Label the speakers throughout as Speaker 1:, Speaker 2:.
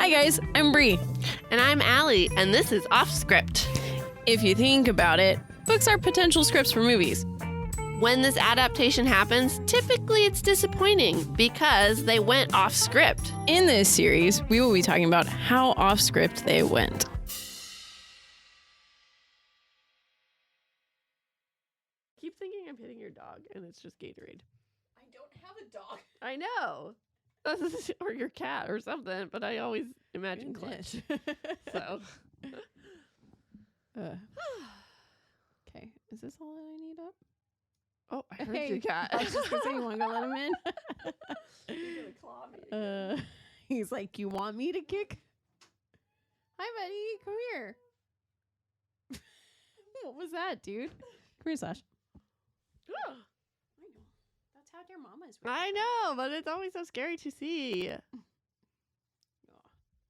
Speaker 1: Hi guys, I'm Bree.
Speaker 2: And I'm Alli, and this is Offscript.
Speaker 1: If you think about it, books are potential scripts for movies.
Speaker 2: When this adaptation happens, typically it's disappointing because they went off script.
Speaker 1: In this series, we will be talking about how off script they went.
Speaker 2: Keep thinking I'm hitting your dog, and it's just Gatorade.
Speaker 1: I don't have a dog.
Speaker 2: I know. Or your cat or something, but I always imagine Clutch. So.
Speaker 1: Okay, is this all that I need up?
Speaker 2: Oh, I heard your cat.
Speaker 1: I was just gonna say, you want to go let him in?
Speaker 2: He's gonna claw me.
Speaker 1: He's like, you want me to kick? Hi, buddy. Come here. What was that, dude? Come here, Sash. I know. That's how dear mama is.
Speaker 2: I know, but it's always so scary to see.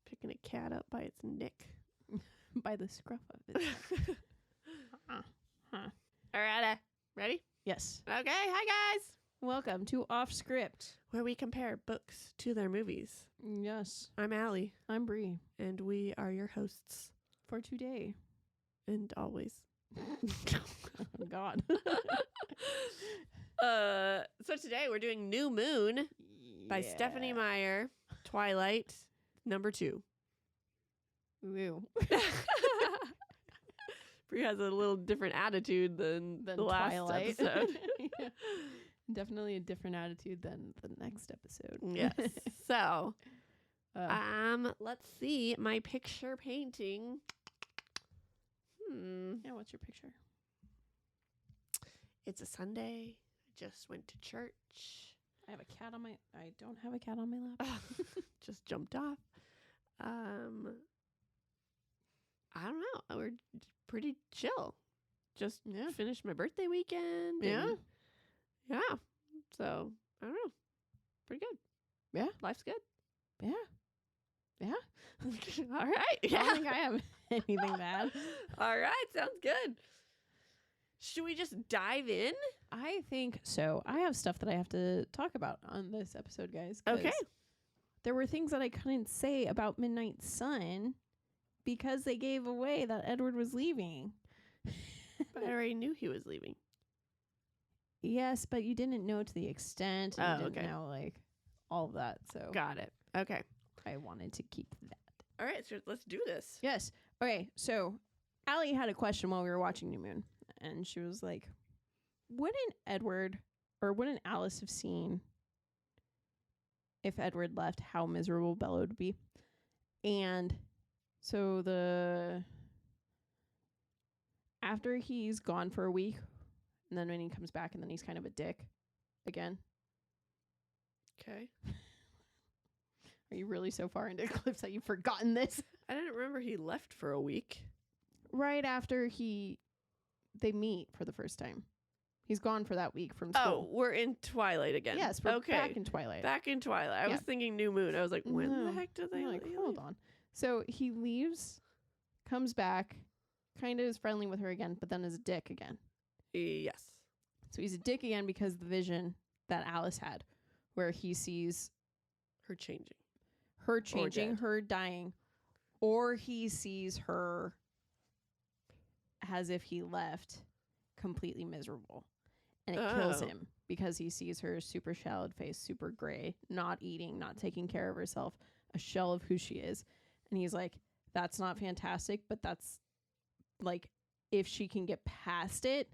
Speaker 2: Picking a cat up by its neck.
Speaker 1: By the scruff of it.
Speaker 2: All right, ready?
Speaker 1: Yes.
Speaker 2: Okay, hi guys.
Speaker 1: Welcome to Off Script,
Speaker 2: Where we compare books to their movies.
Speaker 1: Yes.
Speaker 2: I'm Alli,
Speaker 1: I'm Bree.
Speaker 2: and we are your hosts.
Speaker 1: For today.
Speaker 2: And always.
Speaker 1: Oh, God.
Speaker 2: So today we're doing New Moon by Stephanie Meyer, Twilight, number 2.
Speaker 1: Woo.
Speaker 2: Bree has a little different attitude than the last
Speaker 1: Twilight.
Speaker 2: episode.
Speaker 1: Yeah. Definitely a different attitude than the next episode.
Speaker 2: Yes. So, let's see my picture painting.
Speaker 1: Yeah, what's your picture?
Speaker 2: It's a Sunday. I just went to church.
Speaker 1: I don't have a cat on my lap.
Speaker 2: Just jumped off. I don't know. We're pretty chill. Just finished my birthday weekend.
Speaker 1: Yeah.
Speaker 2: Yeah. So, I don't know. Pretty good.
Speaker 1: Yeah.
Speaker 2: Life's good.
Speaker 1: Yeah. Yeah.
Speaker 2: All right.
Speaker 1: I
Speaker 2: Yeah.
Speaker 1: don't think I have anything bad.
Speaker 2: All right. Sounds good. Should we just dive in?
Speaker 1: I think so. I have stuff that I have to talk about on this episode, guys.
Speaker 2: Okay.
Speaker 1: There were things that I couldn't say about Midnight Sun because they gave away that Edward was leaving.
Speaker 2: But I already knew he was leaving.
Speaker 1: Yes, but you didn't know to the extent. And you didn't know, like, all of that. So
Speaker 2: Got it. Okay.
Speaker 1: I wanted to keep that.
Speaker 2: All right. So let's do this.
Speaker 1: Yes. Okay. So Alli had a question while we were watching New Moon. And she was like, wouldn't Alice have seen if Edward left how miserable Bella would be? And so after he's gone for a week, and then when he comes back and then he's kind of a dick again.
Speaker 2: Okay.
Speaker 1: Are you really so far into Eclipse that you've forgotten this?
Speaker 2: I didn't remember he left for a week.
Speaker 1: Right after they meet for the first time. He's gone for that week from school.
Speaker 2: Oh, we're in Twilight again.
Speaker 1: Yes, we're back in Twilight.
Speaker 2: Back in Twilight. I was thinking New Moon. I was like, when the heck did they leave?
Speaker 1: Hold on. So he leaves, comes back, kind of is friendly with her again, but then is a dick again.
Speaker 2: Yes.
Speaker 1: So he's a dick again because of the vision that Alice had, where he sees
Speaker 2: her changing,
Speaker 1: her dying, or he sees her as if he left completely miserable. And it kills him because he sees her super shallowed face, super gray, not eating, not taking care of herself, a shell of who she is. And he's like, that's not fantastic, but that's like, if she can get past it,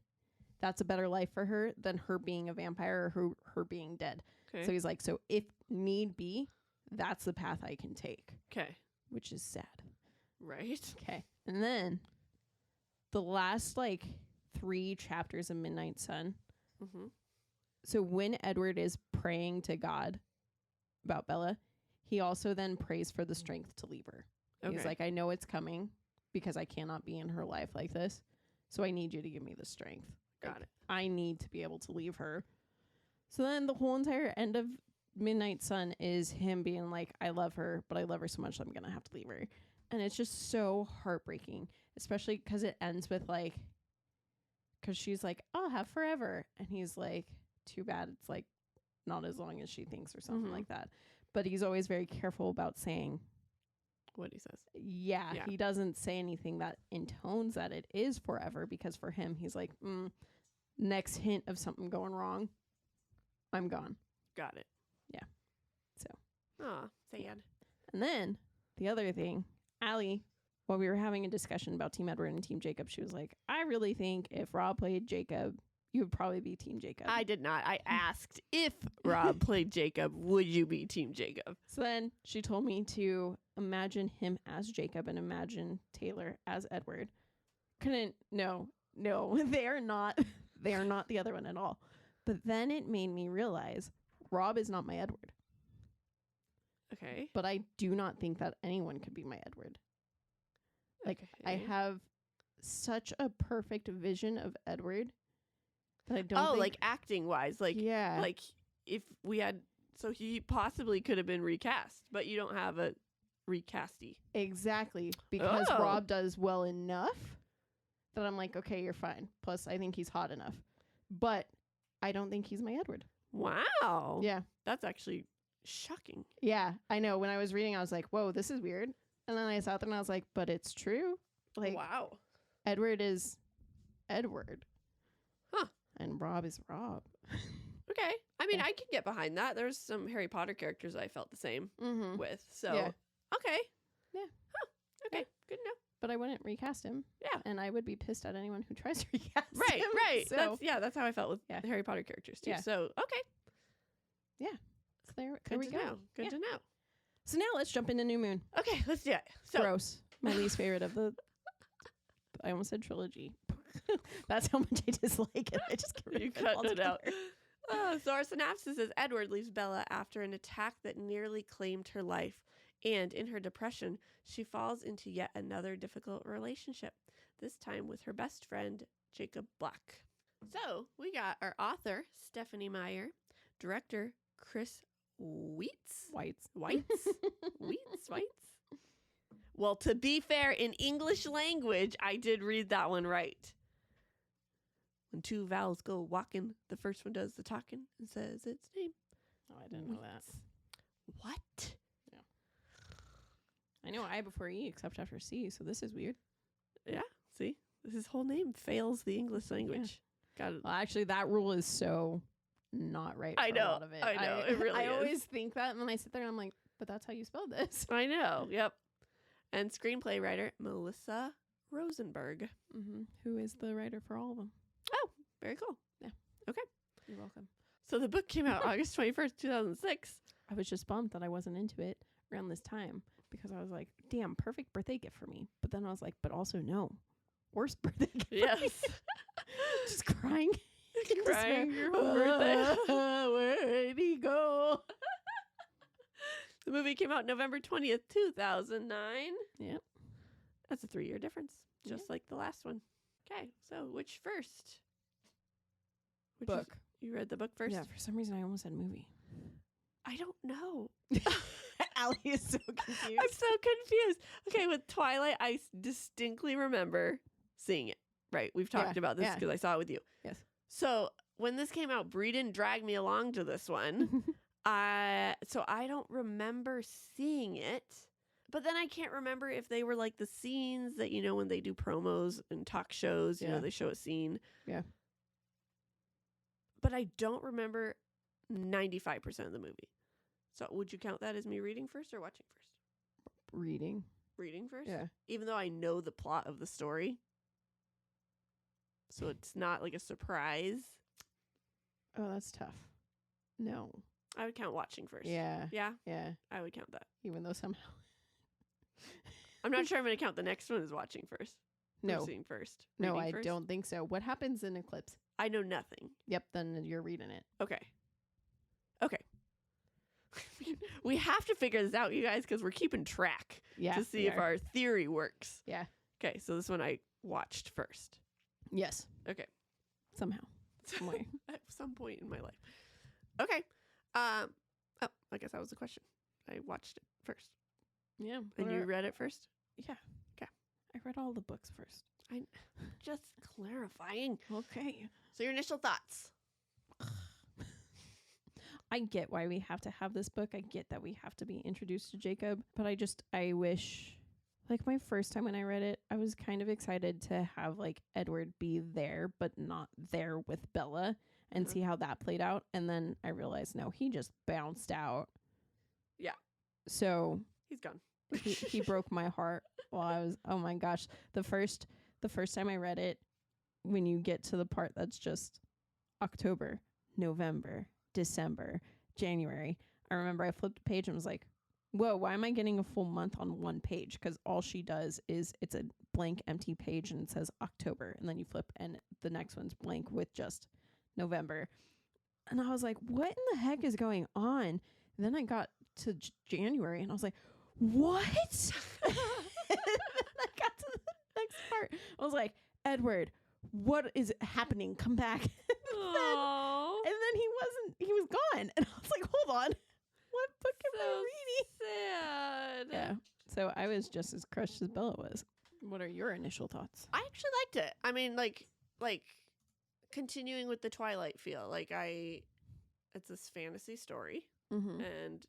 Speaker 1: that's a better life for her than her being a vampire or her being dead.
Speaker 2: Okay.
Speaker 1: So he's like, so if need be, that's the path I can take.
Speaker 2: Okay.
Speaker 1: Which is sad.
Speaker 2: Right.
Speaker 1: Okay. And then the last 3 chapters of Midnight Sun.
Speaker 2: Mm-hmm.
Speaker 1: So when Edward is praying to God about Bella, he also then prays for the strength to leave her. Okay. He's like, I know it's coming because I cannot be in her life like this. So I need you to give me the strength.
Speaker 2: Got it.
Speaker 1: I need to be able to leave her. So then the whole entire end of Midnight Sun is him being like, I love her, but I love her so much that I'm going to have to leave her. And it's just so heartbreaking, especially because it ends with because she's like, I'll have forever. And he's like, too bad. It's not as long as she thinks or something like that. But he's always very careful about saying,
Speaker 2: what he says.
Speaker 1: Yeah, he doesn't say anything that intones that it is forever, because for him, he's like, next hint of something going wrong, I'm gone.
Speaker 2: Got it.
Speaker 1: Yeah. So.
Speaker 2: Aw, sad.
Speaker 1: And then the other thing, Alli, while we were having a discussion about Team Edward and Team Jacob, she was like, I really think if Rob played Jacob, you would probably be Team Jacob.
Speaker 2: I did not. I asked if Rob played Jacob, would you be Team Jacob?
Speaker 1: So then she told me to imagine him as Jacob and imagine Taylor as Edward. No, they are not the other one at all. But then it made me realize Rob is not my Edward.
Speaker 2: Okay.
Speaker 1: But I do not think that anyone could be my Edward. Like,
Speaker 2: okay.
Speaker 1: I have such a perfect vision of Edward that I don't think...
Speaker 2: like acting wise. Like,
Speaker 1: yeah.
Speaker 2: Like, if we had... So he possibly could have been recast, but you don't have a recasty.
Speaker 1: Exactly. Because Rob does well enough that I'm like, okay, you're fine. Plus, I think he's hot enough. But I don't think he's my Edward.
Speaker 2: Wow.
Speaker 1: Yeah.
Speaker 2: That's actually shocking.
Speaker 1: Yeah, I know. When I was reading, I was like, whoa, this is weird. And then I sat there and I was like, but it's true. Like,
Speaker 2: wow.
Speaker 1: Edward is Edward.
Speaker 2: Huh.
Speaker 1: And Rob is Rob.
Speaker 2: Okay. I mean, I can get behind that. There's some Harry Potter characters I felt the same with. So, okay.
Speaker 1: Yeah.
Speaker 2: Huh. Okay. Yeah. Good enough.
Speaker 1: But I wouldn't recast him.
Speaker 2: Yeah.
Speaker 1: And I would be pissed at anyone who tries to recast him.
Speaker 2: Right.
Speaker 1: So,
Speaker 2: that's how I felt with Harry Potter characters too.
Speaker 1: Yeah.
Speaker 2: So, okay.
Speaker 1: Yeah. So there we go.
Speaker 2: Good to know.
Speaker 1: So now let's jump into New Moon.
Speaker 2: Okay, let's do it. So,
Speaker 1: gross. My least favorite of the... I almost said trilogy. That's how much I dislike it. I just can't.
Speaker 2: You cut it out. So our synopsis is Edward leaves Bella after an attack that nearly claimed her life. And in her depression, she falls into yet another difficult relationship, this time with her best friend, Jacob Black. So we got our author, Stephanie Meyer, director, Chris Weitz. Well, to be fair, in English language, I did read that one right. When two vowels go walking, the first one does the talking and says its name.
Speaker 1: Oh, I didn't know that.
Speaker 2: What?
Speaker 1: Yeah. I know I before E except after C, so this is weird.
Speaker 2: Yeah, see? His whole name fails the English language.
Speaker 1: Yeah.
Speaker 2: Got it.
Speaker 1: Well, actually, that rule is so not right for a lot of it.
Speaker 2: I know, it really
Speaker 1: I
Speaker 2: is.
Speaker 1: always think that, and then I sit there and I'm like, but that's how you spell this.
Speaker 2: I know, yep. And screenplay writer, Melissa Rosenberg.
Speaker 1: Who is the writer for all of them.
Speaker 2: Oh, very cool.
Speaker 1: Yeah.
Speaker 2: Okay.
Speaker 1: You're welcome.
Speaker 2: So the book came out August 21st, 2006.
Speaker 1: I was just bummed that I wasn't into it around this time because I was like, damn, perfect birthday gift for me. But then I was like, but also no. Worst birthday gift
Speaker 2: Yes.
Speaker 1: for me. Just crying.
Speaker 2: Crying your whole birthday.
Speaker 1: Where'd he go?
Speaker 2: The movie came out November 20th, 2009.
Speaker 1: Yep.
Speaker 2: That's a 3-year difference, just like the last one. Okay, so which first?
Speaker 1: Book.
Speaker 2: You read the book first?
Speaker 1: Yeah, for some reason I almost said movie.
Speaker 2: I don't know.
Speaker 1: Alli is so confused.
Speaker 2: I'm so confused. Okay, with Twilight, I distinctly remember seeing it. Right, we've talked about this because I saw it with you.
Speaker 1: Yes.
Speaker 2: So when this came out, Bree didn't drag me along to this one. So I don't remember seeing it. But then I can't remember if they were like the scenes that, you know, when they do promos and talk shows, you know, they show a scene.
Speaker 1: Yeah.
Speaker 2: But I don't remember 95% of the movie. So would you count that as me reading first or watching first?
Speaker 1: Reading.
Speaker 2: Reading first?
Speaker 1: Yeah.
Speaker 2: Even though I know the plot of the story. So it's not like a surprise.
Speaker 1: Oh, that's tough. No.
Speaker 2: I would count watching first.
Speaker 1: Yeah.
Speaker 2: Yeah?
Speaker 1: Yeah.
Speaker 2: I would count that.
Speaker 1: Even though somehow...
Speaker 2: I'm not sure I'm going to count the next one as watching first.
Speaker 1: No.
Speaker 2: Or seeing first.
Speaker 1: No,
Speaker 2: Reading
Speaker 1: I
Speaker 2: first.
Speaker 1: don't think so. What happens in Eclipse?
Speaker 2: I know nothing.
Speaker 1: Yep, then you're reading it.
Speaker 2: Okay. We have to figure this out, you guys, because we're keeping track to see if our theory works.
Speaker 1: Yeah.
Speaker 2: Okay, so this one I watched first.
Speaker 1: Yes.
Speaker 2: Okay.
Speaker 1: Somehow. Some way.
Speaker 2: At some point in my life. Okay. Oh, I guess that was the question. I watched it first.
Speaker 1: Yeah.
Speaker 2: And you read it first?
Speaker 1: Yeah.
Speaker 2: Okay.
Speaker 1: I read all the books first.
Speaker 2: I'm just clarifying.
Speaker 1: Okay.
Speaker 2: So your initial thoughts?
Speaker 1: I get why we have to have this book. I get that we have to be introduced to Jacob, but I wish, like, my first time when I read it, I was kind of excited to have, like, Edward be there, but not there with Bella, and see how that played out. And then I realized, no, he just bounced out.
Speaker 2: Yeah.
Speaker 1: So
Speaker 2: he's gone.
Speaker 1: he broke my heart while I was, oh my gosh. The first time I read it, when you get to the part that's just October, November, December, January, I remember I flipped a page and was like, whoa, why am I getting a full month on one page? Because all she does is it's a blank empty page and it says October, and then you flip and the next one's blank with just November. And I was like, what in the heck is going on? And then I got to January and I was like, what? And then I got to the next part. I was like, Edward, what is happening? Come back. And then he was gone. And I was like, hold on. What book am I reading?
Speaker 2: Sad.
Speaker 1: Yeah. So I was just as crushed as Bella was. What are your initial thoughts?
Speaker 2: I actually liked it. I mean, like continuing with the Twilight feel. Like it's this fantasy story.
Speaker 1: Mm-hmm.
Speaker 2: And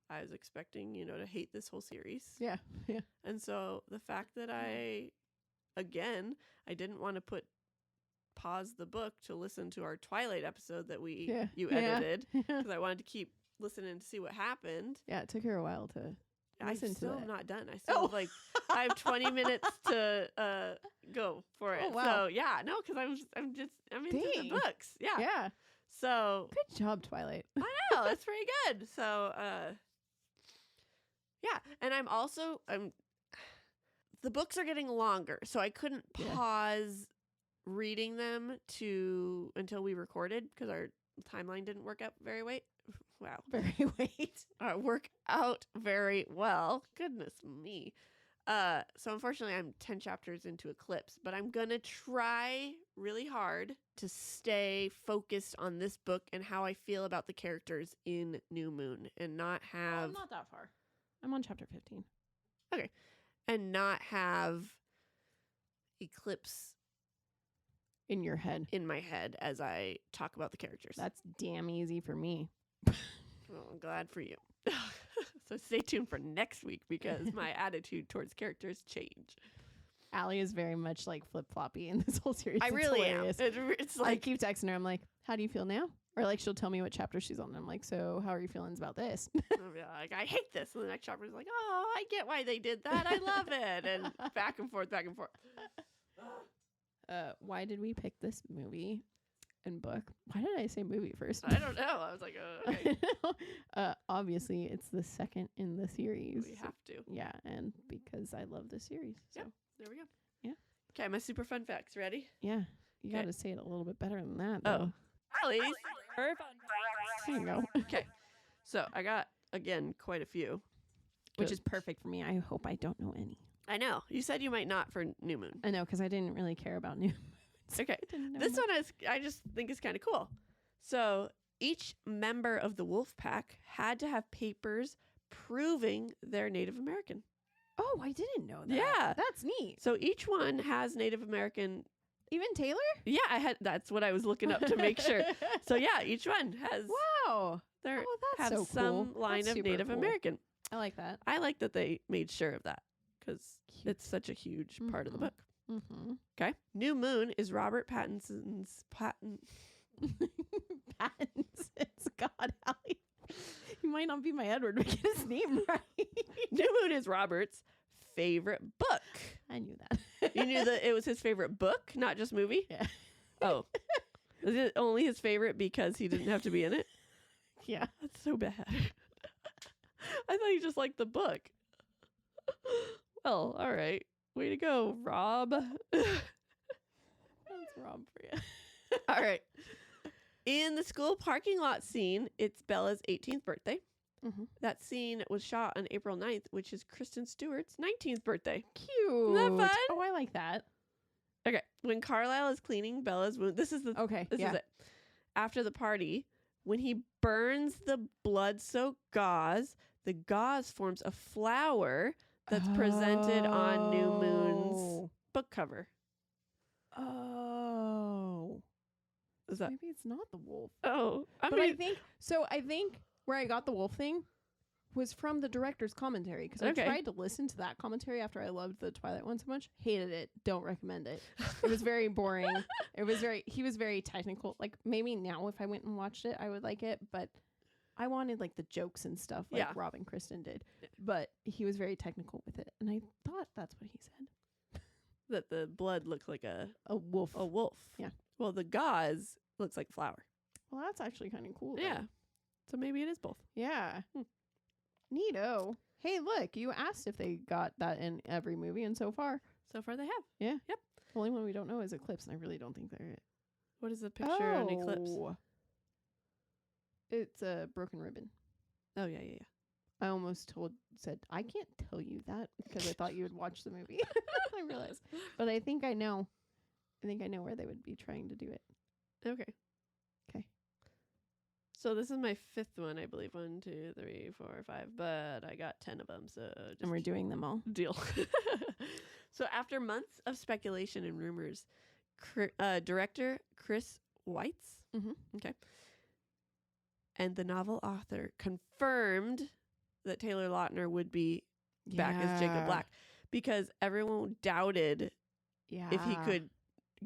Speaker 2: I was expecting, to hate this whole series.
Speaker 1: Yeah. Yeah.
Speaker 2: And so the fact that I didn't want to pause the book to listen to our Twilight episode that you edited, because I wanted to keep listening to see what happened.
Speaker 1: Yeah, it took her a while to listen to it.
Speaker 2: I'm not done. I still have I have 20 minutes to go for it.
Speaker 1: Oh, wow.
Speaker 2: So yeah, no, because I'm into the books. Yeah.
Speaker 1: Yeah.
Speaker 2: So
Speaker 1: good job, Twilight.
Speaker 2: I know, it's pretty good. So yeah, and the books are getting longer, so I couldn't pause reading them until we recorded because our timeline didn't work out very well. Wow. Work out very well. Goodness me. So unfortunately I'm 10 chapters into Eclipse, but I'm going to try really hard to stay focused on this book and how I feel about the characters in New Moon and not have...
Speaker 1: I'm not that far. I'm on chapter 15.
Speaker 2: Okay. And not have Eclipse
Speaker 1: in your head.
Speaker 2: In my head as I talk about the characters.
Speaker 1: That's damn easy for me.
Speaker 2: Well, I'm glad for you. So stay tuned for next week because my attitude towards characters change.
Speaker 1: Alli is very much like flip-floppy in this whole series.
Speaker 2: I really am. It's like...
Speaker 1: I keep texting her. I'm like, how do you feel now? Or like she'll tell me what chapter she's on. And I'm like, so how are your feelings about this?
Speaker 2: I'll be like, I hate this. And the next chapter is like, oh, I get why they did that. I love it. And back and forth, back and forth.
Speaker 1: Why did we pick this movie and book? Why did I say movie first?
Speaker 2: I don't know. I was like, okay.
Speaker 1: Obviously, it's the second in the series.
Speaker 2: We have to.
Speaker 1: Yeah, and because I love the series. So.
Speaker 2: Yeah, there we go.
Speaker 1: Yeah.
Speaker 2: Okay, my super fun facts. Ready?
Speaker 1: Yeah. You got to say it a little bit better than that, though.
Speaker 2: Alli.
Speaker 1: There you go.
Speaker 2: Okay. So I got, again, quite a few.
Speaker 1: Which is perfect for me. I hope I don't know any.
Speaker 2: I know. You said you might not for New Moon.
Speaker 1: I know, because I didn't really care about New Moon.
Speaker 2: Okay. This one I just think is kind of cool. So each member of the wolf pack had to have papers proving they're Native American.
Speaker 1: Oh, I didn't know that.
Speaker 2: Yeah.
Speaker 1: That's neat.
Speaker 2: So each one has Native American.
Speaker 1: Even Taylor?
Speaker 2: Yeah, that's what I was looking up to make sure. So yeah, each one has.
Speaker 1: Wow.
Speaker 2: They
Speaker 1: that's
Speaker 2: have
Speaker 1: so
Speaker 2: some
Speaker 1: cool.
Speaker 2: line
Speaker 1: That's
Speaker 2: of Native
Speaker 1: cool.
Speaker 2: American.
Speaker 1: I like that.
Speaker 2: I like that they made sure of that because it's such a huge part of the book.
Speaker 1: Mm-hmm.
Speaker 2: Okay. New Moon is Robert Pattinson's
Speaker 1: Pattinson's God, Alli. You might not be my Edward, but get his name right.
Speaker 2: New Moon is Robert's favorite book.
Speaker 1: I knew that.
Speaker 2: You knew that it was his favorite book, not just movie?
Speaker 1: Yeah.
Speaker 2: Oh. Is it only his favorite because he didn't have to be in it?
Speaker 1: Yeah.
Speaker 2: That's so bad. I thought you just liked the book. Well, all right. Way to go, Rob.
Speaker 1: That's Rob for you.
Speaker 2: All right. In the school parking lot scene, it's Bella's 18th birthday.
Speaker 1: Mm-hmm.
Speaker 2: That scene was shot on April 9th, which is Kristen Stewart's 19th birthday.
Speaker 1: Cute.
Speaker 2: Isn't that fun?
Speaker 1: Oh, I like that.
Speaker 2: Okay. When Carlisle is cleaning Bella's wound, this is it. After the party, when he burns the blood-soaked gauze, the gauze forms a flower that's presented on New Moon's book cover.
Speaker 1: Oh.
Speaker 2: Is that?
Speaker 1: Maybe it's not the wolf.
Speaker 2: Oh,
Speaker 1: I think where I got the wolf thing was from the director's commentary, because I tried to listen to that commentary after I loved the Twilight one so much. Hated it. Don't recommend it. It was very boring. He was very technical. Like, maybe now if I went and watched it, I would like it, but I wanted like the jokes and stuff like Rob and Kristen did. But he was very technical with it, and I thought that's what he said.
Speaker 2: That the blood looked like a
Speaker 1: wolf.
Speaker 2: A wolf.
Speaker 1: Yeah.
Speaker 2: Well, the gauze looks like flour.
Speaker 1: Well, that's actually kind of cool.
Speaker 2: Yeah.
Speaker 1: Then.
Speaker 2: So maybe it is both.
Speaker 1: Yeah. Neato. Hey, look, you asked if they got that in every movie, and so far
Speaker 2: they have.
Speaker 1: Yeah.
Speaker 2: Yep.
Speaker 1: The only one we don't know is Eclipse, and I really don't think they're it.
Speaker 2: What is the picture on Eclipse?
Speaker 1: It's a broken ribbon.
Speaker 2: Oh, yeah.
Speaker 1: I almost said, I can't tell you that because I thought you would watch the movie. I realized. But I think I know. I think I know where they would be trying to do it.
Speaker 2: Okay. So this is my 5th one, I believe. 1, 2, 3, 4, 5. But I got 10 of them. So
Speaker 1: and we're doing them all.
Speaker 2: Deal. So after months of speculation and rumors, director Chris Weitz, okay, and the novel author confirmed that Taylor Lautner would be back as Jacob Black, because everyone doubted if he could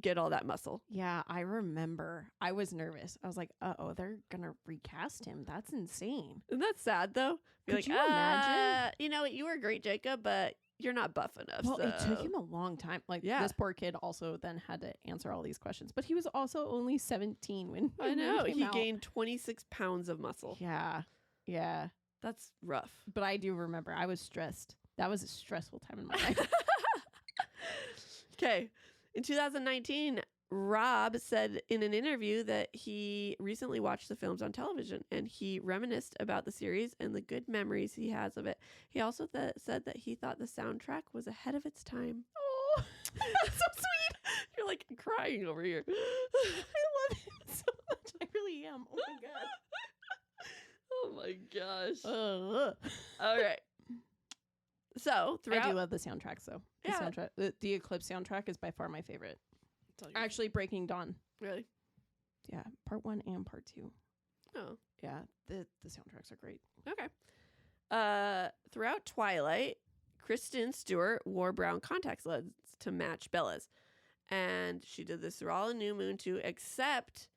Speaker 2: get all that muscle.
Speaker 1: Yeah, I remember. I was nervous. I was like, they're gonna recast him. That's insane.
Speaker 2: Isn't that sad though?
Speaker 1: Could you imagine?
Speaker 2: You know, you were great, Jacob, but you're not buff enough.
Speaker 1: Well,
Speaker 2: so.
Speaker 1: it took him a long time. Like, this poor kid also then had to answer all these questions. But he was also only 17 when
Speaker 2: I know. He
Speaker 1: out.
Speaker 2: gained 26 pounds of muscle.
Speaker 1: Yeah. Yeah.
Speaker 2: That's rough.
Speaker 1: But I do remember I was stressed. That was a stressful time in my life.
Speaker 2: Okay. In 2019, Rob said in an interview that he recently watched the films on television, and he reminisced about the series and the good memories he has of it. He also said that he thought the soundtrack was ahead of its time.
Speaker 1: Oh, that's so sweet.
Speaker 2: You're like crying over here.
Speaker 1: I love him so much. I really am. Oh my God.
Speaker 2: Oh my gosh. All right. So
Speaker 1: I do love the soundtracks though. The
Speaker 2: Yeah.
Speaker 1: soundtrack, the Eclipse soundtrack is by far my favorite. Actually, Breaking Dawn.
Speaker 2: Really?
Speaker 1: Yeah, part 1 and part 2.
Speaker 2: Oh.
Speaker 1: Yeah, the soundtracks are great.
Speaker 2: Okay. Throughout Twilight, Kristen Stewart wore brown contact lenses to match Bella's. And she did this through all the New Moon too, except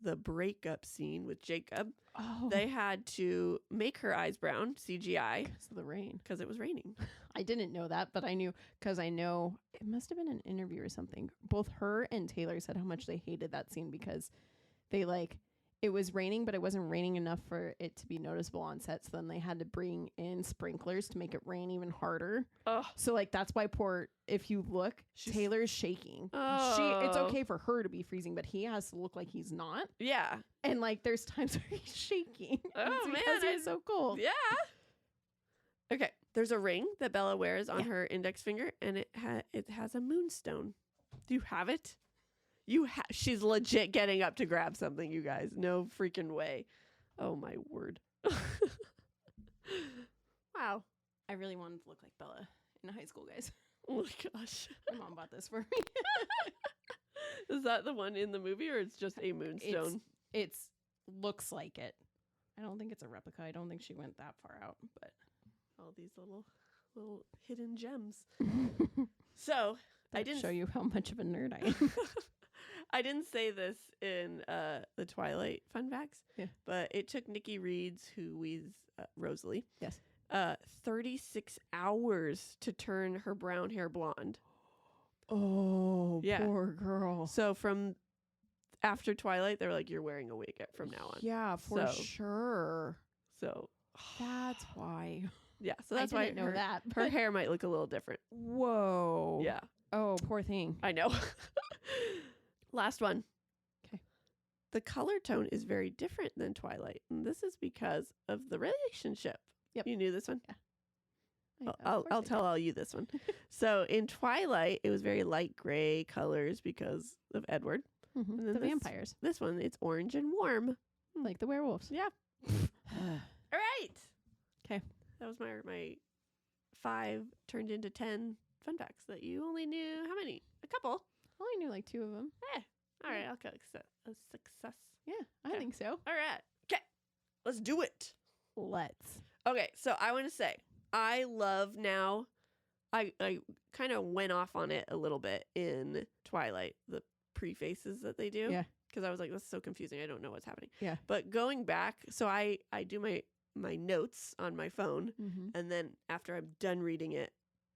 Speaker 2: the breakup scene with Jacob.
Speaker 1: Oh.
Speaker 2: They had to make her eyes brown, CGI.
Speaker 1: Because of the rain.
Speaker 2: Because it was raining.
Speaker 1: I didn't know that, but I knew, because I know it must have been an interview or something. Both her and Taylor said how much they hated that scene because they it was raining, but it wasn't raining enough for it to be noticeable on set. So then they had to bring in sprinklers to make it rain even harder.
Speaker 2: Oh.
Speaker 1: So that's why if you look, Taylor's shaking.
Speaker 2: Oh.
Speaker 1: It's okay for her to be freezing, but he has to look like he's not.
Speaker 2: Yeah.
Speaker 1: And there's times where he's shaking.
Speaker 2: Oh, man.
Speaker 1: Because he's so cold.
Speaker 2: Yeah. Okay. There's a ring that Bella wears on her index finger, and it has a moonstone. Do you have it? She's legit getting up to grab something, you guys. No freaking way. Oh, my word. Wow.
Speaker 1: I really wanted to look like Bella in high school, guys.
Speaker 2: Oh, my gosh.
Speaker 1: My mom bought this for me.
Speaker 2: Is that the one in the movie, or it's just a moonstone?
Speaker 1: It's looks like it. I don't think it's a replica. I don't think she went that far out, but
Speaker 2: all these little hidden gems. So I didn't
Speaker 1: show you how much of a nerd I am.
Speaker 2: I didn't say this in the Twilight fun facts, but it took Nikki Reed's, who is Rosalie, 36 hours to turn her brown hair blonde.
Speaker 1: Oh, poor girl.
Speaker 2: So from after Twilight, they're like, you're wearing a wig from now on.
Speaker 1: Yeah, for sure.
Speaker 2: So
Speaker 1: that's why.
Speaker 2: Yeah, so that's why her hair might look a little different.
Speaker 1: Whoa.
Speaker 2: Yeah.
Speaker 1: Oh, poor thing.
Speaker 2: I know. Last one.
Speaker 1: Okay.
Speaker 2: The color tone is very different than Twilight, and this is because of the relationship.
Speaker 1: Yep.
Speaker 2: You knew this one?
Speaker 1: Yeah.
Speaker 2: I'll tell all you this one. So in Twilight, it was very light gray colors because of Edward.
Speaker 1: Mm-hmm.
Speaker 2: And then
Speaker 1: the vampires.
Speaker 2: This one, it's orange and warm.
Speaker 1: Like the werewolves.
Speaker 2: Yeah. All right.
Speaker 1: Okay.
Speaker 2: That was my 5 turned into 10 fun facts that you only knew how many? A couple.
Speaker 1: I only knew 2 of them.
Speaker 2: All right, I'll call it a success.
Speaker 1: Yeah, I think so.
Speaker 2: All right. Okay, let's do it.
Speaker 1: Let's.
Speaker 2: Okay, so I want to say, I love now, I kind of went off on it a little bit in Twilight, the prefaces that they do.
Speaker 1: Yeah.
Speaker 2: Because I was like, this is so confusing. I don't know what's happening.
Speaker 1: Yeah.
Speaker 2: But going back, so I do my notes on my phone, and then after I'm done reading it,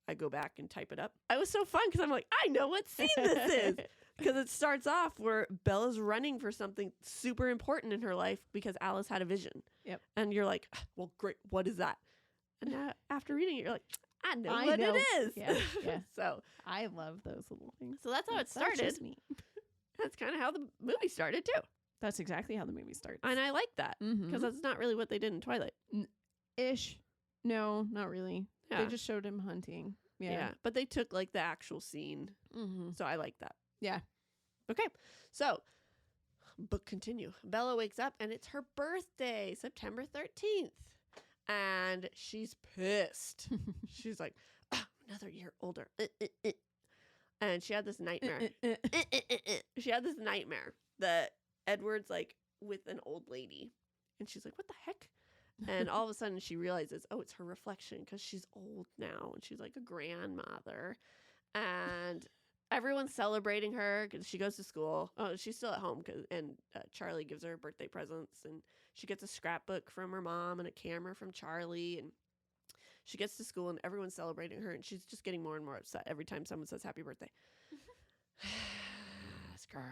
Speaker 2: I go back and type it up. It was so fun because I'm like, I know what scene this is. Because it starts off where Bella's running for something super important in her life because Alice had a vision.
Speaker 1: Yep.
Speaker 2: And you're like, well, great. What is that? And after reading it, you're like, I know what it is.
Speaker 1: Yeah. Yeah.
Speaker 2: So
Speaker 1: I love those little things.
Speaker 2: So that's how it started.
Speaker 1: That's just me.
Speaker 2: That's kind of how the movie started too.
Speaker 1: That's exactly how the movie starts.
Speaker 2: And I like that because that's not really what they did in Twilight.
Speaker 1: Ish. No, not really.
Speaker 2: Yeah.
Speaker 1: They just showed him hunting.
Speaker 2: Yeah. But they took like the actual scene. So I like that.
Speaker 1: Yeah.
Speaker 2: Okay. So book continue. Bella wakes up and it's her birthday, September 13th. And she's pissed. She's like, another year older. And she had this nightmare. She had this nightmare that Edward's like with an old lady. And she's like, what the heck? And all of a sudden she realizes, oh, it's her reflection because she's old now. And she's like a grandmother. And everyone's celebrating her because she goes to school. Oh, she's still at home. And Charlie gives her birthday presents. And she gets a scrapbook from her mom and a camera from Charlie. And she gets to school and everyone's celebrating her. And she's just getting more and more upset every time someone says happy birthday. This girl.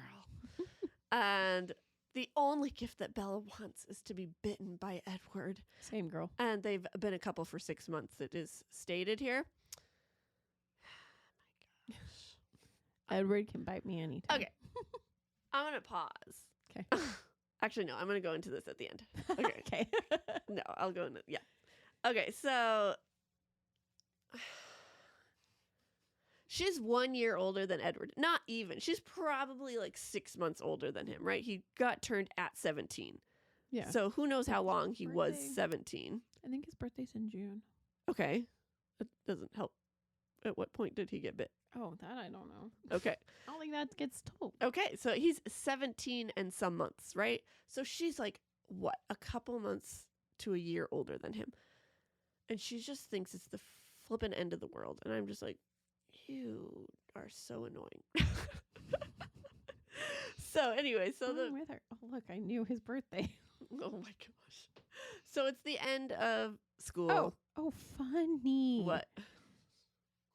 Speaker 2: And the only gift that Bella wants is to be bitten by Edward.
Speaker 1: Same girl.
Speaker 2: And they've been a couple for 6 months. It is stated here. Oh my gosh.
Speaker 1: Edward can bite me anytime.
Speaker 2: Okay. I'm going to pause.
Speaker 1: Okay.
Speaker 2: Actually, no, I'm going to go into this at the end. Okay.
Speaker 1: Okay.
Speaker 2: No, I'll go into, yeah. Okay, so she's 1 year older than Edward. Not even. She's probably like 6 months older than him, right? He got turned at 17.
Speaker 1: Yeah.
Speaker 2: So who knows how long he was
Speaker 1: Birthday.
Speaker 2: 17.
Speaker 1: I think his birthday's in June.
Speaker 2: Okay. That doesn't help. At what point did he get bit?
Speaker 1: Oh, that I don't know.
Speaker 2: Okay.
Speaker 1: I don't think that gets told.
Speaker 2: Okay, so he's 17 and some months, right? So she's like, what, a couple months to a year older than him. And she just thinks it's the flippin' end of the world. And I'm just like, you are so annoying. So anyway, so
Speaker 1: I'm with her. Oh, look, I knew his birthday.
Speaker 2: Oh my gosh. So it's the end of school.
Speaker 1: Oh, funny.
Speaker 2: What?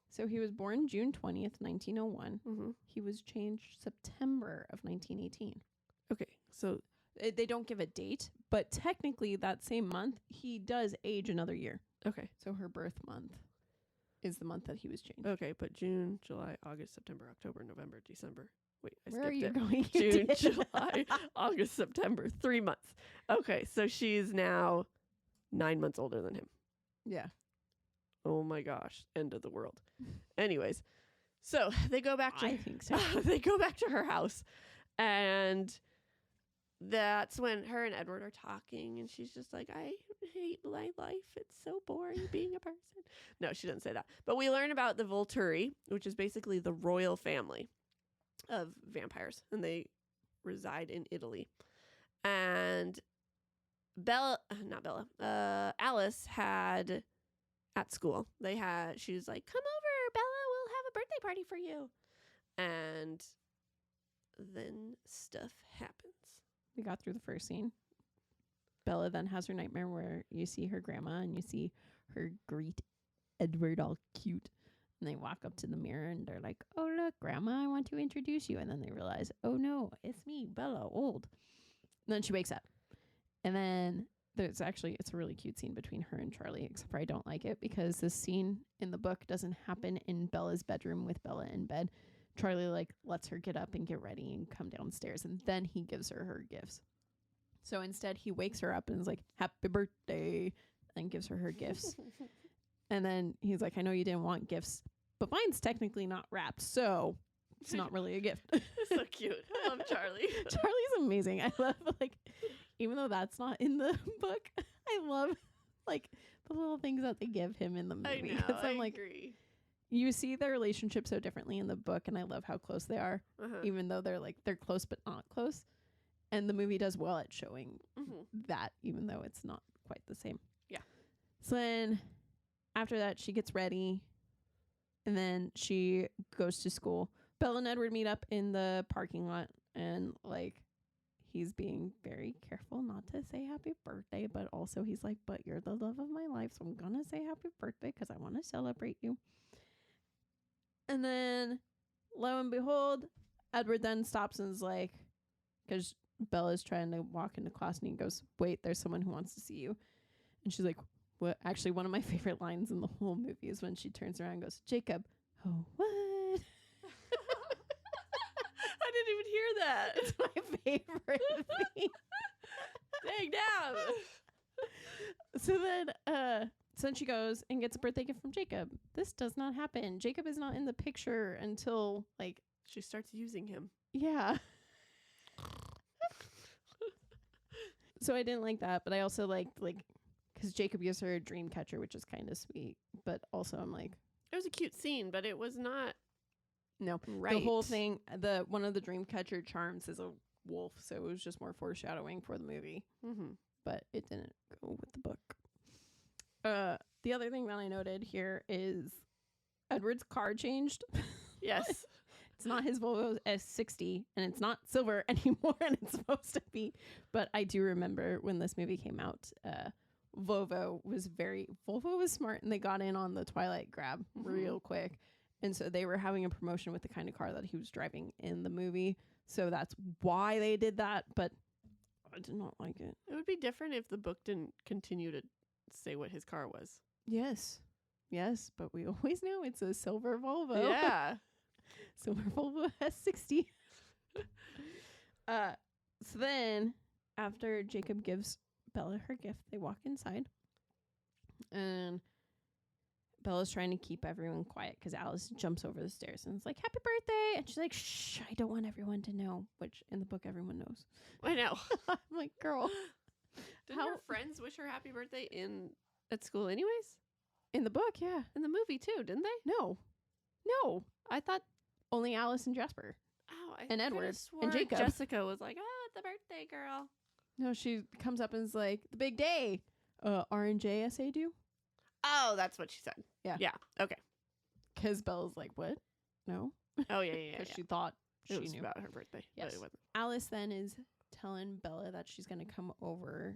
Speaker 1: So he was born June 20th, 1901.
Speaker 2: Mm-hmm.
Speaker 1: He was changed September of 1918.
Speaker 2: Okay, so
Speaker 1: They don't give a date, but technically that same month, he does age another year.
Speaker 2: okay.
Speaker 1: So her birth month is the month that he was changed.
Speaker 2: Okay, but June, July, August, September, October, November, December. Wait, I
Speaker 1: Where are
Speaker 2: skipped
Speaker 1: you
Speaker 2: it.
Speaker 1: going?
Speaker 2: June, July, August, September, 3 months. Okay, so she's now 9 months older than him.
Speaker 1: Yeah.
Speaker 2: Oh my gosh, end of the world. Anyways, so they go back to
Speaker 1: I think so.
Speaker 2: they go back to her house, and that's when her and Edward are talking, and she's just like, I hate my life. It's so boring being a person. No, she doesn't say that. But we learn about the Volturi, which is basically the royal family of vampires, and they reside in Italy. And Alice had at school, she was like, come over, Bella, we'll have a birthday party for you. And then stuff happens.
Speaker 1: We got through the first scene. Bella then has her nightmare where you see her grandma and you see her greet Edward all cute. And they walk up to the mirror and they're like, oh, look, Grandma, I want to introduce you. And then they realize, oh, no, it's me, Bella, old. And then she wakes up. And then it's a really cute scene between her and Charlie, except for I don't like it because this scene in the book doesn't happen in Bella's bedroom with Bella in bed. Charlie lets her get up and get ready and come downstairs, and then he gives her gifts. So instead he wakes her up and is like, happy birthday, and gives her gifts. And then he's like, I know you didn't want gifts, but mine's technically not wrapped, so it's not really a gift.
Speaker 2: So cute. I love Charlie.
Speaker 1: Charlie's amazing. I love, even though that's not in the book, I love, the little things that they give him in the movie.
Speaker 2: I know, I
Speaker 1: I'm like,
Speaker 2: agree.
Speaker 1: You see their relationship so differently in the book, and I love how close they are, even though they're close but not close. And the movie does well at showing that, even though it's not quite the same.
Speaker 2: Yeah.
Speaker 1: So then after that, she gets ready, and then she goes to school. Bella and Edward meet up in the parking lot, and like he's being very careful not to say happy birthday, but also he's like, but you're the love of my life, so I'm gonna say happy birthday because I want to celebrate you. And then lo and behold, Edward then stops and is like, because Bella's trying to walk into class, and he goes, wait, there's someone who wants to see you. And she's like, what? Actually, one of my favorite lines in the whole movie is when she turns around and goes, Jacob, oh, what?
Speaker 2: I didn't even hear that.
Speaker 1: It's my favorite thing.
Speaker 2: Dang down.
Speaker 1: So then she goes and gets a birthday gift from Jacob. This does not happen. Jacob is not in the picture until, like...
Speaker 2: She starts using him.
Speaker 1: Yeah. So I didn't like that, but I also liked, like... Because Jacob gives her a dream catcher, which is kind of sweet. But also I'm like...
Speaker 2: It was a cute scene, but it was not...
Speaker 1: No.
Speaker 2: Right.
Speaker 1: The whole thing, one of the dream catcher charms is a wolf, so it was just more foreshadowing for the movie. But it didn't go with the book. The other thing that I noted here is Edward's car changed.
Speaker 2: Yes.
Speaker 1: It's not his Volvo S60, and it's not silver anymore, and it's supposed to be. But I do remember when this movie came out, Volvo was smart, and they got in on the Twilight grab real quick. And so they were having a promotion with the kind of car that he was driving in the movie. So that's why they did that. But I did not like it.
Speaker 2: It would be different if the book didn't continue to say what his car was.
Speaker 1: Yes. Yes. But we always know it's a silver Volvo.
Speaker 2: Yeah.
Speaker 1: Silver Volvo S60. So then after Jacob gives Bella her gift, they walk inside. And Bella's trying to keep everyone quiet because Alice jumps over the stairs and is like, happy birthday. And she's like, shh, I don't want everyone to know, which in the book everyone knows.
Speaker 2: I know.
Speaker 1: I'm like, girl.
Speaker 2: Didn't her friends wish her happy birthday at school anyways?
Speaker 1: In the book, yeah.
Speaker 2: In the movie too, didn't they?
Speaker 1: No. I thought only Alice and Jasper.
Speaker 2: Oh,
Speaker 1: and Edward
Speaker 2: and
Speaker 1: Jacob.
Speaker 2: Jessica was like, oh, it's the birthday girl.
Speaker 1: No, she comes up and is like, the big day. R&JSA do?
Speaker 2: Oh, that's what she said.
Speaker 1: Yeah.
Speaker 2: Yeah. Okay.
Speaker 1: Because Bella's like, what? No.
Speaker 2: Oh, yeah.
Speaker 1: Because she thought
Speaker 2: she
Speaker 1: knew
Speaker 2: about her birthday.
Speaker 1: Yes.
Speaker 2: But it wasn't.
Speaker 1: Alice then is telling Bella that she's going to come over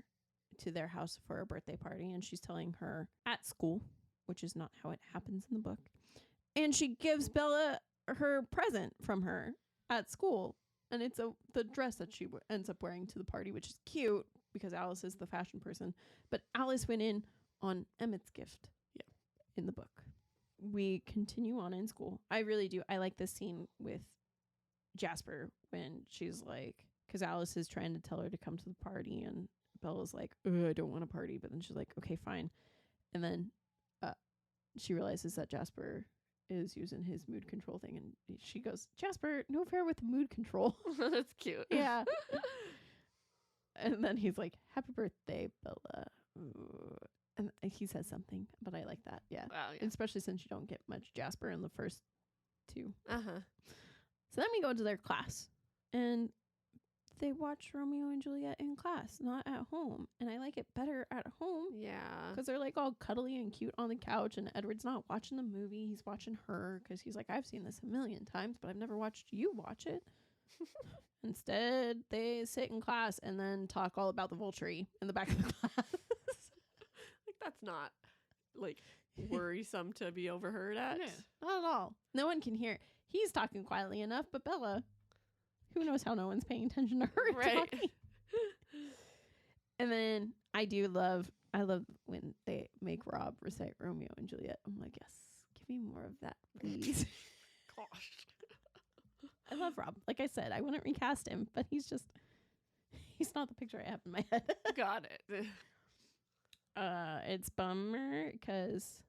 Speaker 1: to their house for a birthday party. And she's telling her at school, which is not how it happens in the book. And she gives Bella her present from her at school. And it's the dress that she ends up wearing to the party, which is cute because Alice is the fashion person. But Alice went in on Emmett's gift in the book. We continue on in school. I really do. I like this scene with Jasper when she's like, because Alice is trying to tell her to come to the party, and Bella's like, I don't want a party. But then she's like, okay, fine. And then she realizes that Jasper is using his mood control thing, and she goes, Jasper, no fair with the mood control.
Speaker 2: That's cute.
Speaker 1: Yeah. And then he's like, happy birthday, Bella. Ooh. And he says something, but I like that. Yeah.
Speaker 2: Wow, yeah.
Speaker 1: Especially since you don't get much Jasper in the first two.
Speaker 2: Uh-huh.
Speaker 1: So then we go to their class, and they watch Romeo and Juliet in class, not at home. And I like it better at home.
Speaker 2: Yeah.
Speaker 1: Because they're like all cuddly and cute on the couch, and Edward's not watching the movie. He's watching her because he's like, I've seen this a million times, but I've never watched you watch it. Instead, they sit in class and then talk all about the Vulture in the back of the class.
Speaker 2: Like, that's not, like, worrisome to be overheard at.
Speaker 1: No, not at all. No one can hear. He's talking quietly enough, but Bella, who knows how no one's paying attention to her talking. And then I love when they make Rob recite Romeo and Juliet. I'm like, yes, give me more of that, please.
Speaker 2: Gosh.
Speaker 1: I love Rob. Like I said, I wouldn't recast him, but he's not the picture I have in my head.
Speaker 2: Got it.
Speaker 1: It's bummer because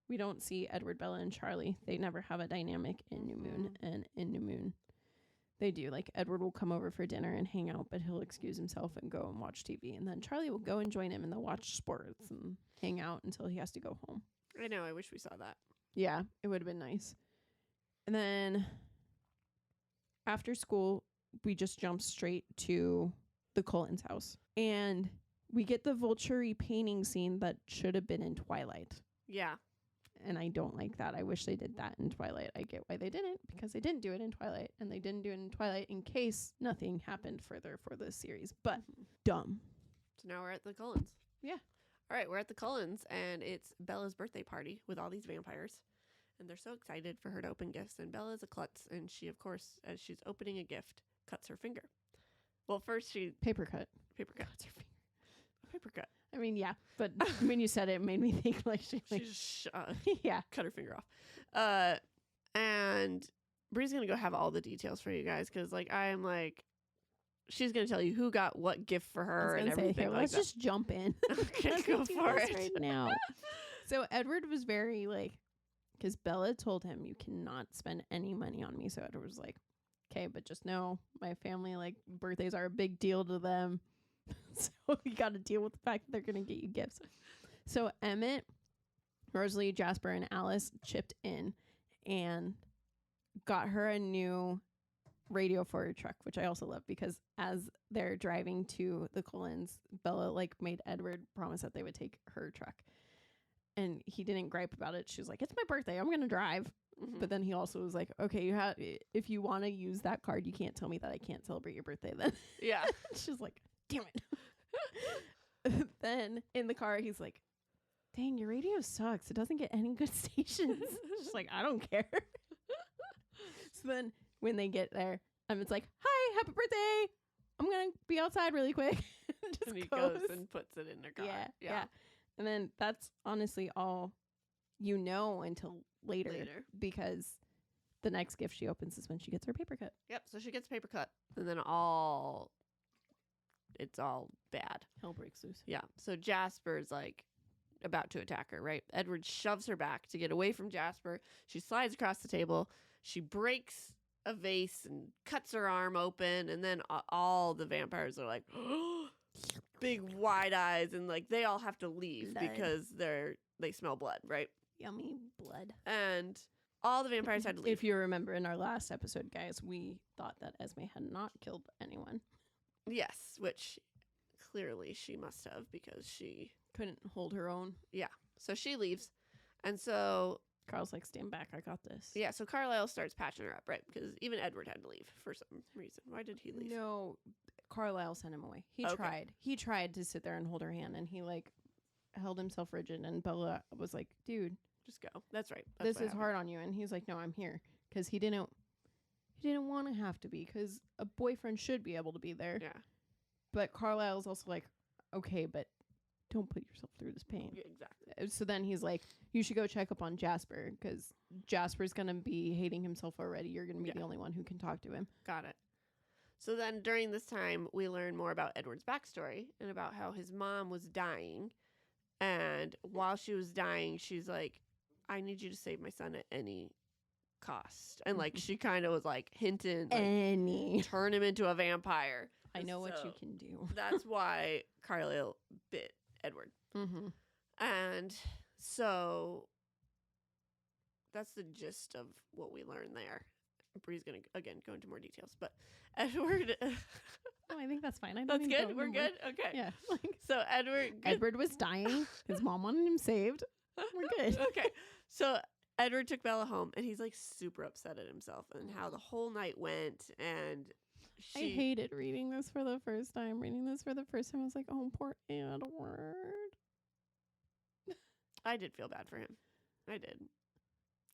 Speaker 1: we don't see Edward, Bella, and Charlie. They never have a dynamic in New Moon, and in New Moon, they do. Like, Edward will come over for dinner and hang out, but he'll excuse himself and go and watch TV, and then Charlie will go and join him, and they'll watch sports and hang out until he has to go home.
Speaker 2: I know. I wish we saw that.
Speaker 1: Yeah, it would have been nice. And then after school, we just jump straight to the Cullens' house. And we get the vulture painting scene that should have been in Twilight.
Speaker 2: Yeah.
Speaker 1: And I don't like that. I wish they did that in Twilight. I get why they didn't, because they didn't do it in Twilight. And they didn't do it in Twilight in case nothing happened further for this series. But dumb.
Speaker 2: So now we're at the Cullens.
Speaker 1: Yeah.
Speaker 2: All right, we're at the Cullens, and it's Bella's birthday party with all these vampires. And they're so excited for her to open gifts. And Bella's a klutz, and she, of course, as she's opening a gift, cuts her finger. Well, first she...
Speaker 1: Paper cut.
Speaker 2: Cuts her finger. Paper cut.
Speaker 1: I mean, yeah. But when you said it, it made me think like she... Like,
Speaker 2: she's
Speaker 1: yeah.
Speaker 2: Cut her finger off. And Bree's going to go have all the details for you guys, because, like, I am, like... She's going to tell you who got what gift for her and everything like
Speaker 1: let's
Speaker 2: that.
Speaker 1: just jump in.
Speaker 2: Okay, go for it.
Speaker 1: Right now. So Edward was very, like... Because Bella told him, you cannot spend any money on me. So Edward was like, okay, but just know my family, like, birthdays are a big deal to them. So you got to deal with the fact that they're going to get you gifts. So Emmett, Rosalie, Jasper, and Alice chipped in and got her a new radio for her truck, which I also love, because as they're driving to the Cullens, Bella, like, made Edward promise that they would take her truck. And he didn't gripe about it. She was like, it's my birthday, I'm going to drive.
Speaker 2: Mm-hmm.
Speaker 1: But then he also was like, okay, if you want to use that card, you can't tell me that I can't celebrate your birthday then.
Speaker 2: Yeah.
Speaker 1: She's like, damn it. Then in the car, he's like, dang, your radio sucks. It doesn't get any good stations. She's like, I don't care. So then when they get there, it's like, hi, happy birthday. I'm going to be outside really quick.
Speaker 2: And he goes and puts it in their car.
Speaker 1: Yeah. And then that's honestly all you know until later. Because the next gift she opens is when she gets her paper cut.
Speaker 2: Yep. So she gets paper cut, and then it's all bad.
Speaker 1: Hell breaks loose.
Speaker 2: Yeah. So Jasper's like about to attack her, right? Edward shoves her back to get away from Jasper. She slides across the table. She breaks a vase and cuts her arm open, and then all the vampires are like, big wide eyes, and like they all have to leave because they smell blood, right?
Speaker 1: Yummy blood.
Speaker 2: And all the vampires had to leave.
Speaker 1: If you remember in our last episode, guys, we thought that Esme had not killed anyone.
Speaker 2: Yes, which clearly she must have, because she
Speaker 1: couldn't hold her own.
Speaker 2: Yeah. So she leaves. And so
Speaker 1: Carl's like, stand back, I got this.
Speaker 2: Yeah, so Carlisle starts patching her up, right? Because even Edward had to leave for some reason. Why did he leave?
Speaker 1: No, Carlisle sent him away. He tried to sit there and hold her hand, and he like held himself rigid, and Bella was like, dude,
Speaker 2: just go. That's right.
Speaker 1: This is hard on you. And he's like, no, I'm here. Because he didn't want to have to be, because a boyfriend should be able to be there.
Speaker 2: Yeah.
Speaker 1: But Carlisle's also like, okay, but don't put yourself through this pain.
Speaker 2: Yeah, exactly.
Speaker 1: So then he's like, you should go check up on Jasper, because Jasper's going to be hating himself already. You're going to be the only one who can talk to him.
Speaker 2: Got it. So then during this time, we learn more about Edward's backstory and about how his mom was dying. And while she was dying, she's like, I need you to save my son at any cost. And like, she kind of was like hinting, like, turn him into a vampire.
Speaker 1: I know what you can do.
Speaker 2: That's why Carlisle bit Edward.
Speaker 1: Mm-hmm.
Speaker 2: And so that's the gist of what we learned there. Bree's going to, again, go into more details. But Edward...
Speaker 1: No, I think that's fine.
Speaker 2: That's good? We're good? Okay.
Speaker 1: Yeah.
Speaker 2: So
Speaker 1: Edward was dying. His mom wanted him saved. We're good.
Speaker 2: Okay. So Edward took Bella home, and he's like super upset at himself and how the whole night went. And
Speaker 1: I hated reading this for the first time. I was like, oh, poor Edward.
Speaker 2: I did feel bad for him. I did.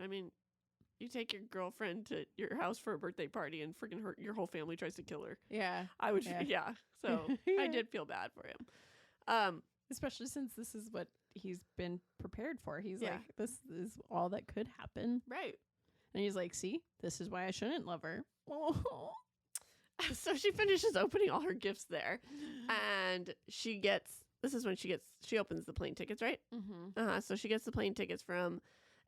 Speaker 2: I mean, you take your girlfriend to your house for a birthday party and freaking your whole family tries to kill her.
Speaker 1: Yeah.
Speaker 2: I would, So I did feel bad for him.
Speaker 1: Especially since this is what he's been prepared for. He's like, this is all that could happen.
Speaker 2: Right.
Speaker 1: And he's like, see, this is why I shouldn't love her.
Speaker 2: So she finishes opening all her gifts there. And she opens the plane tickets, right?
Speaker 1: Mm-hmm.
Speaker 2: So she gets the plane tickets from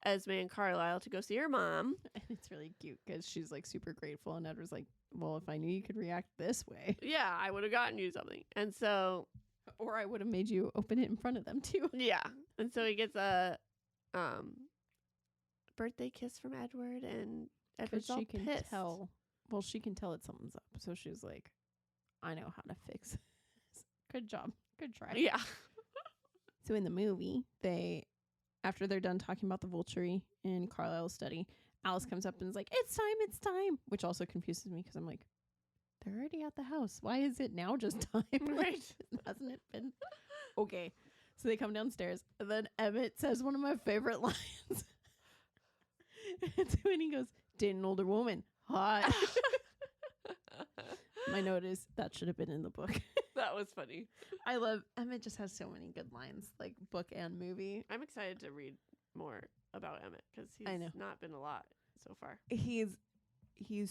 Speaker 2: Esme and Carlisle to go see her mom.
Speaker 1: And it's really cute because she's like super grateful. And Edward's like, well, if I knew you could react this way.
Speaker 2: Yeah, I would have gotten you something. And so...
Speaker 1: Or I would have made you open it in front of them too.
Speaker 2: Yeah. And so he gets a birthday kiss from Edward, and Edward's all
Speaker 1: she can
Speaker 2: pissed.
Speaker 1: tell. Well, she can tell that something's up. So she's like, I know how to fix this. Good job. Good try.
Speaker 2: Yeah.
Speaker 1: So in the movie, after they're done talking about the vulture in Carlisle's study, Alice comes up and is like, it's time. Which also confuses me because I'm like, they're already at the house. Why is it now just time?
Speaker 2: Right.
Speaker 1: Hasn't it been? Okay. So they come downstairs, and then Emmett says one of my favorite lines. It's when he goes, date an older woman. Hot. My note is that should have been in the book.
Speaker 2: That was funny.
Speaker 1: I love Emmett. Just has so many good lines, like book and movie.
Speaker 2: I'm excited to read more about Emmett because he's not been a lot so far.
Speaker 1: He's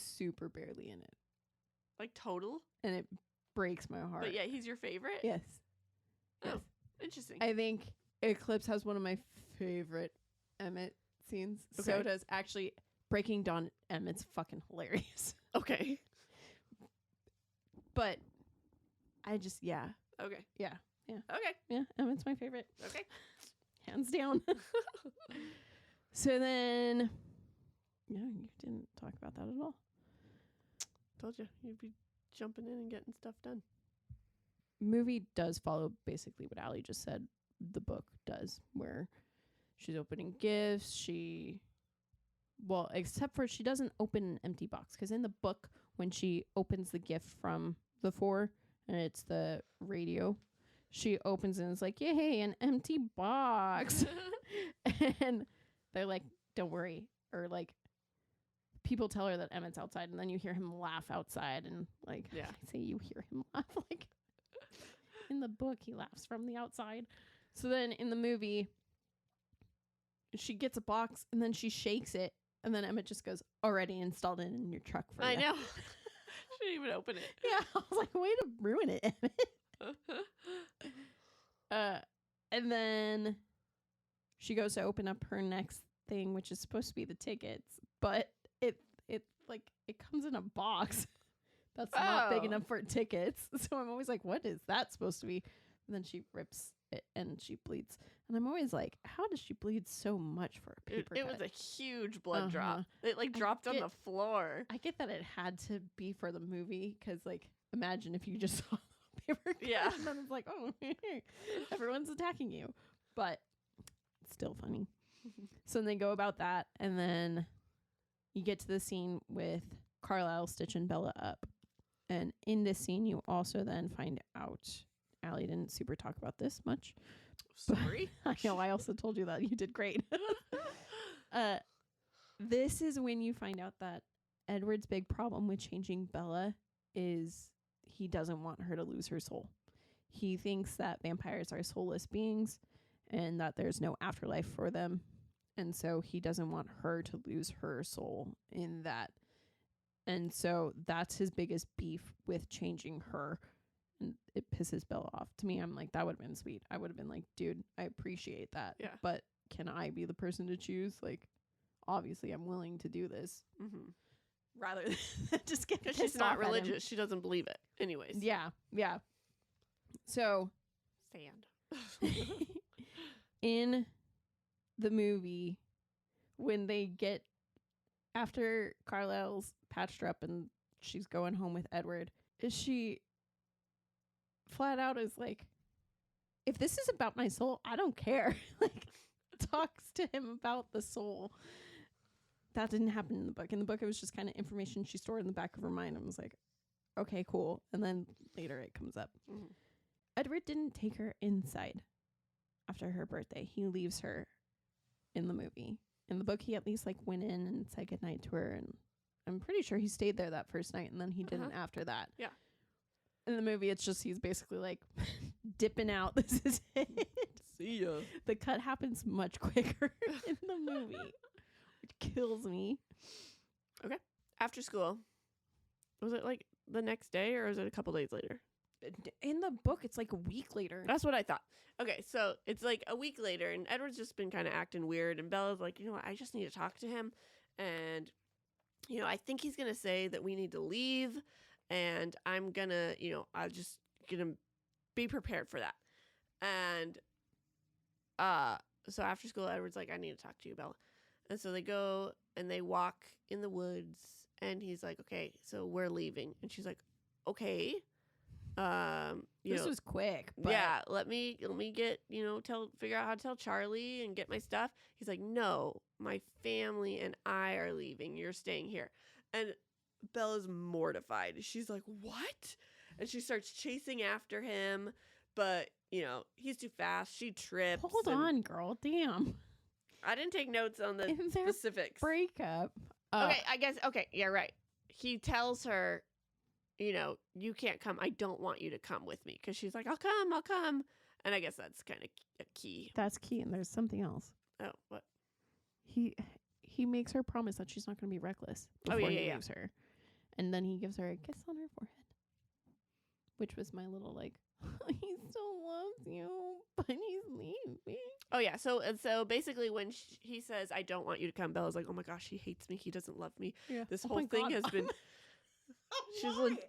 Speaker 1: super barely in it,
Speaker 2: like total,
Speaker 1: and it breaks my heart.
Speaker 2: But yeah, he's your favorite.
Speaker 1: Yes.
Speaker 2: Oh,
Speaker 1: yes.
Speaker 2: Interesting.
Speaker 1: I think Eclipse has one of my favorite Emmett scenes.
Speaker 2: Okay.
Speaker 1: So does actually Breaking Dawn. Emmett's fucking hilarious.
Speaker 2: Okay.
Speaker 1: But I just
Speaker 2: Okay.
Speaker 1: Yeah.
Speaker 2: Okay.
Speaker 1: Yeah, Emmett's my favorite.
Speaker 2: Okay.
Speaker 1: Hands down. So then you didn't talk about that at all.
Speaker 2: Told you you'd be jumping in and getting stuff done.
Speaker 1: Movie does follow basically what Alli just said the book does, where she's opening gifts. Except for she doesn't open an empty box, because in the book, when she opens the gift from the 4 and it's the radio, she opens and it's like, yay, an empty box. And they're like, don't worry. Or like, people tell her that Emmett's outside, and then you hear him laugh outside, and like,
Speaker 2: yeah.
Speaker 1: I say you hear him laugh. Like, in the book, he laughs from the outside. So then in the movie, she gets a box and then she shakes it, and then Emmett just goes, already installed it in your truck for
Speaker 2: I
Speaker 1: you.
Speaker 2: know. She didn't even open it.
Speaker 1: Yeah, I was like, way to ruin it, Emmett. And then she goes to open up her next thing, which is supposed to be the tickets, but it comes in a box that's not big enough for tickets. So I'm always like, what is that supposed to be? And then she rips it and she bleeds. And I'm always like, how does she bleed so much for a paper
Speaker 2: It
Speaker 1: cut?
Speaker 2: was a huge blood drop. It like dropped on the floor.
Speaker 1: I get that it had to be for the movie, because like, imagine if you just saw the paper cut,
Speaker 2: Yeah.
Speaker 1: and then it's like, oh, everyone's attacking you. But it's still funny. So then they go about that, and then you get to the scene with Carlisle stitching Bella up. And in this scene, you also then find out, Alli didn't super talk about this much.
Speaker 2: Sorry.
Speaker 1: I know, I also told you that. You did great. This is when you find out that Edward's big problem with changing Bella is he doesn't want her to lose her soul. He thinks that vampires are soulless beings and that there's no afterlife for them. And so he doesn't want her to lose her soul in that. And so that's his biggest beef with changing her. And it pisses Bella off. To me, I'm like, that would have been sweet. I would have been like, dude, I appreciate that.
Speaker 2: Yeah.
Speaker 1: But can I be the person to choose? Like, obviously, I'm willing to do this.
Speaker 2: Mm-hmm.
Speaker 1: Rather than just get
Speaker 2: Because
Speaker 1: pissed
Speaker 2: she's not
Speaker 1: off at him.
Speaker 2: religious. She doesn't believe it. Anyways.
Speaker 1: Yeah. Yeah. So.
Speaker 2: Sand.
Speaker 1: In the movie, when they get, after Carlisle's patched her up and she's going home with Edward, she flat out is like, if this is about my soul, I don't care. Like, talks to him about the soul. That didn't happen in the book. In the book, it was just kind of information she stored in the back of her mind and was like, okay, cool. And then later it comes up.
Speaker 2: Mm-hmm.
Speaker 1: Edward didn't take her inside after her birthday. He leaves her in the movie. In the book, he at least like went in and said goodnight to her, and I'm pretty sure he stayed there that first night, and then he didn't after that.
Speaker 2: Yeah.
Speaker 1: In the movie, it's just he's basically like dipping out. This is it.
Speaker 2: See ya.
Speaker 1: The cut happens much quicker in the movie, which kills me.
Speaker 2: Okay. After school, was it like the next day or was it a couple days later?
Speaker 1: In the book, it's like a week later.
Speaker 2: That's what I thought. Okay, so it's like a week later, and Edward's just been kind of acting weird, and Bella's like, you know what, I just need to talk to him, and, you know, I think he's going to say that we need to leave, and I'm going to, you know, I'm just going to be prepared for that. And so after school, Edward's like, I need to talk to you, Bella. And so they go and they walk in the woods, and he's like, okay, so we're leaving. And she's like, okay.
Speaker 1: This was quick. But
Speaker 2: yeah, let me get, figure out how to tell Charlie and get my stuff. He's like, no, my family and I are leaving. You're staying here. And Bella's mortified. She's like, what? And she starts chasing after him, but, he's too fast. She trips.
Speaker 1: Hold on, girl. Damn.
Speaker 2: I didn't take notes on the specifics.
Speaker 1: Breakup.
Speaker 2: Okay, I guess, okay, yeah, right. He tells her, you can't come. I don't want you to come with me. Because she's like, I'll come. And I guess that's kind of a key.
Speaker 1: That's key. And there's something else.
Speaker 2: Oh, what?
Speaker 1: He makes her promise that she's not going to be reckless before he leaves her. And then he gives her a kiss on her forehead. Which was my little he still loves you, but he's leaving.
Speaker 2: Oh, yeah. So basically when he says, I don't want you to come, Bella's like, oh, my gosh, he hates me. He doesn't love me.
Speaker 1: Yeah.
Speaker 2: This whole thing has been...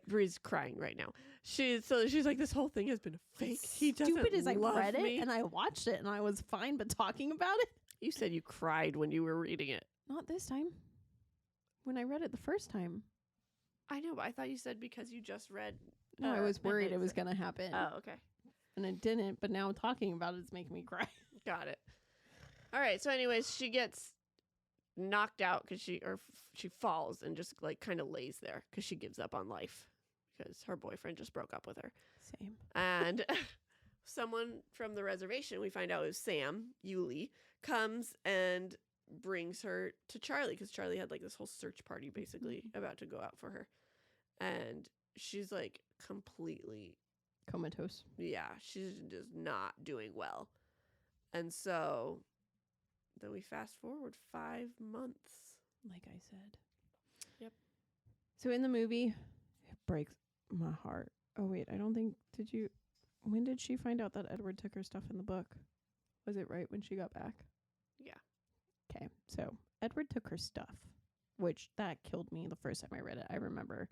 Speaker 2: Bree's crying right now. She's like, this whole thing has been fake. He doesn't
Speaker 1: Stupid as I read
Speaker 2: me.
Speaker 1: it and I watched it and I was fine, but talking about it.
Speaker 2: You said you cried when you were reading it.
Speaker 1: Not this time. When I read it the first time.
Speaker 2: I know, but I thought you said because you just read.
Speaker 1: No, I was worried it was going to happen.
Speaker 2: Oh, okay.
Speaker 1: And it didn't, but now talking about it is making me cry.
Speaker 2: Got it. All right. So, anyways, she gets knocked out because she falls and just kind of lays there because she gives up on life because her boyfriend just broke up with her.
Speaker 1: Same.
Speaker 2: And someone from the reservation, we find out it was Sam, Alli, comes and brings her to Charlie because Charlie had this whole search party basically about to go out for her. And she's completely
Speaker 1: comatose.
Speaker 2: Yeah, she's just not doing well. And so then we fast forward 5 months.
Speaker 1: Like I said.
Speaker 2: Yep.
Speaker 1: So in the movie, it breaks my heart. Oh, wait, I don't think, when did she find out that Edward took her stuff in the book? Was it right when she got back?
Speaker 2: Yeah.
Speaker 1: Okay, so Edward took her stuff, which that killed me the first time I read it. I remember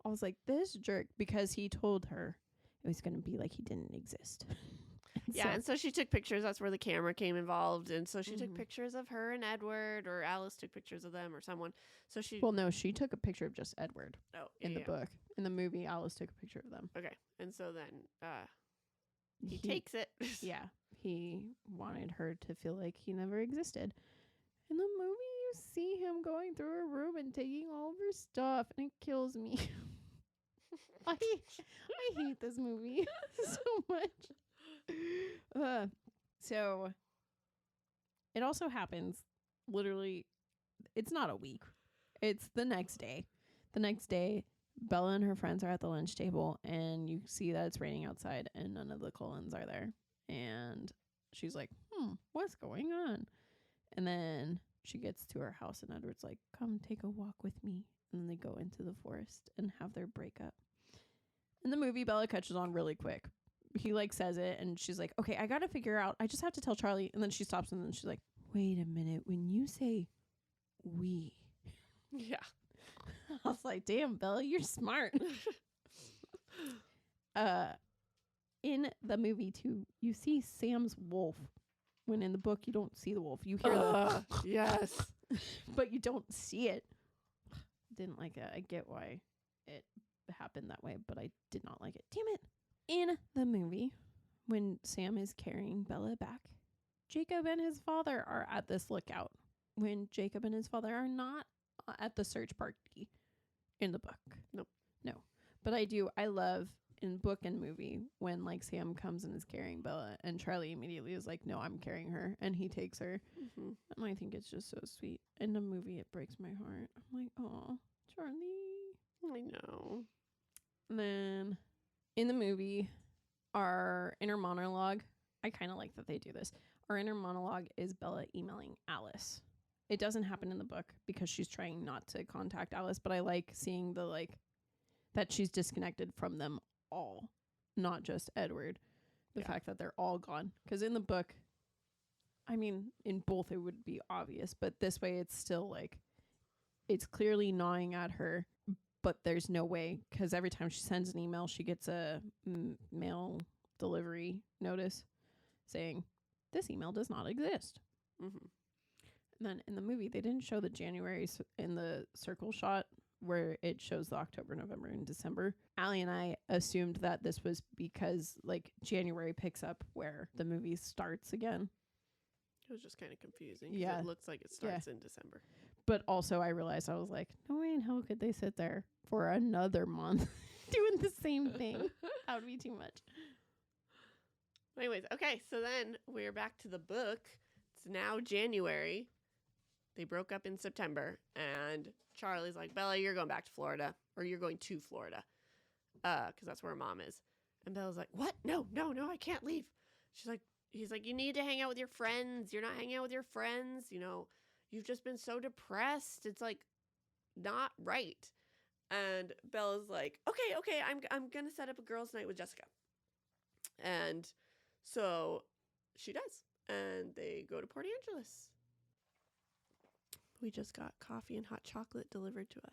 Speaker 1: I was like, this jerk, because he told her it was going to be like he didn't exist.
Speaker 2: And so she took pictures. That's where the camera came involved. And so she took pictures of her and Edward, or Alice took pictures of them, or someone. So she...
Speaker 1: Well, no, she took a picture of just Edward in the book. In the movie, Alice took a picture of them.
Speaker 2: Okay. And so then he takes it.
Speaker 1: Yeah. He wanted her to feel like he never existed. In the movie, you see him going through her room and taking all of her stuff, and it kills me. I hate this movie so much. So it also happens literally, it's not a week. It's the next day. The next day, Bella and her friends are at the lunch table, and you see that it's raining outside and none of the Cullens are there. And she's like, what's going on? And then she gets to her house and Edward's like, come take a walk with me. And then they go into the forest and have their breakup. In the movie, Bella catches on really quick. He says it and she's like, okay, I got to figure out. I just have to tell Charlie. And then she stops and then she's like, wait a minute. When you say we.
Speaker 2: Yeah.
Speaker 1: I was like, damn, Bella, you're smart. In the movie too, you see Sam's wolf. When in the book you don't see the wolf. You hear the
Speaker 2: yes.
Speaker 1: but you don't see it. Didn't like it. I get why it happened that way, but I did not like it. Damn it. In the movie, when Sam is carrying Bella back, Jacob and his father are at this lookout. When Jacob and his father are not at the search party in the book.
Speaker 2: Nope.
Speaker 1: No. But I love in book and movie when Sam comes and is carrying Bella and Charlie immediately is like, no, I'm carrying her, and he takes her. And I think it's just so sweet. In the movie, it breaks my heart. I'm like, oh, Charlie.
Speaker 2: I know.
Speaker 1: And then in the movie, our inner monologue, I kind of like that they do this. Our inner monologue is Bella emailing Alice. It doesn't happen in the book because she's trying not to contact Alice, but I like seeing the that she's disconnected from them all, not just Edward. The fact that they're all gone. Because in the book, I mean, in both it would be obvious, but this way it's still it's clearly gnawing at her, but there's no way, because every time she sends an email, she gets a mail delivery notice saying, this email does not exist. And then in the movie, they didn't show the January in the circle shot where it shows the October, November, and December. Alli and I assumed that this was because like January picks up where the movie starts again.
Speaker 2: It was just kind of confusing.
Speaker 1: Yeah.
Speaker 2: It looks like it starts in December.
Speaker 1: But also I realized, I was like, no way in hell could they sit there for another month doing the same thing. That would be too much.
Speaker 2: Anyways, okay, so then we're back to the book. It's now January. They broke up in September, and Charlie's like, Bella, you're going back to Florida, or you're going to Florida, because that's where her mom is. And Bella's like, what? No, I can't leave. He's like, you need to hang out with your friends. You're not hanging out with your friends. You know, you've just been so depressed. It's like not right. And Bella's like, okay, I'm gonna set up a girls' night with Jessica. And so she does, and they go to Port Angeles. We just got coffee and hot chocolate delivered to us.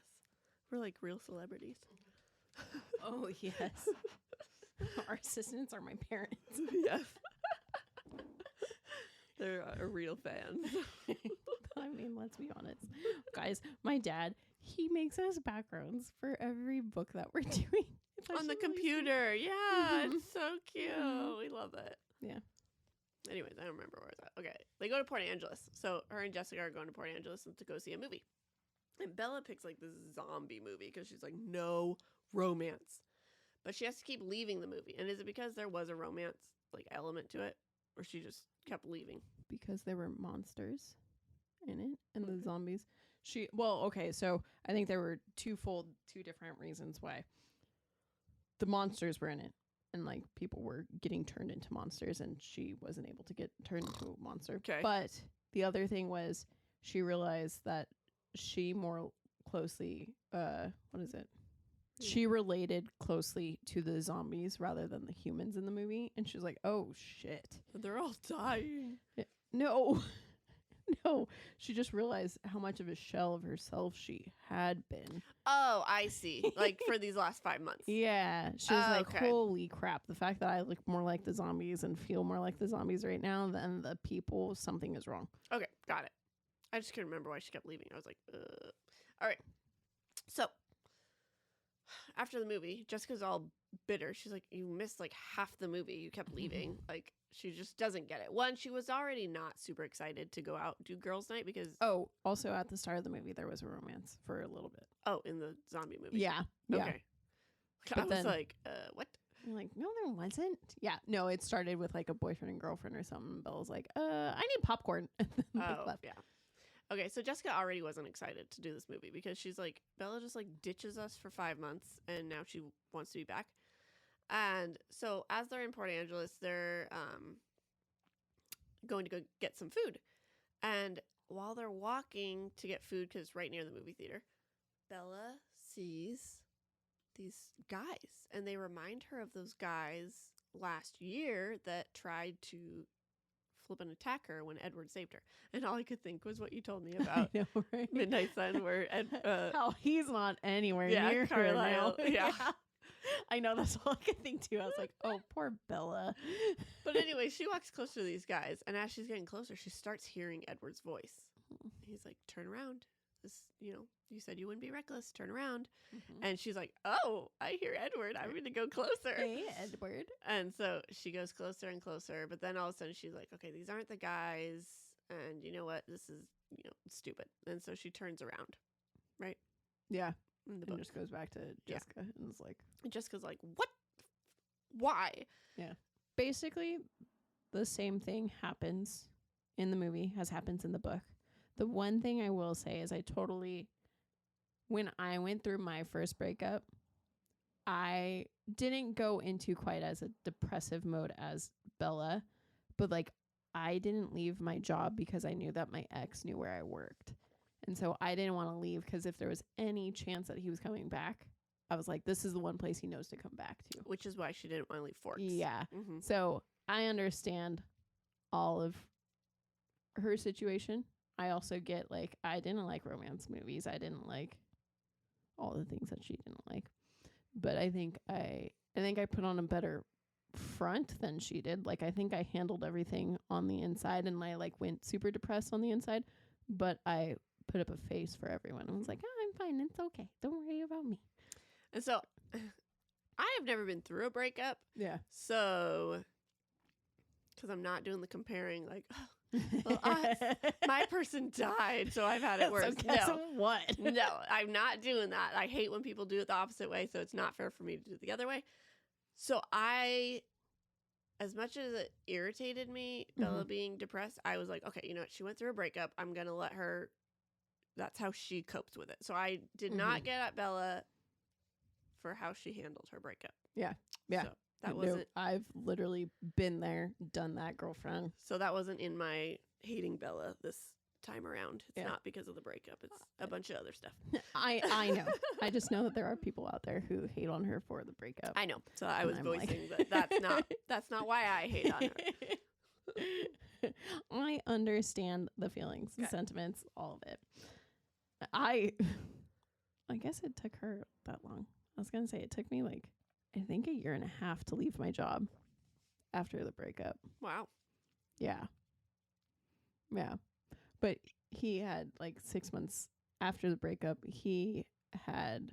Speaker 2: We're like real celebrities.
Speaker 1: Oh, yes. Our assistants are my parents.
Speaker 2: Yes. They're real fans.
Speaker 1: I mean, let's be honest. Guys, my dad, he makes us backgrounds for every book that we're doing.
Speaker 2: On the computer. Yeah, it's so cute. We love it.
Speaker 1: Yeah.
Speaker 2: Anyways, I don't remember where it's at. Okay. They go to Port Angeles. So her and Jessica are going to Port Angeles to go see a movie. And Bella picks like this zombie movie because she's like, no romance. But she has to keep leaving the movie. And is it because there was a romance like element to it? Or she just kept leaving?
Speaker 1: Because there were monsters in it and the zombies. Okay, so I think there were two different reasons why. The monsters were in it. And like people were getting turned into monsters, and she wasn't able to get turned into a monster.
Speaker 2: Okay.
Speaker 1: But the other thing was she realized that she more closely, she related closely to the zombies rather than the humans in the movie. And she was like, oh shit.
Speaker 2: They're all dying.
Speaker 1: No. No. She just realized how much of a shell of herself she had been.
Speaker 2: Oh, I see. Like for these last 5 months.
Speaker 1: Yeah. She was like,
Speaker 2: okay.
Speaker 1: holy crap. The fact that I look more like the zombies and feel more like the zombies right now than the people, something is wrong.
Speaker 2: Okay, got it. I just couldn't remember why she kept leaving. I was like, all right. So after the movie, Jessica's all bitter. She's like, you missed like half the movie. You kept leaving. Like, she just doesn't get it. One, she was already not super excited to go out and do girls' night because...
Speaker 1: Oh, also at the start of the movie, there was a romance for a little bit.
Speaker 2: Oh, in the zombie movie?
Speaker 1: Yeah.
Speaker 2: Okay.
Speaker 1: But
Speaker 2: I was like, what?
Speaker 1: I'm like, no, there wasn't. Yeah. No, it started with like a boyfriend and girlfriend or something. Bella's like, I need popcorn.
Speaker 2: Left. Yeah. Okay, so Jessica already wasn't excited to do this movie because she's like, Bella just like ditches us for 5 months and now she wants to be back. And so as they're in Port Angeles, they're going to go get some food. And while they're walking to get food, because it's right near the movie theater, Bella sees these guys. And they remind her of those guys last year that tried to flip and attack her when Edward saved her. And all I could think was what you told me about
Speaker 1: I know, right?
Speaker 2: Midnight Sun, where
Speaker 1: how he's not anywhere near
Speaker 2: Carlisle.
Speaker 1: her now.
Speaker 2: Yeah.
Speaker 1: I know, that's all I could think too. I was like, oh, poor Bella.
Speaker 2: But anyway, she walks closer to these guys, and as she's getting closer, she starts hearing Edward's voice. He's like, turn around. This, you said you wouldn't be reckless. Turn around. And she's like, oh, I hear Edward. I'm going to go closer.
Speaker 1: Hey, Edward.
Speaker 2: And so she goes closer and closer, but then all of a sudden she's like, okay, these aren't the guys, and you know what? This is, stupid. And so she turns around, right?
Speaker 1: Yeah.
Speaker 2: In the
Speaker 1: and
Speaker 2: book.
Speaker 1: just goes back to Jessica and is like...
Speaker 2: Jessica's like, what? Why?
Speaker 1: Yeah. Basically, the same thing happens in the movie as happens in the book. The one thing I will say is when I went through my first breakup, I didn't go into quite as a depressive mode as Bella, but like I didn't leave my job because I knew that my ex knew where I worked. And so I didn't want to leave because if there was any chance that he was coming back, I was like, this is the one place he knows to come back to.
Speaker 2: Which is why she didn't want to leave Forks.
Speaker 1: Yeah. So I understand all of her situation. I also get like, I didn't like romance movies. I didn't like all the things that she didn't like. But I think I put on a better front than she did. Like, I think I handled everything on the inside and I like went super depressed on the inside. But I put up a face for everyone. I was like, I'm fine. It's okay. Don't worry about me.
Speaker 2: And so I have never been through a breakup.
Speaker 1: Yeah.
Speaker 2: So, because I'm not doing the comparing, like, well, my person died, so I've had it worse.
Speaker 1: So guess what?
Speaker 2: No, I'm not doing that. I hate when people do it the opposite way, so it's not fair for me to do it the other way. So as much as it irritated me, Bella being depressed, I was like, okay, you know what? She went through a breakup. I'm going to let her, that's how she copes with it. So I did not get at Bella for how she handled her breakup.
Speaker 1: Yeah. Yeah.
Speaker 2: So that wasn't.
Speaker 1: I've literally been there, done that, girlfriend.
Speaker 2: So that wasn't in my hating Bella this time around. It's not because of the breakup. It's a bunch of other stuff.
Speaker 1: I know. I just know that there are people out there who hate on her for the breakup.
Speaker 2: I know. So I was voicing that that's not why I hate on her.
Speaker 1: I understand the feelings, the sentiments, all of it. I guess it took her that long. I was gonna say it took me I think 1.5 years to leave my job after the breakup.
Speaker 2: Wow.
Speaker 1: Yeah. Yeah. But he had 6 months after the breakup, he had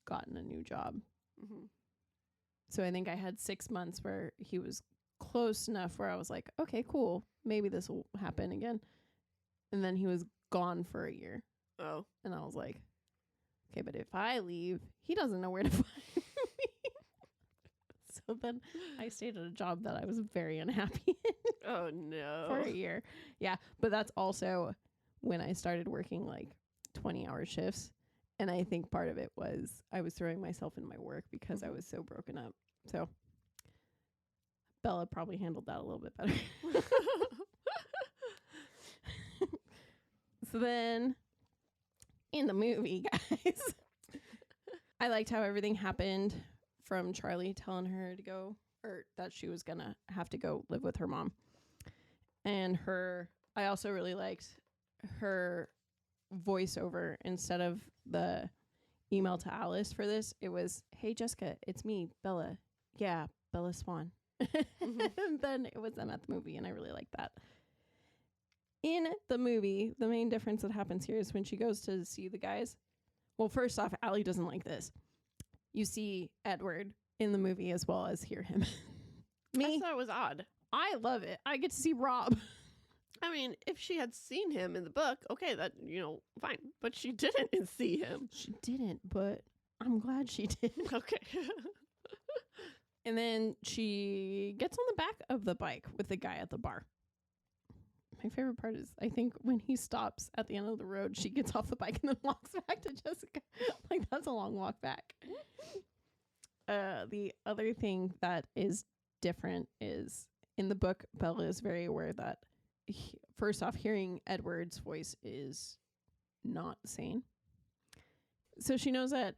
Speaker 1: gotten a new job.
Speaker 2: Mm-hmm.
Speaker 1: So I think I had 6 months where he was close enough where I was like, okay, cool. Maybe this will happen again. And then he was gone for 1 year.
Speaker 2: Oh.
Speaker 1: And I was like, okay, but if I leave, he doesn't know where to find me. So then I stayed at a job that I was very unhappy in.
Speaker 2: Oh, no.
Speaker 1: For 1 year. Yeah. But that's also when I started working 20-hour shifts. And I think part of it was I was throwing myself in my work because I was so broken up. So Bella probably handled that a little bit better. So then in the movie, guys, I liked how everything happened from Charlie telling her to go, or that she was going to have to go live with her mom. And I also really liked her voiceover. Instead of the email to Alice for this, it was, hey, Jessica, it's me, Bella. Yeah, Bella Swan. And then it was them at the movie, and I really liked that. In the movie, the main difference that happens here is when she goes to see the guys. Well, first off, Alli doesn't like this. You see Edward in the movie as well as hear him.
Speaker 2: I thought it was odd.
Speaker 1: I love it. I get to see Rob.
Speaker 2: I mean, if she had seen him in the book, okay, that, fine. But she didn't see him.
Speaker 1: She didn't, but I'm glad she did.
Speaker 2: Okay.
Speaker 1: And then she gets on the back of the bike with the guy at the bar. My favorite part is, I think, when he stops at the end of the road, she gets off the bike and then walks back to Jessica. That's a long walk back. The other thing that is different is, in the book, Bella is very aware that, first off, hearing Edward's voice is not sane. So she knows that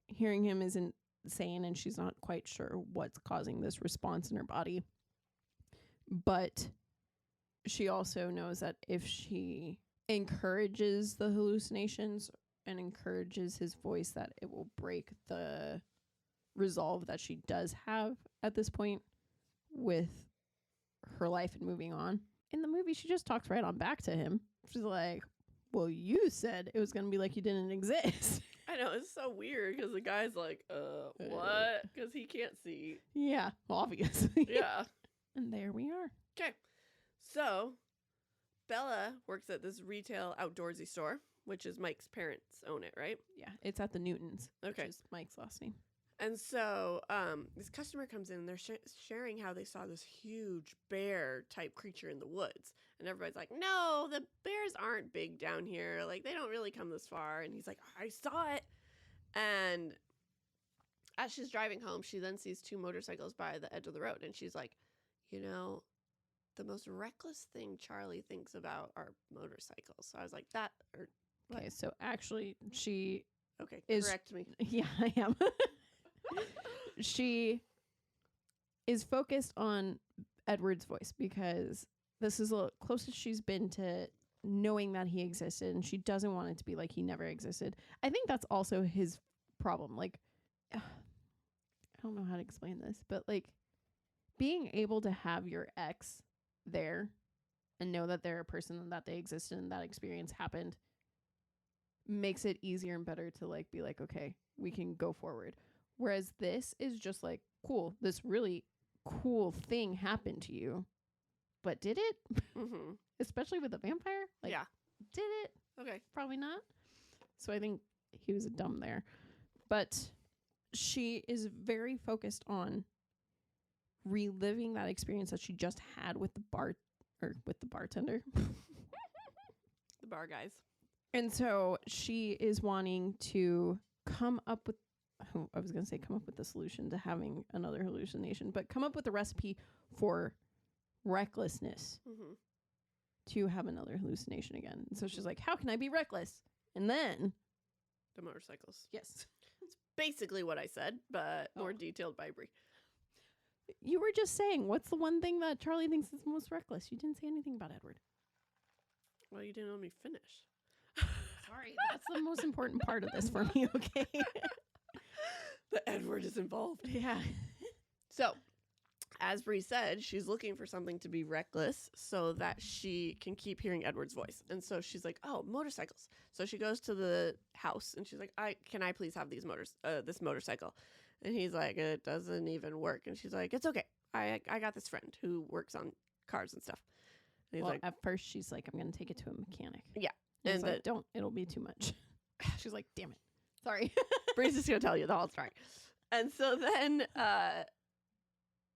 Speaker 1: hearing him isn't sane, and she's not quite sure what's causing this response in her body. But she also knows that if she encourages the hallucinations and encourages his voice, that it will break the resolve that she does have at this point with her life and moving on. In the movie, she just talks right on back to him. She's like, well, you said it was going to be like you didn't exist.
Speaker 2: I know, it's so weird because the guy's like, what? Because he can't see.
Speaker 1: Yeah, obviously.
Speaker 2: Yeah.
Speaker 1: And there we are.
Speaker 2: Okay. So, Bella works at this retail outdoorsy store, which is Mike's parents own it, right?
Speaker 1: Yeah, it's at the Newtons.
Speaker 2: Okay.
Speaker 1: Which is Mike's last name.
Speaker 2: And so this customer comes in and they're sharing how they saw this huge bear type creature in the woods. And everybody's like, no, the bears aren't big down here. Like, they don't really come this far. And he's like, I saw it. And as she's driving home, she then sees 2 motorcycles by the edge of the road. And she's like, the most reckless thing Charlie thinks about are motorcycles. So I was like, that or what?
Speaker 1: Okay, so actually she
Speaker 2: correct me.
Speaker 1: Yeah, I am. She is focused on Edward's voice because this is the closest she's been to knowing that he existed, and she doesn't want it to be like he never existed. I think that's also his problem. I don't know how to explain this, but being able to have your ex there and know that they're a person and that they existed and that experience happened makes it easier and better to like be like, okay, we can go forward. Whereas this is just like, cool, this really cool thing happened to you, but did it?
Speaker 2: Mm-hmm.
Speaker 1: Especially with a vampire? Like,
Speaker 2: yeah.
Speaker 1: Did it?
Speaker 2: Okay.
Speaker 1: Probably not. So I think he was a dumb there. But she is very focused on reliving that experience that she just had with the bartender.
Speaker 2: The bar guys.
Speaker 1: And so she is wanting to come up with the solution to having another hallucination, but come up with a recipe for recklessness to have another hallucination again. And so she's like, how can I be reckless? And then
Speaker 2: the motorcycles.
Speaker 1: Yes.
Speaker 2: It's basically what I said, but more detailed by Brie.
Speaker 1: You were just saying, what's the one thing that Charlie thinks is most reckless? You didn't say anything about Edward.
Speaker 2: Well, you didn't let me finish.
Speaker 1: Sorry, that's the most important part of this for me, okay?
Speaker 2: The Edward is involved.
Speaker 1: Yeah.
Speaker 2: So, as Brie said, she's looking for something to be reckless so that she can keep hearing Edward's voice. And so she's like, oh, motorcycles. So she goes to the house and she's like, can I please have this motorcycle? And he's like, it doesn't even work. And she's like, it's okay. I got this friend who works on cars and stuff. And he's like,
Speaker 1: at first she's like, I'm going to take it to a mechanic.
Speaker 2: Yeah.
Speaker 1: And like, don't, it'll be too much. She's like, damn it. Sorry.
Speaker 2: Bree's just going to tell you the whole story. And so then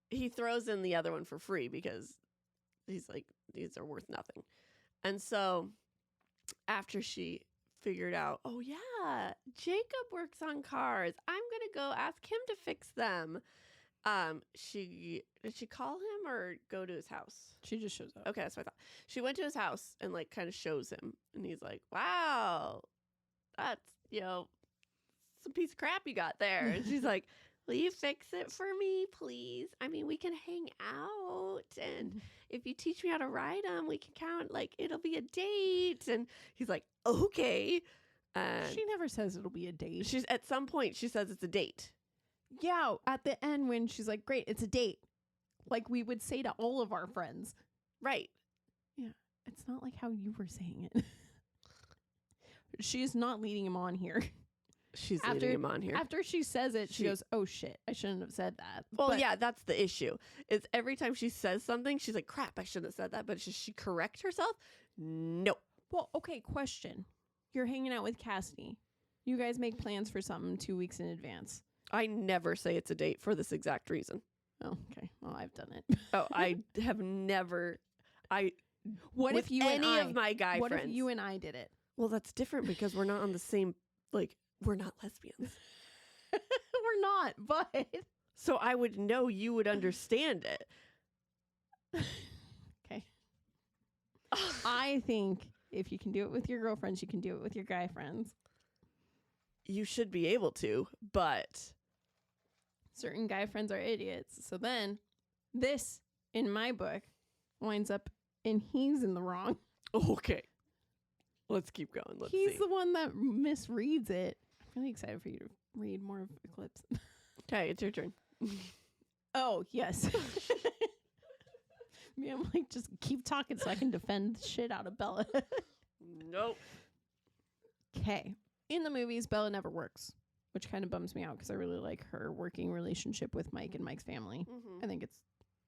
Speaker 2: he throws in the other one for free because he's like, these are worth nothing. And so after she figured out, oh yeah, Jacob works on cars, I'm going to go ask him to fix them. Did she call him or go to his house?
Speaker 1: She just shows up.
Speaker 2: Okay, that's what I thought. She went to his house and like kind of shows him, and he's like, wow, that's, some piece of crap you got there. And she's like, will you fix it for me, please? I mean, we can hang out, and if you teach me how to ride them, we can count, like, it'll be a date. And he's like, okay.
Speaker 1: She never says it'll be a date.
Speaker 2: At some point, she says it's a date.
Speaker 1: Yeah, at the end when she's like, great, it's a date. Like we would say to all of our friends.
Speaker 2: Right.
Speaker 1: Yeah, it's not like how you were saying it. She's not leading him on here.
Speaker 2: She's leading him on here.
Speaker 1: After she says it, she goes, oh shit, I shouldn't have said that.
Speaker 2: Well, yeah, that's the issue. It's every time she says something, she's like, crap, I shouldn't have said that. But should she correct herself? No.
Speaker 1: Well, okay, question. You're hanging out with Cassidy. You guys make plans for something 2 weeks in advance.
Speaker 2: I never say it's a date for this exact reason.
Speaker 1: Oh, okay. Well, I've done it.
Speaker 2: Oh, I have never.
Speaker 1: What if you and I?
Speaker 2: Of my guy
Speaker 1: what
Speaker 2: friends?
Speaker 1: If you and I did it?
Speaker 2: Well, that's different because we're not on the same. Like, we're not lesbians.
Speaker 1: We're not, but
Speaker 2: so I would know you would understand it.
Speaker 1: Okay. I think if you can do it with your girlfriends, you can do it with your guy friends.
Speaker 2: You should be able to, but
Speaker 1: certain guy friends are idiots. So then this, in my book, winds up and he's in the wrong.
Speaker 2: Okay. Let's keep going.
Speaker 1: He's the one that misreads it. I'm really excited for you to read more of Eclipse.
Speaker 2: Okay, it's your turn.
Speaker 1: Oh, yes. Me, I'm like, just keep talking so I can defend the shit out of Bella.
Speaker 2: Nope.
Speaker 1: Okay. In the movies, Bella never works, which kind of bums me out because I really like her working relationship with Mike and Mike's family.
Speaker 2: Mm-hmm.
Speaker 1: I think it's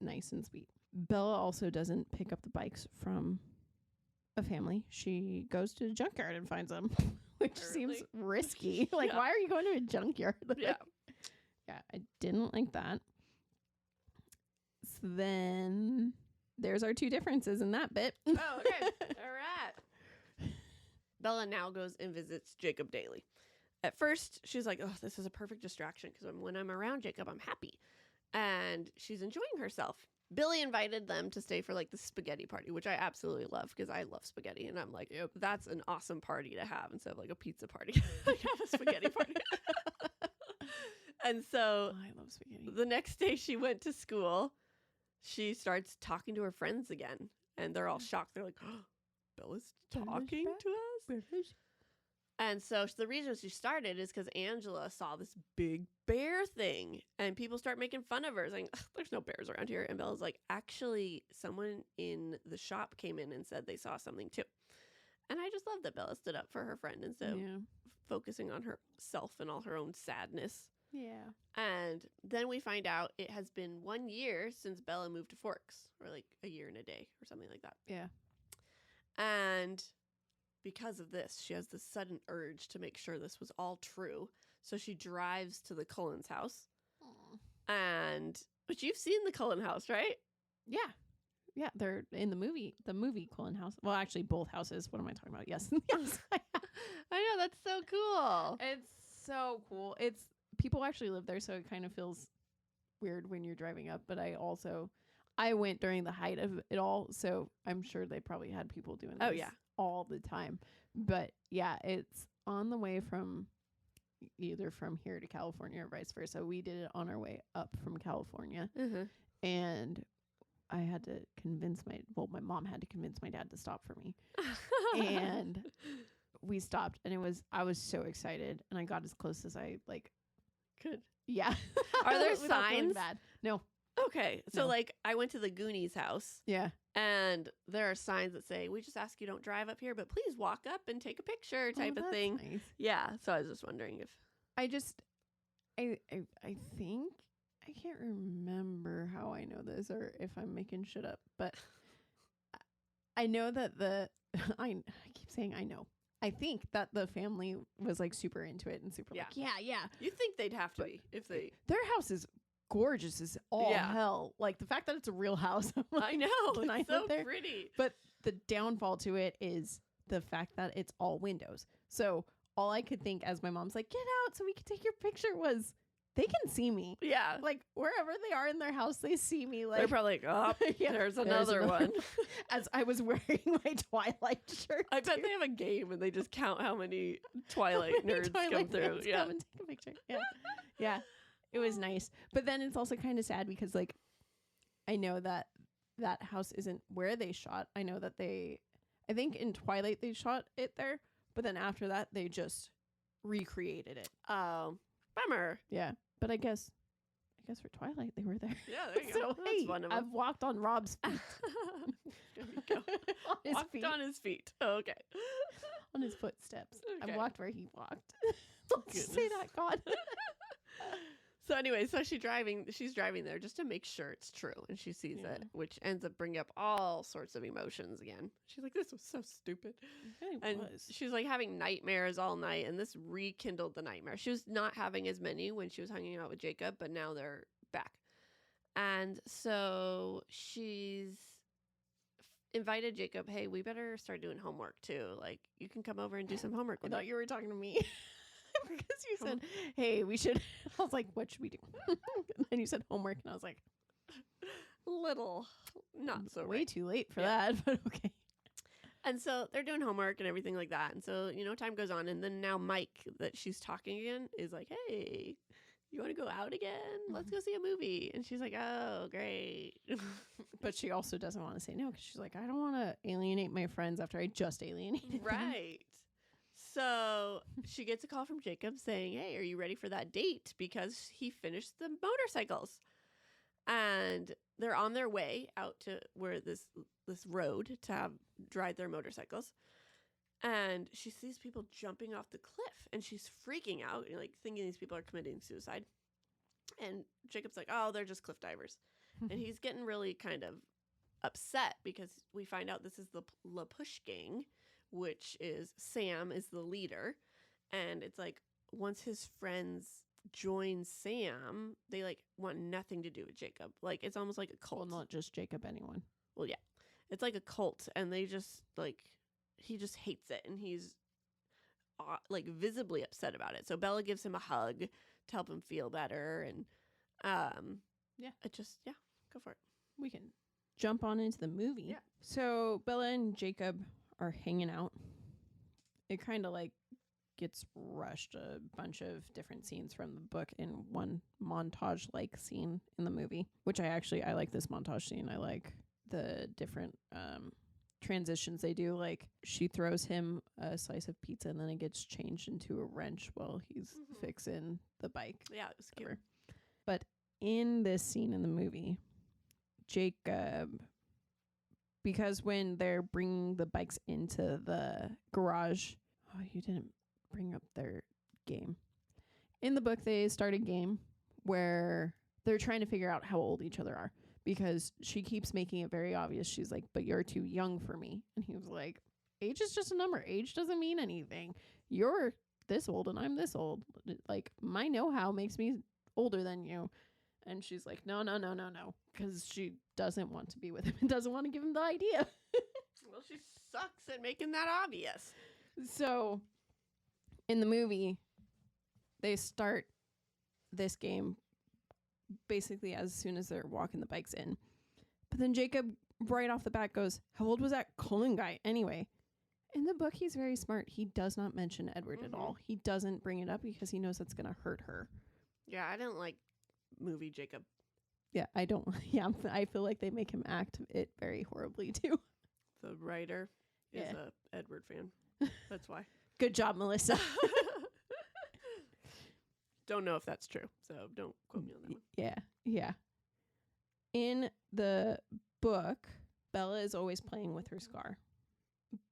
Speaker 1: nice and sweet. Bella also doesn't pick up the bikes from a family. She goes to a junkyard and finds them, which seems risky. Like, why are you going to a junkyard?
Speaker 2: Yeah.
Speaker 1: Yeah, I didn't like that. So then there's our two differences in that bit.
Speaker 2: Oh, okay. All right. Bella now goes and visits Jacob daily. At first, she's like, oh, this is a perfect distraction because when I'm around Jacob, I'm happy. And she's enjoying herself. Billy invited them to stay for like the spaghetti party, which I absolutely love because I love spaghetti. And I'm like, yep, that's an awesome party to have instead of like a pizza party. Like have a spaghetti party. And so
Speaker 1: I love spaghetti.
Speaker 2: The next day she went to school, she starts talking to her friends again. And they're all shocked. They're like, oh, Bella's talking to us? And so the reason she started is because Angela saw this big bear thing, and people start making fun of her, saying, "There's no bears around here." And Bella's like, "Actually, someone in the shop came in and said they saw something too." And I just love that Bella stood up for her friend instead of focusing on herself and all her own sadness.
Speaker 1: Yeah.
Speaker 2: And then we find out it has been 1 year since Bella moved to Forks, or like a year and a day or something like that.
Speaker 1: Yeah.
Speaker 2: And because of this, she has this sudden urge to make sure this was all true. So she drives to the Cullens house. But you've seen the Cullen house, right?
Speaker 1: Yeah. Yeah, they're in the movie Cullen house. Well, actually, both houses. What am I talking about? Yes. Yes.
Speaker 2: I know, that's so cool.
Speaker 1: It's so cool. People actually live there, so it kind of feels weird when you're driving up. But I went during the height of it all, so I'm sure they probably had people doing this all the time. But yeah, it's on the way from either from here to California or vice versa. We did it on our way up from California. And I had to convince my mom had to convince my dad to stop for me. And we stopped, and I was so excited, and I got as close as I
Speaker 2: could.
Speaker 1: Yeah.
Speaker 2: Are there signs?
Speaker 1: Bad. No.
Speaker 2: Okay. So I went to the Goonies house.
Speaker 1: Yeah.
Speaker 2: And there are signs that say, "We just ask you don't drive up here, but please walk up and take a picture," type of thing.
Speaker 1: Nice.
Speaker 2: Yeah. So I was just wondering if
Speaker 1: I think I can't remember how I know this or if I'm making shit up, but I know that I keep saying I know. I think that the family was super into it and super yeah.
Speaker 2: You think they'd have to be if they.
Speaker 1: Their house is gorgeous as all hell. The fact that it's a real house.
Speaker 2: I know. It's so pretty.
Speaker 1: But the downfall to it is the fact that it's all windows. So all I could think as my mom's like, "Get out so we can take your picture," was they can see me.
Speaker 2: Yeah.
Speaker 1: Wherever they are in their house, they see me.
Speaker 2: They're probably like, "Oh, there's another one."
Speaker 1: As I was wearing my Twilight shirt.
Speaker 2: I bet they have a game and they just count how many Twilight nerds come through. Yeah.
Speaker 1: Come and take a picture. Yeah. Yeah. It was nice. But then it's also kind of sad because I know that house isn't where they shot. I know that I think in Twilight they shot it there, but then after that they just recreated it.
Speaker 2: Oh, bummer.
Speaker 1: Yeah. But I guess for Twilight they were there.
Speaker 2: Yeah, there you go.
Speaker 1: So hey, one of them. I've walked on Rob's feet.
Speaker 2: There you go. Walked on his feet. Oh, okay.
Speaker 1: On his footsteps.
Speaker 2: Okay.
Speaker 1: I've walked where he walked. Don't say that, God.
Speaker 2: So anyway, she's driving there just to make sure it's true, and she sees it, which ends up bringing up all sorts of emotions again. She's like, "This was so stupid," she's having nightmares all night, and this rekindled the nightmare. She was not having as many when she was hanging out with Jacob, but now they're back, and so she's invited Jacob. "Hey, we better start doing homework too. You can come over and do some homework."
Speaker 1: I thought you were talking to me. Because you said, "Hey, we should." I was like, "What should we do?" And then you said homework, and I was like,
Speaker 2: "Little, not so
Speaker 1: way too late for that." But okay.
Speaker 2: And so they're doing homework and everything like that. And so time goes on, and then now Mike, that she's talking again, is like, "Hey, you want to go out again? Let's go see a movie." And she's like, "Oh, great."
Speaker 1: But she also doesn't want to say no because she's like, "I don't want to alienate my friends after I just alienated them."
Speaker 2: Right. So she gets a call from Jacob saying, "Hey, are you ready for that date?" Because he finished the motorcycles. And they're on their way out to where this road to ride their motorcycles. And she sees people jumping off the cliff, and she's freaking out, thinking these people are committing suicide. And Jacob's like, "Oh, they're just cliff divers." And he's getting really kind of upset because we find out this is the La Push gang, which is Sam is the leader. And it's once his friends join Sam, they want nothing to do with Jacob. It's almost like a cult.
Speaker 1: Well, not just Jacob, anyone.
Speaker 2: Well, yeah. It's like a cult, and they just he just hates it, and he's visibly upset about it. So Bella gives him a hug to help him feel better, and go for it.
Speaker 1: We can jump on into the movie.
Speaker 2: Yeah.
Speaker 1: So Bella and Jacob are hanging out. It kind of gets rushed, a bunch of different scenes from the book in one montage scene in the movie, which I like this montage scene. I like the different transitions they do. Like she throws him a slice of pizza and then it gets changed into a wrench while he's fixing the bike.
Speaker 2: Yeah, it was cute.
Speaker 1: But in this scene in the movie, Jacob, because when they're bringing the bikes into the garage, you didn't bring up their game. In the book, they start a game where they're trying to figure out how old each other are, because she keeps making it very obvious. She's like, but you're too young for me. And he was like, age is just a number. Age doesn't mean anything. You're this old and I'm this old. Like, my know-how makes me older than you. And she's like, no. Because she doesn't want to be with him and doesn't want to give him the idea.
Speaker 2: Well, she sucks at making that obvious.
Speaker 1: So in the movie, they start this game basically as soon as they're walking the bikes in. But then Jacob right off the bat goes, how old was that Cullen guy anyway? In the book, he's very smart. He does not mention Edward at all. He doesn't bring it up because he knows that's going to hurt her.
Speaker 2: Yeah, I didn't like movie Jacob.
Speaker 1: Yeah, I don't. Yeah, I feel like they make him act it very horribly too.
Speaker 2: The writer is a Edward fan. That's why.
Speaker 1: Good job, Melissa.
Speaker 2: Don't know if that's true, so don't quote me on that one.
Speaker 1: Yeah. In the book, Bella is always playing with her scar.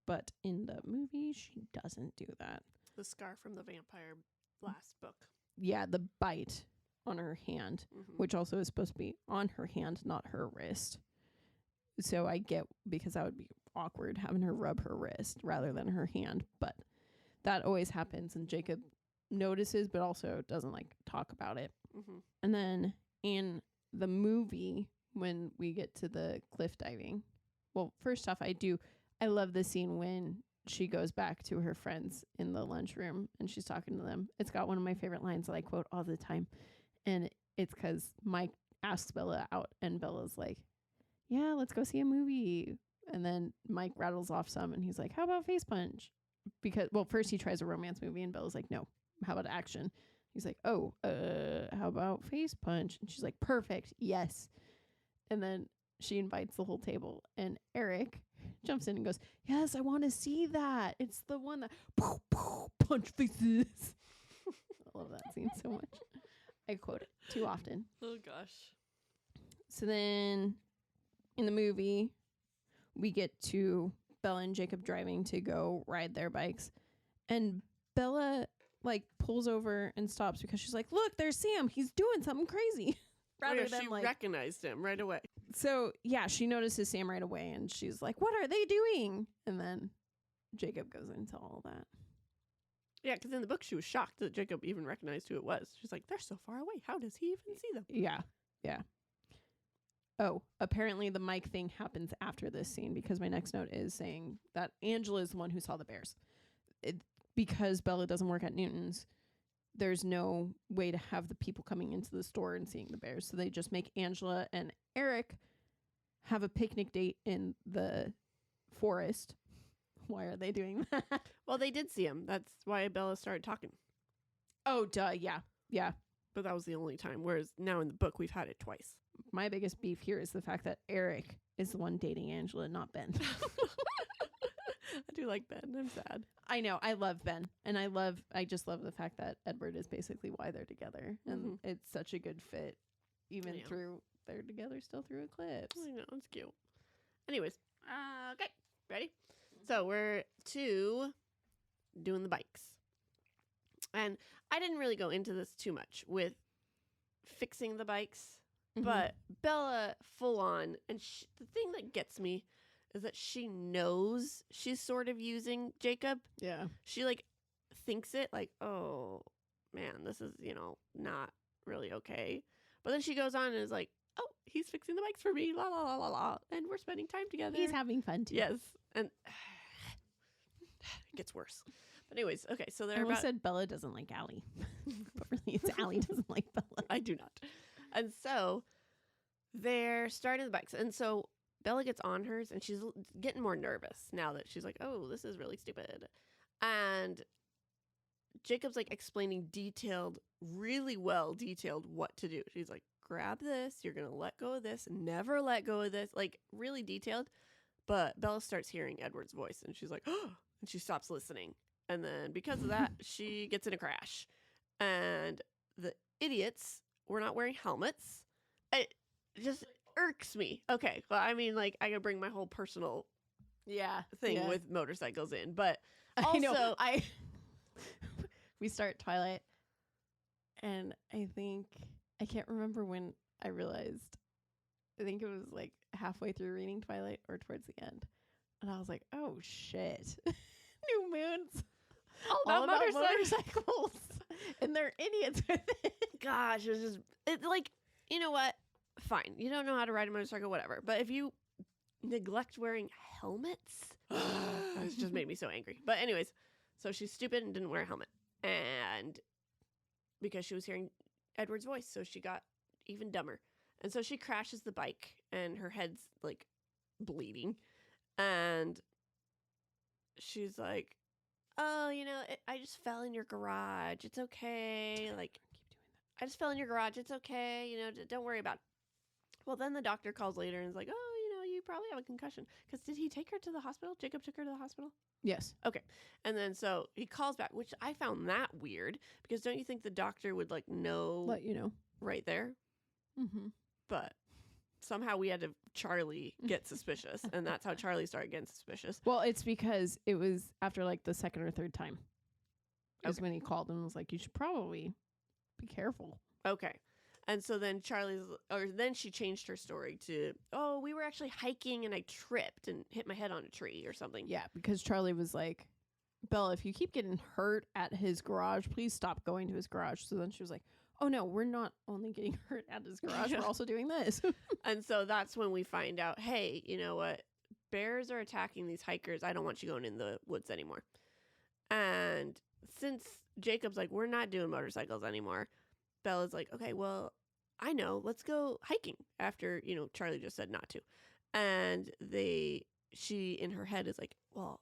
Speaker 1: But in the movie, she doesn't do that.
Speaker 2: The scar from the vampire last book.
Speaker 1: Yeah, the bite on her hand, which also is supposed to be on her hand, not her wrist. So I get, because that would be awkward having her rub her wrist rather than her hand. But that always happens, and Jacob notices but also doesn't like talk about it. And then in the movie, when we get to the cliff diving, well, first off, I love the scene when she goes back to her friends in the lunchroom and she's talking to them. It's got one of my favorite lines that I quote all the time, and it's because Mike asks Bella out and Bella's like, yeah, let's go see a movie. And then Mike rattles off some and he's like, how about Face Punch? Because, well, first he tries a romance movie and Bella's like, no. How about action? He's like, how about Face Punch? And she's like, perfect, yes. And then she invites the whole table, and Eric jumps in and goes, yes, I want to see that. It's the one that punch faces. I love that scene so much. I quote it too often.
Speaker 2: Oh gosh.
Speaker 1: So then in the movie, we get to Bella and Jacob driving to go ride their bikes, and Bella like pulls over and stops because she's like, look, there's Sam, he's doing something crazy.
Speaker 2: Rather than she recognized him right away.
Speaker 1: So yeah, she notices Sam right away and she's like, what are they doing? And then Jacob goes into all that.
Speaker 2: Yeah, because in the book she was shocked that Jacob even recognized who it was. She's like, they're so far away, how does he even see them?
Speaker 1: Yeah. Oh, apparently the Mike thing happens after this scene, because my next note is saying that Angela is the one who saw the bears. Because Bella doesn't work at Newton's, there's no way to have the people coming into the store and seeing the bears. So they just make Angela and Eric have a picnic date in the forest. Why are they doing that?
Speaker 2: Well, they did see him. That's why Bella started talking.
Speaker 1: Oh, duh. Yeah.
Speaker 2: But that was the only time. Whereas now in the book, we've had it twice.
Speaker 1: My biggest beef here is the fact that Eric is the one dating Angela, not Ben.
Speaker 2: I do like Ben. I'm sad.
Speaker 1: I know. I love Ben. And I just love the fact that Edward is basically why they're together. And it's such a good fit, even through, they're together still through Eclipse.
Speaker 2: I know. It's cute. Anyways. Okay. Ready? So we're doing the bikes. And I didn't really go into this too much with fixing the bikes. But Bella full on. And the thing that gets me is that she knows she's sort of using Jacob.
Speaker 1: Yeah.
Speaker 2: She like thinks it like, oh man, this is, not really okay. But then she goes on and is like, oh, he's fixing the bikes for me, la la la la la, and we're spending time together.
Speaker 1: He's having fun too.
Speaker 2: Yes. And it gets worse. But anyways, okay, so they're
Speaker 1: almost said Bella doesn't like Alli. But really it's Alli doesn't like Bella.
Speaker 2: I do not. And so they're starting the bikes. And so Bella gets on hers and she's getting more nervous now that she's like, oh, this is really stupid. And Jacob's like explaining really well detailed what to do. She's like, grab this, you're going to let go of this, never let go of this, like really detailed. But Bella starts hearing Edward's voice, and she's like, oh, and she stops listening. And then because of that, she gets in a crash. And the idiots were not wearing helmets. It just irks me. Okay, well, I mean, like, I could bring my whole personal thing with motorcycles in, but also
Speaker 1: we start Twilight, and I can't remember when I realized. I think it was like halfway through reading Twilight or towards the end, and I was like, "Oh shit, New Moon's all about motorcycles, and they're idiots with it."
Speaker 2: Gosh, it's like, you know what? Fine, you don't know how to ride a motorcycle, whatever. But if you neglect wearing helmets, it just made me so angry. But anyways, so she's stupid and didn't wear a helmet, and because she was hearing Edward's voice, so she got even dumber. And so she crashes the bike, and her head's like bleeding, and she's like, "Oh, I just fell in your garage. It's okay. Like, I just fell in your garage. It's okay. Don't worry about it." Well, then the doctor calls later and is like, "Oh, you probably have a concussion." Because did he take her to the hospital? Jacob took her to the hospital?
Speaker 1: Yes.
Speaker 2: Okay. And then so he calls back, which I found that weird, because don't you think the doctor would like know?
Speaker 1: Let you know.
Speaker 2: Right there?
Speaker 1: Mm-hmm.
Speaker 2: But somehow we had to Charlie get suspicious, and that's how Charlie started getting suspicious.
Speaker 1: Well, it's because it was after like the second or third time. Is when he called and was like, "You should probably be careful."
Speaker 2: Okay. And so then then she changed her story to, "Oh, we were actually hiking and I tripped and hit my head on a tree or something."
Speaker 1: Yeah, because Charlie was like, "Bella, if you keep getting hurt at his garage, please stop going to his garage." So then she was like, "Oh no, we're not only getting hurt at his garage, we're also doing this."
Speaker 2: And so that's when we find out, hey, you know what? Bears are attacking these hikers. I don't want you going in the woods anymore. And since Jacob's like, "We're not doing motorcycles anymore," Bella's like, "Okay, well, I know. Let's go hiking," after, Charlie just said not to. And she in her head is like, "Well,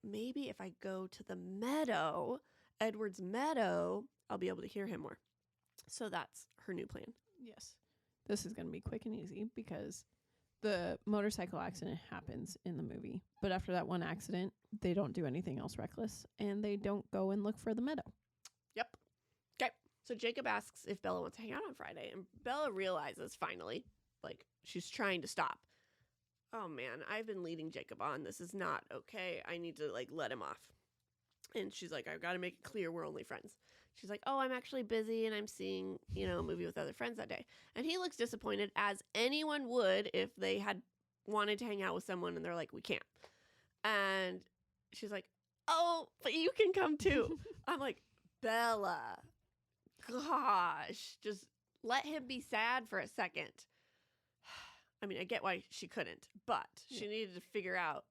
Speaker 2: maybe if I go to the meadow, Edward's meadow, I'll be able to hear him more." So that's her new plan.
Speaker 1: Yes. This is going to be quick and easy because the motorcycle accident happens in the movie. But after that one accident, they don't do anything else reckless, and they don't go and look for the meadow.
Speaker 2: Yep. Okay. So Jacob asks if Bella wants to hang out on Friday, and Bella realizes finally, like, she's trying to stop. Oh man, I've been leading Jacob on. This is not okay. I need to, like, let him off. And she's like, "I've got to make it clear we're only friends." She's like, "Oh, I'm actually busy and I'm seeing, a movie with other friends that day." And he looks disappointed, as anyone would if they had wanted to hang out with someone and they're like, "We can't." And she's like, "Oh, but you can come too." I'm like, Bella, gosh, just let him be sad for a second. I mean, I get why she couldn't, but she needed to figure out.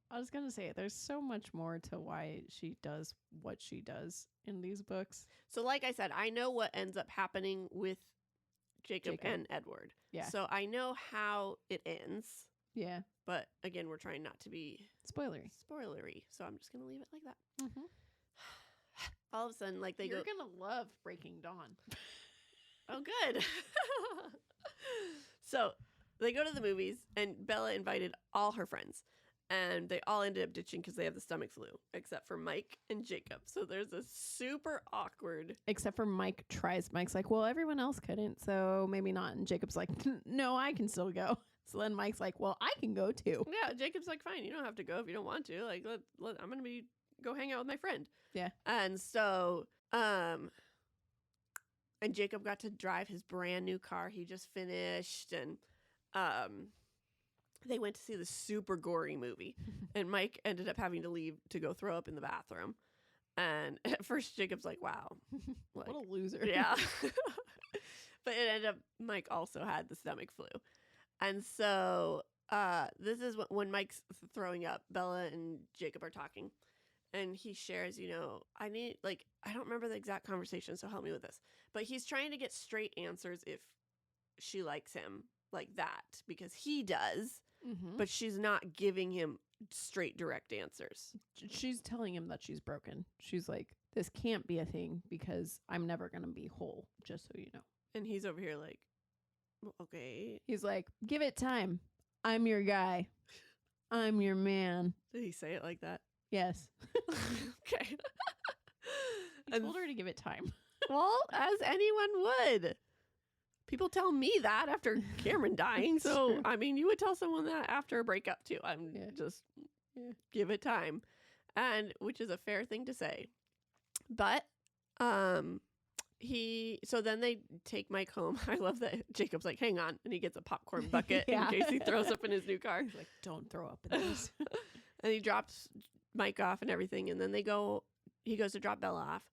Speaker 1: I was going to say, there's so much more to why she does what she does in these books.
Speaker 2: So like I said, I know what ends up happening with Jacob and Edward.
Speaker 1: Yeah.
Speaker 2: So I know how it ends.
Speaker 1: Yeah.
Speaker 2: But again, we're trying not to be
Speaker 1: spoilery.
Speaker 2: So I'm just going to leave it like that.
Speaker 1: Mm-hmm.
Speaker 2: All of a sudden, like
Speaker 1: You're going to love Breaking Dawn.
Speaker 2: Oh, good. So they go to the movies, and Bella invited all her friends. And they all ended up ditching because they have the stomach flu, except for Mike and Jacob. So there's a super awkward.
Speaker 1: Except for Mike tries. Mike's like, "Well, everyone else couldn't, so maybe not." And Jacob's like, "No, I can still go." So then Mike's like, "Well, I can go too."
Speaker 2: Yeah, Jacob's like, "Fine, you don't have to go if you don't want to. Like, I'm gonna go hang out with my friend."
Speaker 1: Yeah.
Speaker 2: And so, and Jacob got to drive his brand new car he just finished, and they went to see the super gory movie, and Mike ended up having to leave to go throw up in the bathroom. And at first Jacob's like, "Wow, like,
Speaker 1: what a loser."
Speaker 2: Yeah. But it ended up Mike also had the stomach flu. And so this is when Mike's throwing up, Bella and Jacob are talking, and he shares, I don't remember the exact conversation, so help me with this. But he's trying to get straight answers if she likes him like that, because he does.
Speaker 1: Mm-hmm.
Speaker 2: But she's not giving him straight, direct answers.
Speaker 1: She's telling him that she's broken. She's like, "This can't be a thing because I'm never going to be whole, just so you know."
Speaker 2: And he's over here like, "Okay."
Speaker 1: He's like, "Give it time. I'm your guy. I'm your man.
Speaker 2: Did he say it like that?
Speaker 1: Yes.
Speaker 2: Okay.
Speaker 1: I told her to give it time.
Speaker 2: Well, as anyone would. People tell me that after Cameron dying. So,
Speaker 1: true.
Speaker 2: I mean, you would tell someone that after a breakup too. I'm just give it time. And which is a fair thing to say. But so then they take Mike home. I love that Jacob's like, hang on, and he gets a popcorn bucket in case he throws up in his new car.
Speaker 1: He's like, don't throw up in this.
Speaker 2: And he drops Mike off and everything, and then he goes to drop Bella off.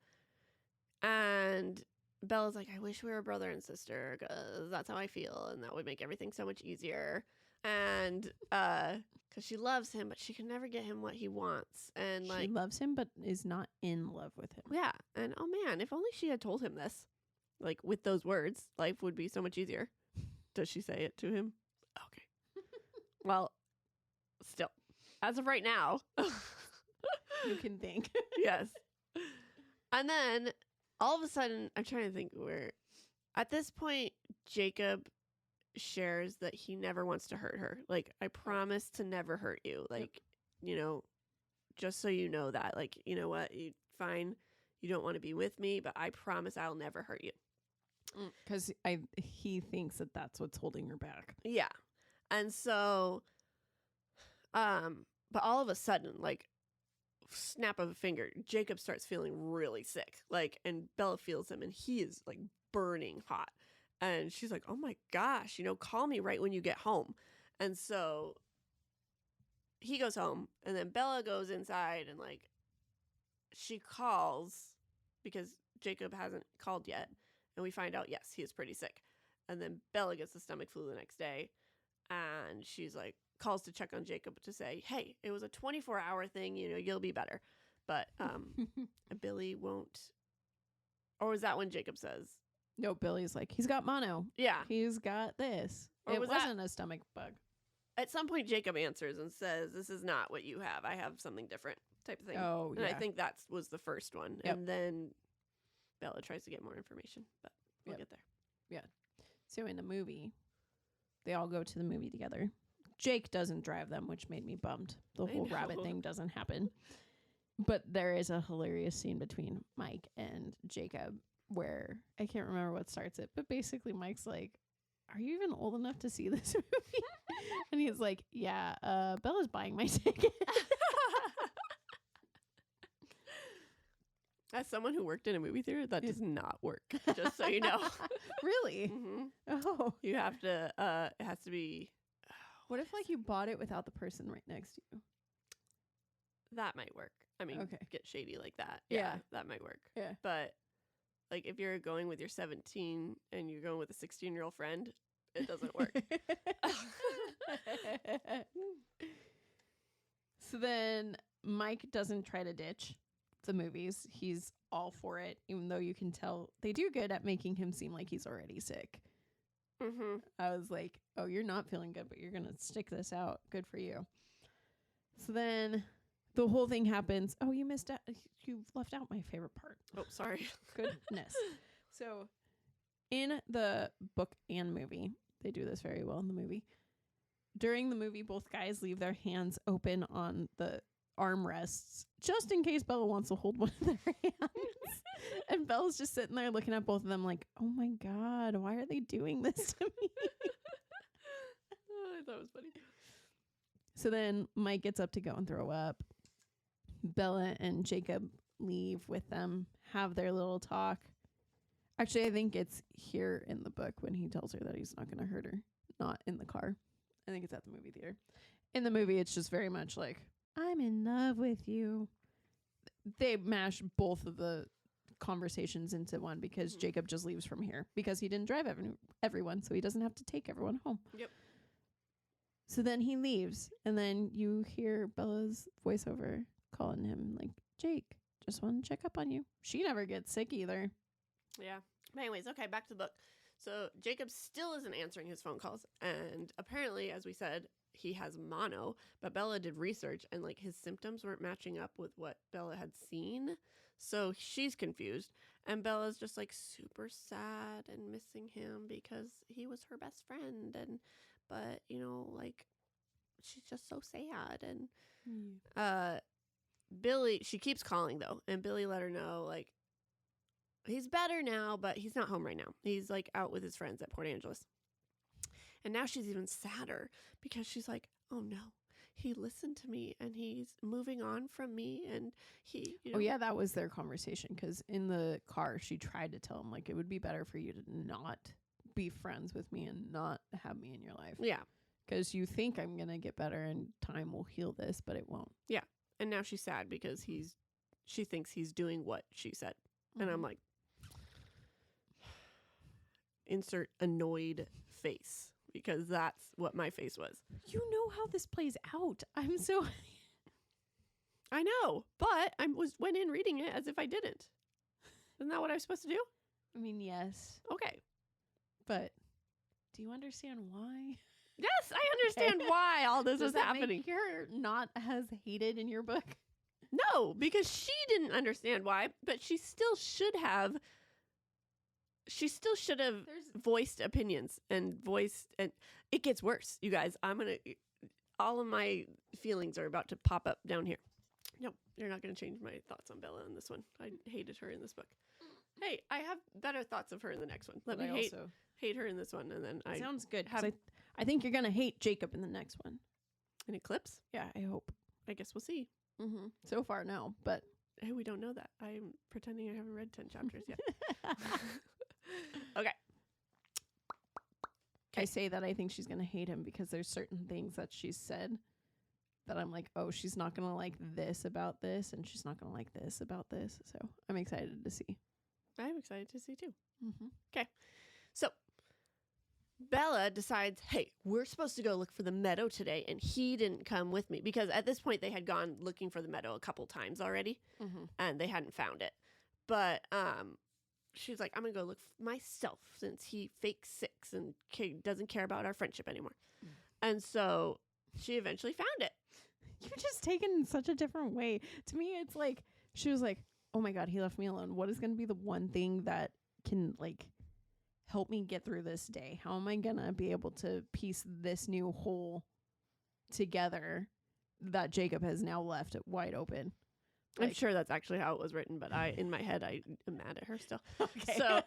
Speaker 2: And Bella's like, I wish we were brother and sister, because that's how I feel, and that would make everything so much easier. And because she loves him, but she can never get him what he wants. And
Speaker 1: she loves him, but is not in love with him.
Speaker 2: Yeah. And oh man, if only she had told him this, like with those words, life would be so much easier. Does she say it to him? Okay. Well, still, as of right now,
Speaker 1: you can think.
Speaker 2: Yes. And then all of a sudden, I'm trying to think where, at this point, Jacob shares that he never wants to hurt her. Like, I promise to never hurt you. Like, you know, just so you know that. Like, you know what? Fine. You don't want to be with me, but I promise I'll never hurt you.
Speaker 1: Because he thinks that that's what's holding her back.
Speaker 2: Yeah. And so, but all of a sudden, like, snap of a finger, Jacob starts feeling really sick. Like, and Bella feels him, and he is, like, burning hot. And she's like, oh my gosh, you know, call me right when you get home. And so he goes home, and then Bella goes inside, and like she calls because Jacob hasn't called yet. And we find out, yes, he is pretty sick. And then Bella gets the stomach flu the next day. And she's like, calls to check on Jacob to say, hey, it was a 24-hour thing, you know, you'll be better. But Billy won't. Or was that when Jacob says?
Speaker 1: No, Billy's like, he's got mono.
Speaker 2: Yeah.
Speaker 1: He's got this.
Speaker 2: Or
Speaker 1: it
Speaker 2: was
Speaker 1: wasn't a stomach bug.
Speaker 2: At some point, Jacob answers and says, this is not what you have. I have something different type of thing.
Speaker 1: Oh,
Speaker 2: and I think that was the first one.
Speaker 1: Yep.
Speaker 2: And then Bella tries to get more information, but we'll get there.
Speaker 1: Yeah. So in the movie, they all go to the movie together. Jake doesn't drive them, which made me bummed. The whole rabbit thing doesn't happen. But there is a hilarious scene between Mike and Jacob where I can't remember what starts it, but basically Mike's like, are you even old enough to see this movie? And he's like, yeah, Bella's buying my ticket.
Speaker 2: As someone who worked in a movie theater, that does not work, just so you know.
Speaker 1: Really?
Speaker 2: Mm-hmm.
Speaker 1: Oh.
Speaker 2: You have to, it has to be.
Speaker 1: What if like you bought it without the person right next to you?
Speaker 2: That might work. I mean, get shady like that. Yeah, that might work.
Speaker 1: Yeah.
Speaker 2: But like if you're going with your 17 and you're going with a 16-year-old friend, it doesn't work.
Speaker 1: So then Mike doesn't try to ditch the movies. He's all for it, even though you can tell they do good at making him seem like he's already sick.
Speaker 2: Mm-hmm.
Speaker 1: I was like, oh, you're not feeling good, but you're going to stick this out. Good for you. So then the whole thing happens. Oh, you missed out. You left out my favorite part.
Speaker 2: Oh, sorry.
Speaker 1: Goodness. So in the book and movie, they do this very well in the movie. During the movie, both guys leave their hands open on the armrests just in case Bella wants to hold one of their hands. And Bella's just sitting there looking at both of them like, oh my God, why are they doing this to me?
Speaker 2: Oh, I thought it was funny.
Speaker 1: So then Mike gets up to go and throw up. Bella and Jacob leave with them, have their little talk. Actually, I think it's here in the book when he tells her that he's not going to hurt her. Not in the car. I think it's at the movie theater. In the movie, it's just very much like, I'm in love with you. They mash both of the conversations into one because Jacob just leaves from here because he didn't drive everyone, so he doesn't have to take everyone home.
Speaker 2: Yep.
Speaker 1: So then he leaves, and then you hear Bella's voiceover calling him like, Jake, just want to check up on you. She never gets sick either.
Speaker 2: Yeah. But anyways, okay, back to the book. So Jacob still isn't answering his phone calls, and apparently, as we said, he has mono, but Bella did research and like his symptoms weren't matching up with what Bella had seen. So she's confused, and Bella's just like super sad and missing him because he was her best friend. But you know, like she's just so sad. And Billy, she keeps calling though, and Billy let her know like he's better now, but he's not home right now. He's like out with his friends at Port Angeles. And now she's even sadder because she's like, oh no, he listened to me and he's moving on from me. And he,
Speaker 1: Oh yeah, that was their conversation, because in the car she tried to tell him like it would be better for you to not be friends with me and not have me in your life.
Speaker 2: Yeah.
Speaker 1: Because you think I'm going to get better and time will heal this, but it won't.
Speaker 2: Yeah. And now she's sad because she thinks he's doing what she said. And I'm like, insert annoyed face, because that's what my face was.
Speaker 1: You know how this plays out. I'm so...
Speaker 2: I know, but I went in reading it as if I didn't. Isn't that what I was supposed to do?
Speaker 1: I mean, yes.
Speaker 2: Okay.
Speaker 1: But do you understand why?
Speaker 2: Yes, I understand why all this is happening.
Speaker 1: Make her not as hated in your book?
Speaker 2: No, because she didn't understand why, but she still should have. She still should have voiced opinions and it gets worse, you guys. All of my feelings are about to pop up down here. No, you're not going to change my thoughts on Bella in this one. I hated her in this book. Hey, I have better thoughts of her in the next one. Let me hate her in this one, and then
Speaker 1: sounds good. I think you're gonna hate Jacob in the next one.
Speaker 2: An eclipse?
Speaker 1: Yeah, I hope.
Speaker 2: I guess we'll see.
Speaker 1: So far, no, but
Speaker 2: hey, we don't know that. I'm pretending I haven't read 10 chapters yet. Okay.
Speaker 1: I say that I think she's gonna hate him because there's certain things that she's said that I'm like, oh, she's not gonna like this about this, and she's not gonna like this about this. So I'm excited to see.
Speaker 2: I'm excited to see too. Okay. So Bella decides, hey, we're supposed to go look for the meadow today, and he didn't come with me because at this point they had gone looking for the meadow a couple times already, and they hadn't found it. But she's like, I'm gonna go look myself since he fakes 6 and doesn't care about our friendship anymore. And so she eventually found it.
Speaker 1: You're just taken such a different way. To me, it's like she was like, oh my God, he left me alone. What is going to be the one thing that can like help me get through this day? How am I going to be able to piece this new whole together that Jacob has now left wide open?
Speaker 2: I'm sure that's actually how it was written, but in my head, I am mad at her still.
Speaker 1: Okay.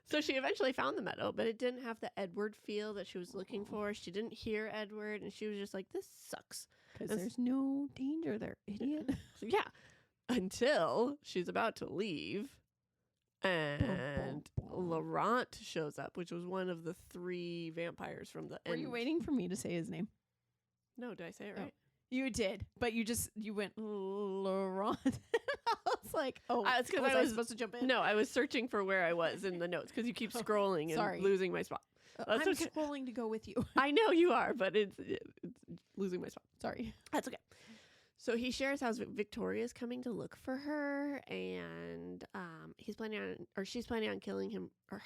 Speaker 2: So she eventually found the meadow, but it didn't have the Edward feel that she was looking for. She didn't hear Edward, and she was just like, this sucks.
Speaker 1: Because there's no danger there, idiot.
Speaker 2: Yeah. Until she's about to leave, and Laurent shows up, which was one of the 3 vampires from the end.
Speaker 1: Were you waiting for me to say his name?
Speaker 2: No, did I say it right?
Speaker 1: You did, but you went Laurent. I was like, oh,
Speaker 2: it's because I was
Speaker 1: supposed to jump in.
Speaker 2: No, I was searching for where I was in the notes because you keep scrolling and losing my spot.
Speaker 1: I'm scrolling to go with you.
Speaker 2: I know you are, but it's losing my spot.
Speaker 1: Sorry.
Speaker 2: That's okay. So he shares how Victoria's coming to look for her, and she's planning on killing him. Or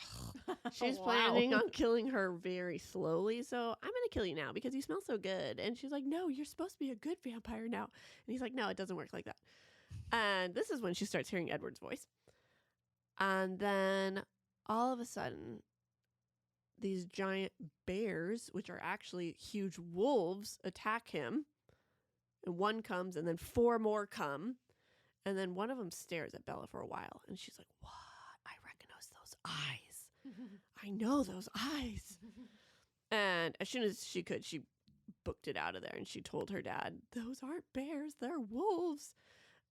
Speaker 2: she's planning on killing her very slowly. So I'm gonna kill you now because you smell so good. And she's like, "No, you're supposed to be a good vampire now." And he's like, "No, it doesn't work like that." And this is when she starts hearing Edward's voice, and then all of a sudden, these giant bears, which are actually huge wolves, attack him. And 1 comes, and then 4 more come. And then one of them stares at Bella for a while. And she's like, what? I recognize those eyes. I know those eyes. And as soon as she could, she booked it out of there. And she told her dad, those aren't bears, they're wolves.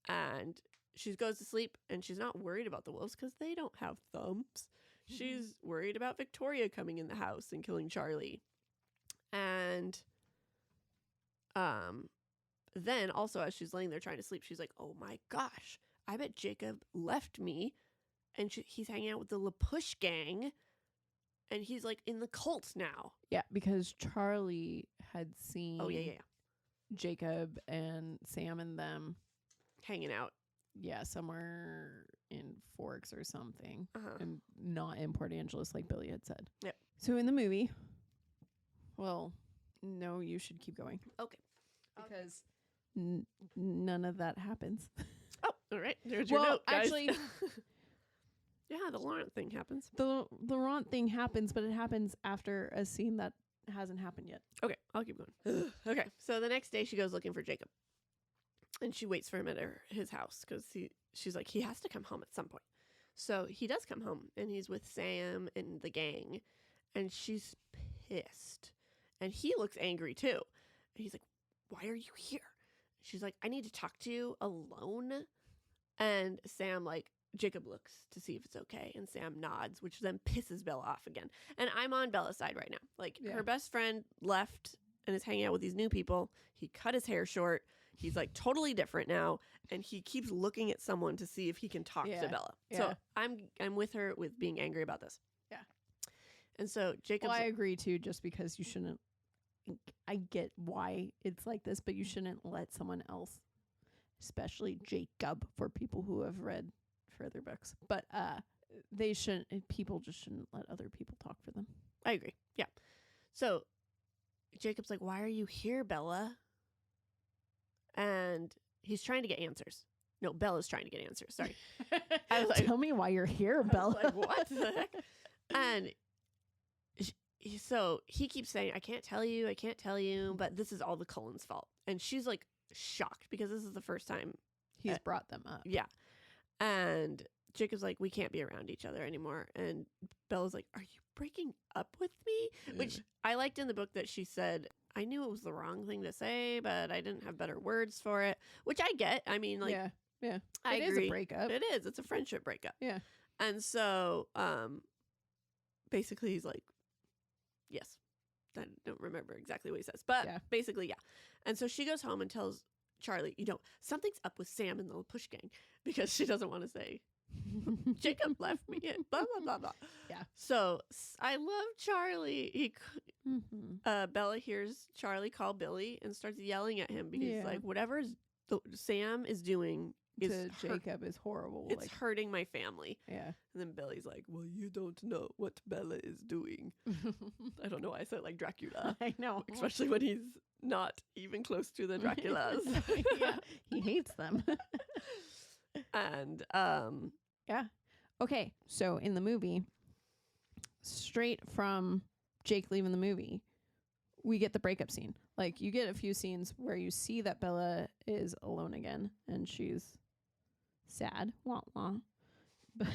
Speaker 2: And she goes to sleep, and she's not worried about the wolves because they don't have thumbs. She's worried about Victoria coming in the house and killing Charlie. And then also as she's laying there trying to sleep, she's like, oh my gosh, I bet Jacob left me and he's hanging out with the LaPush gang and he's like in the cult now.
Speaker 1: Yeah, because Charlie had seen Jacob and Sam and them
Speaker 2: hanging out.
Speaker 1: Yeah, somewhere in Forks or something. And not in Port Angeles like Billy had said.
Speaker 2: Yep.
Speaker 1: So in the movie, well, no, you should keep going.
Speaker 2: Okay.
Speaker 1: Because none of that happens.
Speaker 2: Oh, all right. There's your note, guys.
Speaker 1: Actually,
Speaker 2: yeah, the Laurent thing happens.
Speaker 1: The Laurent thing happens, but it happens after a scene that hasn't happened yet.
Speaker 2: Okay, I'll keep going. Okay, so the next day she goes looking for Jacob. And she waits for him at his house because she's like, he has to come home at some point. So he does come home, and he's with Sam and the gang. And she's pissed. And he looks angry, too. And he's like, why are you here? She's like, I need to talk to you alone. And Sam, like, Jacob looks to see if it's okay. And Sam nods, which then pisses Bella off again. And I'm on Bella's side right now. Like, her best friend left and is hanging out with these new people. He cut his hair short. He's like totally different now, and he keeps looking at someone to see if he can talk to Bella. Yeah. So I'm with her with being angry about this.
Speaker 1: Yeah.
Speaker 2: And so Jacob.
Speaker 1: Well, I agree too, just because you shouldn't. I get why it's like this, but you shouldn't let someone else, especially Jacob, for people who have read further books. But they shouldn't. People just shouldn't let other people talk for them.
Speaker 2: I agree. Yeah. So Jacob's like, "Why are you here, Bella?" And he's trying to get answers. No, Bella's trying to get answers. Sorry.
Speaker 1: I was like, tell me why you're here, Bella.
Speaker 2: Like, what the heck? And so he keeps saying, I can't tell you, but this is all the Cullens' fault. And she's like shocked because this is the first time
Speaker 1: he's brought them up.
Speaker 2: Yeah. And Jacob's like, we can't be around each other anymore. And Bella's like, are you breaking up with me? Which I liked in the book that she said, I knew it was the wrong thing to say, but I didn't have better words for it, which I get. I mean, like,
Speaker 1: yeah.
Speaker 2: I
Speaker 1: agree.
Speaker 2: It is
Speaker 1: a breakup.
Speaker 2: It is. It's a friendship breakup.
Speaker 1: Yeah.
Speaker 2: And so, basically he's like, yes. I don't remember exactly what he says, but basically, yeah. And so she goes home and tells Charlie, something's up with Sam and the Push Gang, because she doesn't want to say, Jacob left me in, blah, blah, blah, blah.
Speaker 1: Yeah.
Speaker 2: So I love Charlie. Bella hears Charlie call Billy and starts yelling at him because like whatever Sam is doing
Speaker 1: to Jacob is horrible.
Speaker 2: It's hurting my family.
Speaker 1: Yeah.
Speaker 2: And then Billy's like, well, you don't know what Bella is doing. I don't know why I said like Dracula.
Speaker 1: I know.
Speaker 2: Especially when he's not even close to the Draculas.
Speaker 1: Yeah. He hates them.
Speaker 2: And
Speaker 1: yeah. Okay. So in the movie, straight from Jake leaving the movie, we get the breakup scene. Like, you get a few scenes where you see that Bella is alone again and she's sad. Wah, wah. But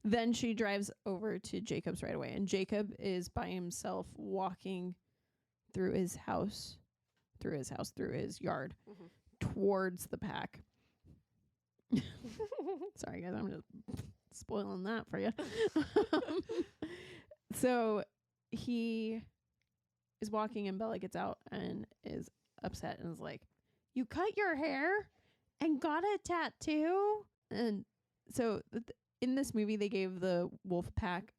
Speaker 1: then she drives over to Jacob's right away, and Jacob is by himself walking through his yard towards the pack. Sorry, guys, I'm just spoiling that for you. So he is walking, and Bella gets out and is upset and is like, you cut your hair and got a tattoo? And so in this movie, they gave the wolf pack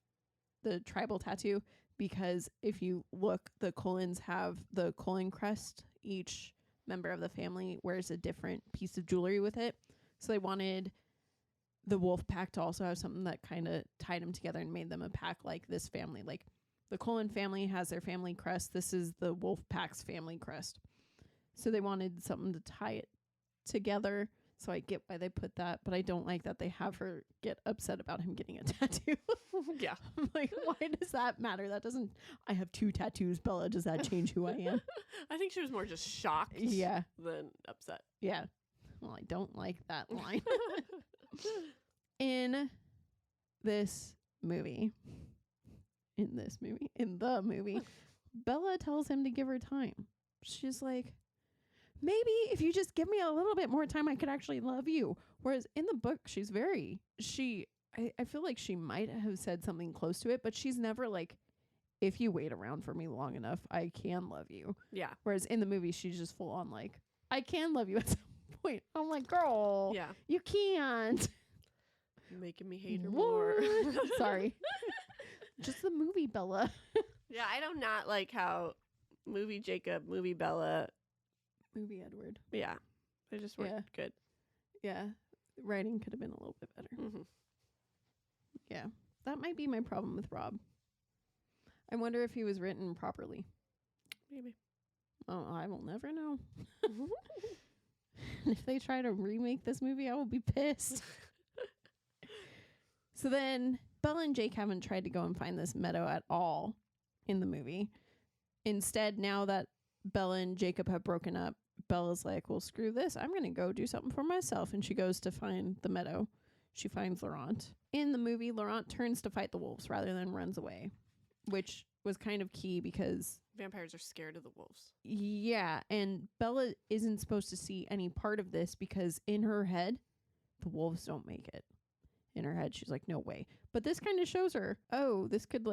Speaker 1: the tribal tattoo because if you look, the Cullens have the Cullen crest. Each member of the family wears a different piece of jewelry with it. So they wanted the wolf pack to also have something that kind of tied them together and made them a pack like this family. Like, the Cullen family has their family crest. This is the wolf pack's family crest. So they wanted something to tie it together. So I get why they put that, but I don't like that they have her get upset about him getting a tattoo.
Speaker 2: Yeah.
Speaker 1: I'm like, why does that matter? That doesn't, I have 2 tattoos, Bella. Does that change who I am?
Speaker 2: I think she was more just shocked than upset.
Speaker 1: Yeah. Well, I don't like that line. In the movie, Bella tells him to give her time. She's like, maybe if you just give me a little bit more time, I could actually love you. Whereas in the book, I feel like she might have said something close to it, but she's never like, if you wait around for me long enough, I can love you.
Speaker 2: Yeah.
Speaker 1: Whereas in the movie, she's just full on like, I can love you at some point. I'm like, girl, you can't.
Speaker 2: You're making me hate her more.
Speaker 1: Sorry. Just the movie, Bella.
Speaker 2: Yeah, I do not like how movie Jacob, movie Bella,
Speaker 1: movie Edward.
Speaker 2: Yeah, they just weren't good.
Speaker 1: Yeah, writing could have been a little bit better.
Speaker 2: Mm-hmm.
Speaker 1: Yeah, that might be my problem with Rob. I wonder if he was written properly.
Speaker 2: Maybe.
Speaker 1: Oh, I will never know. If they try to remake this movie, I will be pissed. So then Bella and Jake haven't tried to go and find this meadow at all. in the movie. Instead, now that Bella and Jacob have broken up, Bella's like, well, screw this. I'm going to go do something for myself. And she goes to find the meadow. She finds Laurent. In the movie, Laurent turns to fight the wolves rather than runs away, which was kind of key because
Speaker 2: vampires are scared of the wolves.
Speaker 1: Yeah, and Bella isn't supposed to see any part of this because in her head, the wolves don't make it. In her head, she's like, no way. But this kind of shows her, oh, this could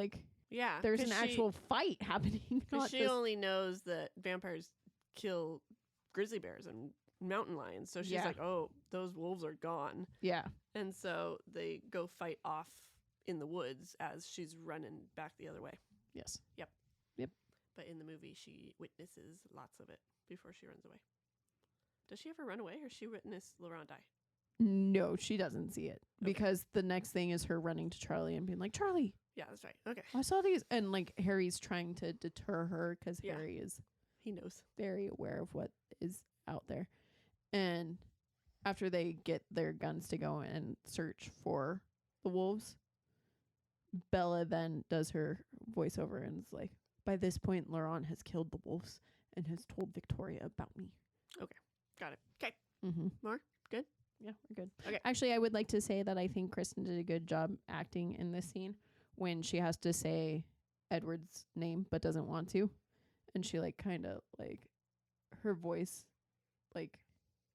Speaker 1: there's an actual fight happening.
Speaker 2: She only knows that vampires kill grizzly bears and mountain lions. So she's like, oh, those wolves are gone.
Speaker 1: Yeah.
Speaker 2: And so they go fight off in the woods as she's running back the other way.
Speaker 1: Yes.
Speaker 2: Yep.
Speaker 1: Yep.
Speaker 2: But in the movie, she witnesses lots of it before she runs away. Does she ever run away or she witness Laurent die?
Speaker 1: No, she doesn't see it because the next thing is her running to Charlie and being like, Charlie.
Speaker 2: Yeah, that's right. Okay.
Speaker 1: I saw these. And Harry's trying to deter her because Harry is
Speaker 2: he knows
Speaker 1: very aware of what is out there. And after they get their guns to go and search for the wolves, Bella then does her voiceover and is like, by this point, Laurent has killed the wolves and has told Victoria about me.
Speaker 2: Okay. Got it. Okay.
Speaker 1: Mm-hmm.
Speaker 2: More? Good?
Speaker 1: Yeah, we're good.
Speaker 2: Okay.
Speaker 1: Actually, I would like to say that I think Kristen did a good job acting in this scene when she has to say Edward's name but doesn't want to. And she kind of her voice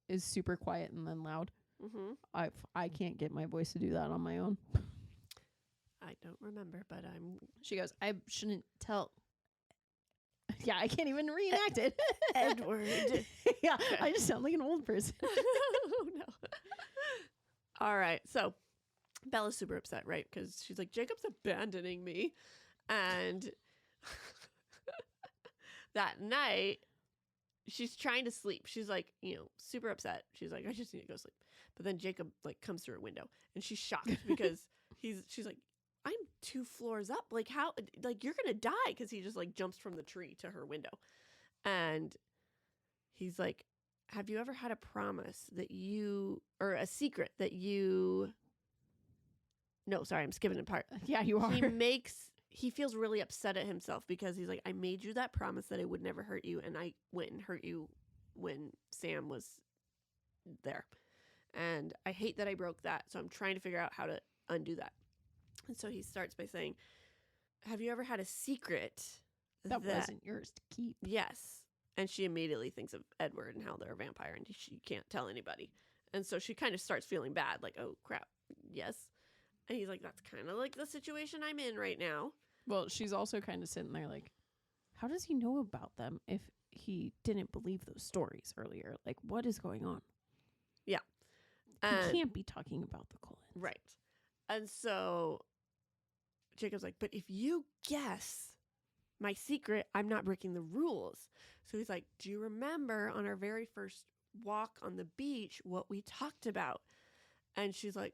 Speaker 1: is super quiet and then loud.
Speaker 2: Mm-hmm.
Speaker 1: I can't get my voice to do that on my own.
Speaker 2: I don't remember, but
Speaker 1: she goes, I shouldn't tell. Yeah, I can't even reenact it.
Speaker 2: Edward.
Speaker 1: Yeah, okay. I just sound like an old person.
Speaker 2: Oh, no. All right. So Bella's super upset, right? Because she's like, Jacob's abandoning me. And that night, she's trying to sleep. She's super upset. She's like, I just need to go sleep. But then Jacob comes through her window and she's shocked because she's like, I'm 2 floors up. How, you're going to die. Cause he just jumps from the tree to her window. And he's like, have you ever had a promise or a secret that no, sorry, I'm skipping a part.
Speaker 1: Yeah, you are.
Speaker 2: He feels really upset at himself because he's like, I made you that promise that I would never hurt you. And I went and hurt you when Sam was there. And I hate that I broke that. So I'm trying to figure out how to undo that. And so he starts by saying, have you ever had a secret
Speaker 1: that wasn't yours to keep?
Speaker 2: Yes. And she immediately thinks of Edward and how they're a vampire and she can't tell anybody. And so she kind of starts feeling bad, oh, crap, yes. And he's like, that's kind of the situation I'm in right now.
Speaker 1: Well, she's also kind of sitting there how does he know about them if he didn't believe those stories earlier? What is going on?
Speaker 2: Yeah.
Speaker 1: He can't be talking about the Cullens.
Speaker 2: Right. And so Jacob's like, but if you guess my secret, I'm not breaking the rules. So he's like, do you remember on our very first walk on the beach what we talked about? And she's like,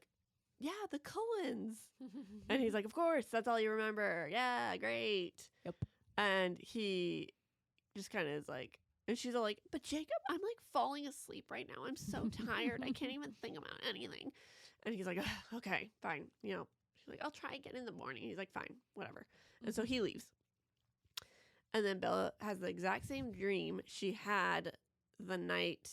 Speaker 2: yeah, the Cullens. And he's like, of course, that's all you remember. Yeah, great.
Speaker 1: Yep.
Speaker 2: And he just kind of is like, and she's all like, but Jacob, I'm falling asleep right now. I'm so tired. I can't even think about anything. And he's like, okay, fine. She's like, I'll try again in the morning. He's like, fine, whatever. Mm-hmm. And so he leaves. And then Bella has the exact same dream she had the night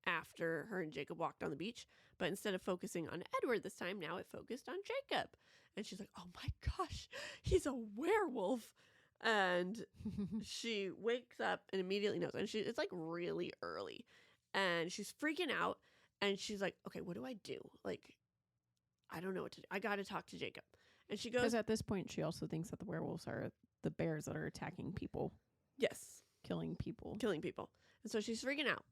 Speaker 2: after her and Jacob walked on the beach. But instead of focusing on Edward this time, now it focused on Jacob. And she's like, oh my gosh, he's a werewolf. And she wakes up and immediately knows. And it's really early. And she's freaking out. And she's like, okay, what do I do? I don't know what to do. I got to talk to Jacob. And she goes.
Speaker 1: Because at this point, she also thinks that the werewolves are the bears that are attacking people.
Speaker 2: Yes.
Speaker 1: Killing people.
Speaker 2: And so she's freaking out.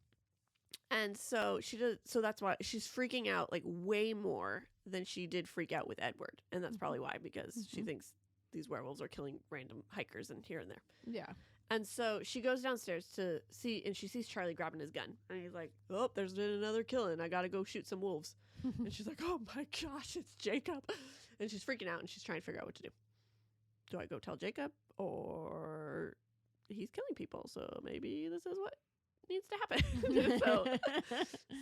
Speaker 2: And so so that's why she's freaking out way more than she did freak out with Edward. And that's probably why, because she thinks these werewolves are killing random hikers and here and there.
Speaker 1: Yeah.
Speaker 2: And so she goes downstairs to see, and she sees Charlie grabbing his gun. And he's like, oh, there's been another killing. I got to go shoot some wolves. And she's like, oh my gosh, it's Jacob. And she's freaking out and she's trying to figure out what to do. Do I go tell Jacob, or he's killing people? So maybe this is what needs to happen.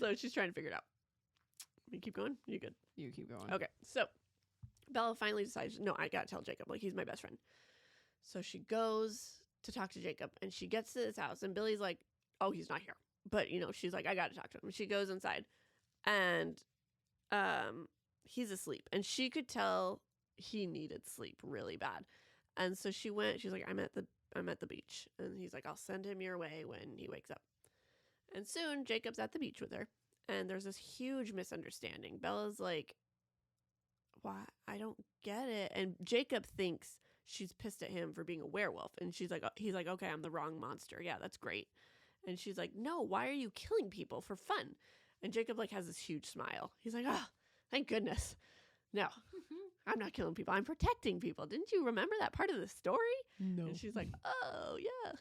Speaker 2: so she's trying to figure it out. You keep going? You good?
Speaker 1: You keep going.
Speaker 2: Okay. So Bella finally decides, no, I got to tell Jacob. He's my best friend. So she goes to talk to Jacob, and she gets to his house, and Billy's like, oh, he's not here. But, she's like, I got to talk to him. She goes inside, and he's asleep. And she could tell he needed sleep really bad. And so she went, she's like, I'm at the beach. And he's like, I'll send him your way when he wakes up. And soon Jacob's at the beach with her. And there's this huge misunderstanding. Bella's like, why? I don't get it. And Jacob thinks she's pissed at him for being a werewolf. And he's like, okay, I'm the wrong monster. Yeah, that's great. And she's like, no, why are you killing people for fun? And Jacob like has this huge smile. He's like, oh, thank goodness. No, I'm not killing people. I'm protecting people. Didn't you remember that part of the story?
Speaker 1: No.
Speaker 2: And she's like, oh, yeah.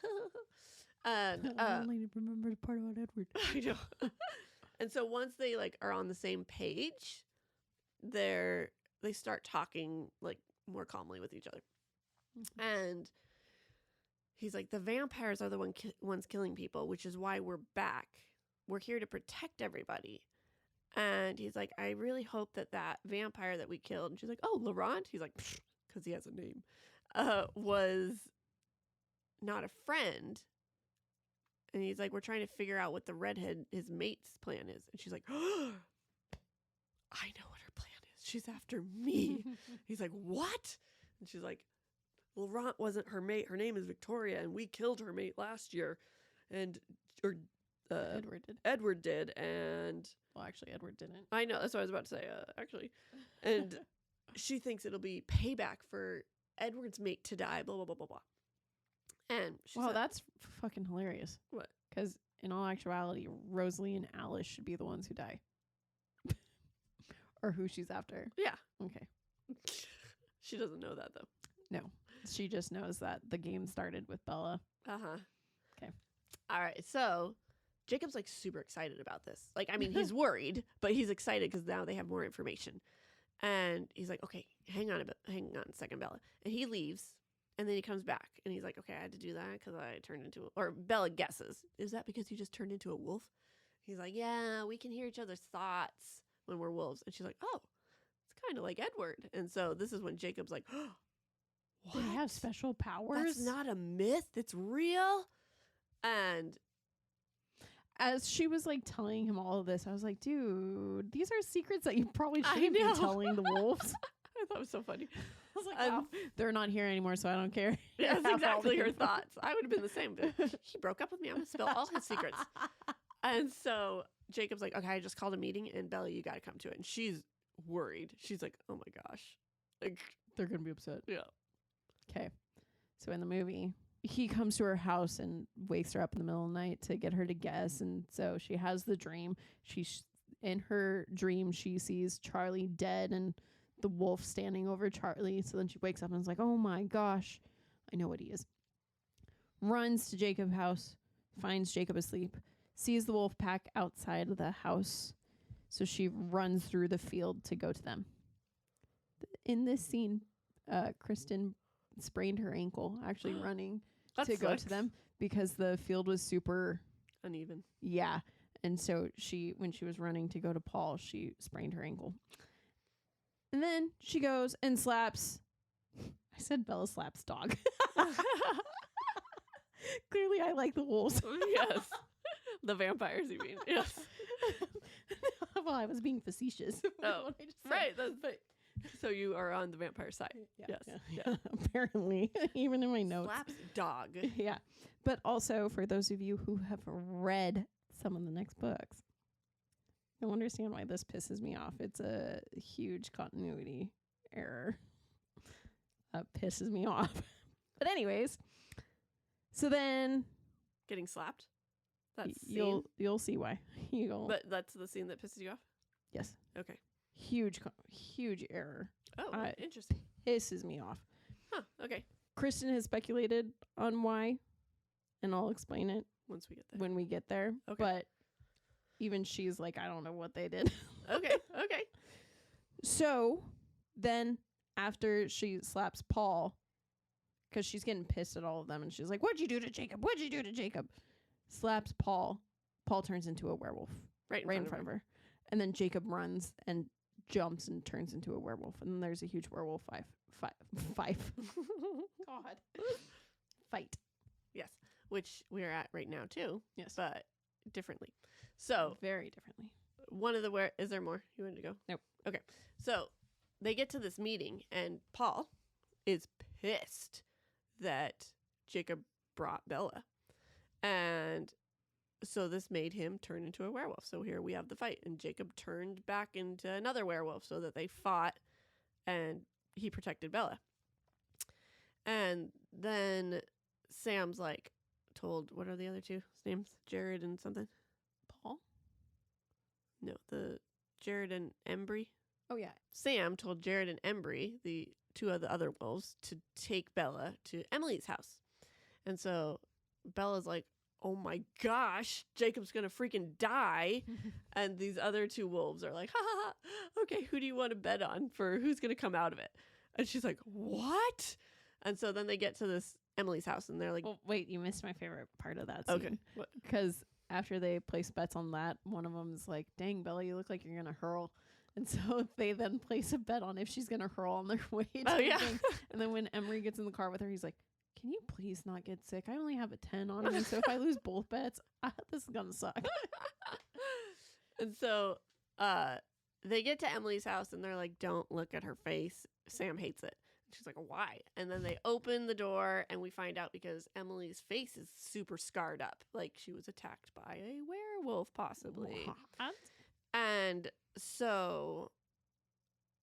Speaker 2: And
Speaker 1: I only remember the part about Edward.
Speaker 2: I know. And so once they like are on the same page, they start talking like more calmly with each other. And he's like, the vampires are the ones killing people, which is why we're back. We're here to protect everybody. And he's like, I really hope that vampire that we killed, and she's like, oh, Laurent? He's like, because he has a name, was not a friend. And he's like, we're trying to figure out what the redhead, his mate's plan is. And she's like, oh, I know what her plan is. She's after me. He's like, what? And she's like, Laurent wasn't her mate. Her name is Victoria, and we killed her mate last year. Edward did. And
Speaker 1: well, actually, Edward didn't.
Speaker 2: I know. That's what I was about to say, actually. And she thinks it'll be payback for Edward's mate to die, blah, blah, blah, blah, blah. And she's
Speaker 1: wow, that's fucking hilarious.
Speaker 2: What?
Speaker 1: Because in all actuality, Rosalie and Alice should be the ones who die. Or who she's after.
Speaker 2: Yeah.
Speaker 1: Okay.
Speaker 2: She doesn't know that, though.
Speaker 1: No. She just knows that the game started with Bella.
Speaker 2: Uh-huh.
Speaker 1: Okay.
Speaker 2: All right. So Jacob's like super excited about this. Like, I mean, he's worried, but he's excited because now they have more information. And he's like, okay, hang on a second, Bella. And he leaves. And then he comes back and he's like, okay, I had to do that because I turned into or Bella guesses. Is that because you just turned into a wolf? He's like, yeah, we can hear each other's thoughts when we're wolves. And she's like, oh, it's kind of like Edward. And so this is when Jacob's like, oh, what?
Speaker 1: They have special powers?
Speaker 2: That's not a myth. It's real. And
Speaker 1: as she was like telling him all of this, I was like, dude, these are secrets that you probably shouldn't be telling the wolves.
Speaker 2: I thought it was so funny.
Speaker 1: I was like, wow, they're not here anymore, so I don't care.
Speaker 2: Yeah, that's exactly her thoughts. I would have been the same. But he broke up with me. I'm going to spill all his secrets. And so Jacob's like, okay, I just called a meeting, and Bella, you got to come to it. And she's worried. She's like, oh my gosh. Like,
Speaker 1: they're going to be upset.
Speaker 2: Yeah.
Speaker 1: Okay. So in the movie, he comes to her house and wakes her up in the middle of the night to get her to guess. And so she has the dream. In her dream, she sees Charlie dead and the wolf standing over Charlie. So then she wakes up and is like, oh my gosh, I know what he is. Runs to Jacob's house, finds Jacob asleep, sees the wolf pack outside of the house. So she runs through the field to go to them. In this scene, Kristen sprained her ankle actually running to go to them because the field was super
Speaker 2: uneven.
Speaker 1: Yeah. And so when she was running to go to Paul, she sprained her ankle. And then she goes and slaps. I said Bella slaps dog. Clearly, I like the wolves.
Speaker 2: Yes. The vampires, you mean? Yes.
Speaker 1: Well, I was being facetious.
Speaker 2: Oh, right. So you are on the vampire side.
Speaker 1: Yeah,
Speaker 2: yes.
Speaker 1: Yeah. Apparently, even in my notes.
Speaker 2: Slaps dog.
Speaker 1: Yeah. But also, for those of you who have read some of the next books, you'll understand why this pisses me off. It's a huge continuity error. That pisses me off. But anyways, so then
Speaker 2: getting slapped. That's
Speaker 1: you'll see why.
Speaker 2: But that's the scene that pisses you off?
Speaker 1: Yes.
Speaker 2: Okay.
Speaker 1: Huge error.
Speaker 2: Oh, interesting.
Speaker 1: Pisses me off.
Speaker 2: Huh. Okay.
Speaker 1: Kristen has speculated on why, and I'll explain it when we get there. Okay. But even she's like, I don't know what they did.
Speaker 2: Okay.
Speaker 1: So then after she slaps Paul, because she's getting pissed at all of them, and she's like, what'd you do to Jacob? What'd you do to Jacob? Slaps Paul. Paul turns into a werewolf right in front of her. And then Jacob runs and jumps and turns into a werewolf. And then there's a huge werewolf fight. God. Fight.
Speaker 2: Yes. Which we're at right now too.
Speaker 1: Yes.
Speaker 2: But differently. So
Speaker 1: very differently.
Speaker 2: One of the is there more? You wanted to go?
Speaker 1: Nope.
Speaker 2: Okay. So they get to this meeting and Paul is pissed that Jacob brought Bella. And so this made him turn into a werewolf. So here we have the fight. And Jacob turned back into another werewolf so that they fought and he protected Bella. And then Sam's like told, what are the other two names? Jared and something?
Speaker 1: Paul?
Speaker 2: No, the Jared and Embry.
Speaker 1: Oh, yeah.
Speaker 2: Sam told Jared and Embry, the two of the other wolves, to take Bella to Emily's house. And so Bella's like, oh my gosh, Jacob's gonna freaking die. And these other two wolves are like, ha ha ha, okay, who do you want to bet on for who's gonna come out of it? And she's like, what? And so then they get to this Emily's house and they're like,
Speaker 1: well, wait, you missed my favorite part of that scene.
Speaker 2: Okay.
Speaker 1: Because after they place bets on that, one of them's like, dang, Bella, you look like you're gonna hurl. And so they then place a bet on if she's gonna hurl on their way to
Speaker 2: Oh, yeah.
Speaker 1: And then when Emery gets in the car with her, he's like, can you please not get sick? I only have a 10 on me, so if I lose both bets, this is gonna suck.
Speaker 2: And so they get to Emily's house and they're like, don't look at her face. Sam hates it. And she's like, why? And then they open the door and we find out because Emily's face is super scarred up. Like she was attacked by a werewolf, possibly.
Speaker 1: What?
Speaker 2: And so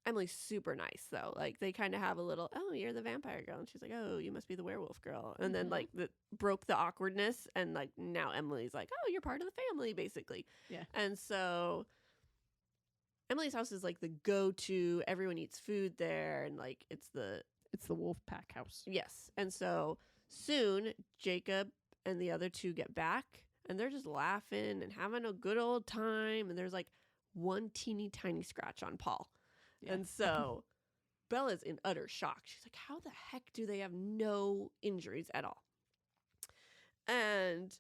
Speaker 2: Emily's super nice though. Like they kind of have a little, oh, you're the vampire girl. And she's like, oh, you must be the werewolf girl. And then like broke the awkwardness. And like now Emily's like, oh, you're part of the family basically.
Speaker 1: Yeah.
Speaker 2: And so Emily's house is like the go-to. Everyone eats food there. And like it's the
Speaker 1: wolf pack house.
Speaker 2: Yes. And so soon Jacob and the other two get back and they're just laughing and having a good old time. And there's like one teeny tiny scratch on Paul. Yeah. And so Bella's in utter shock. She's like, how the heck do they have no injuries at all? And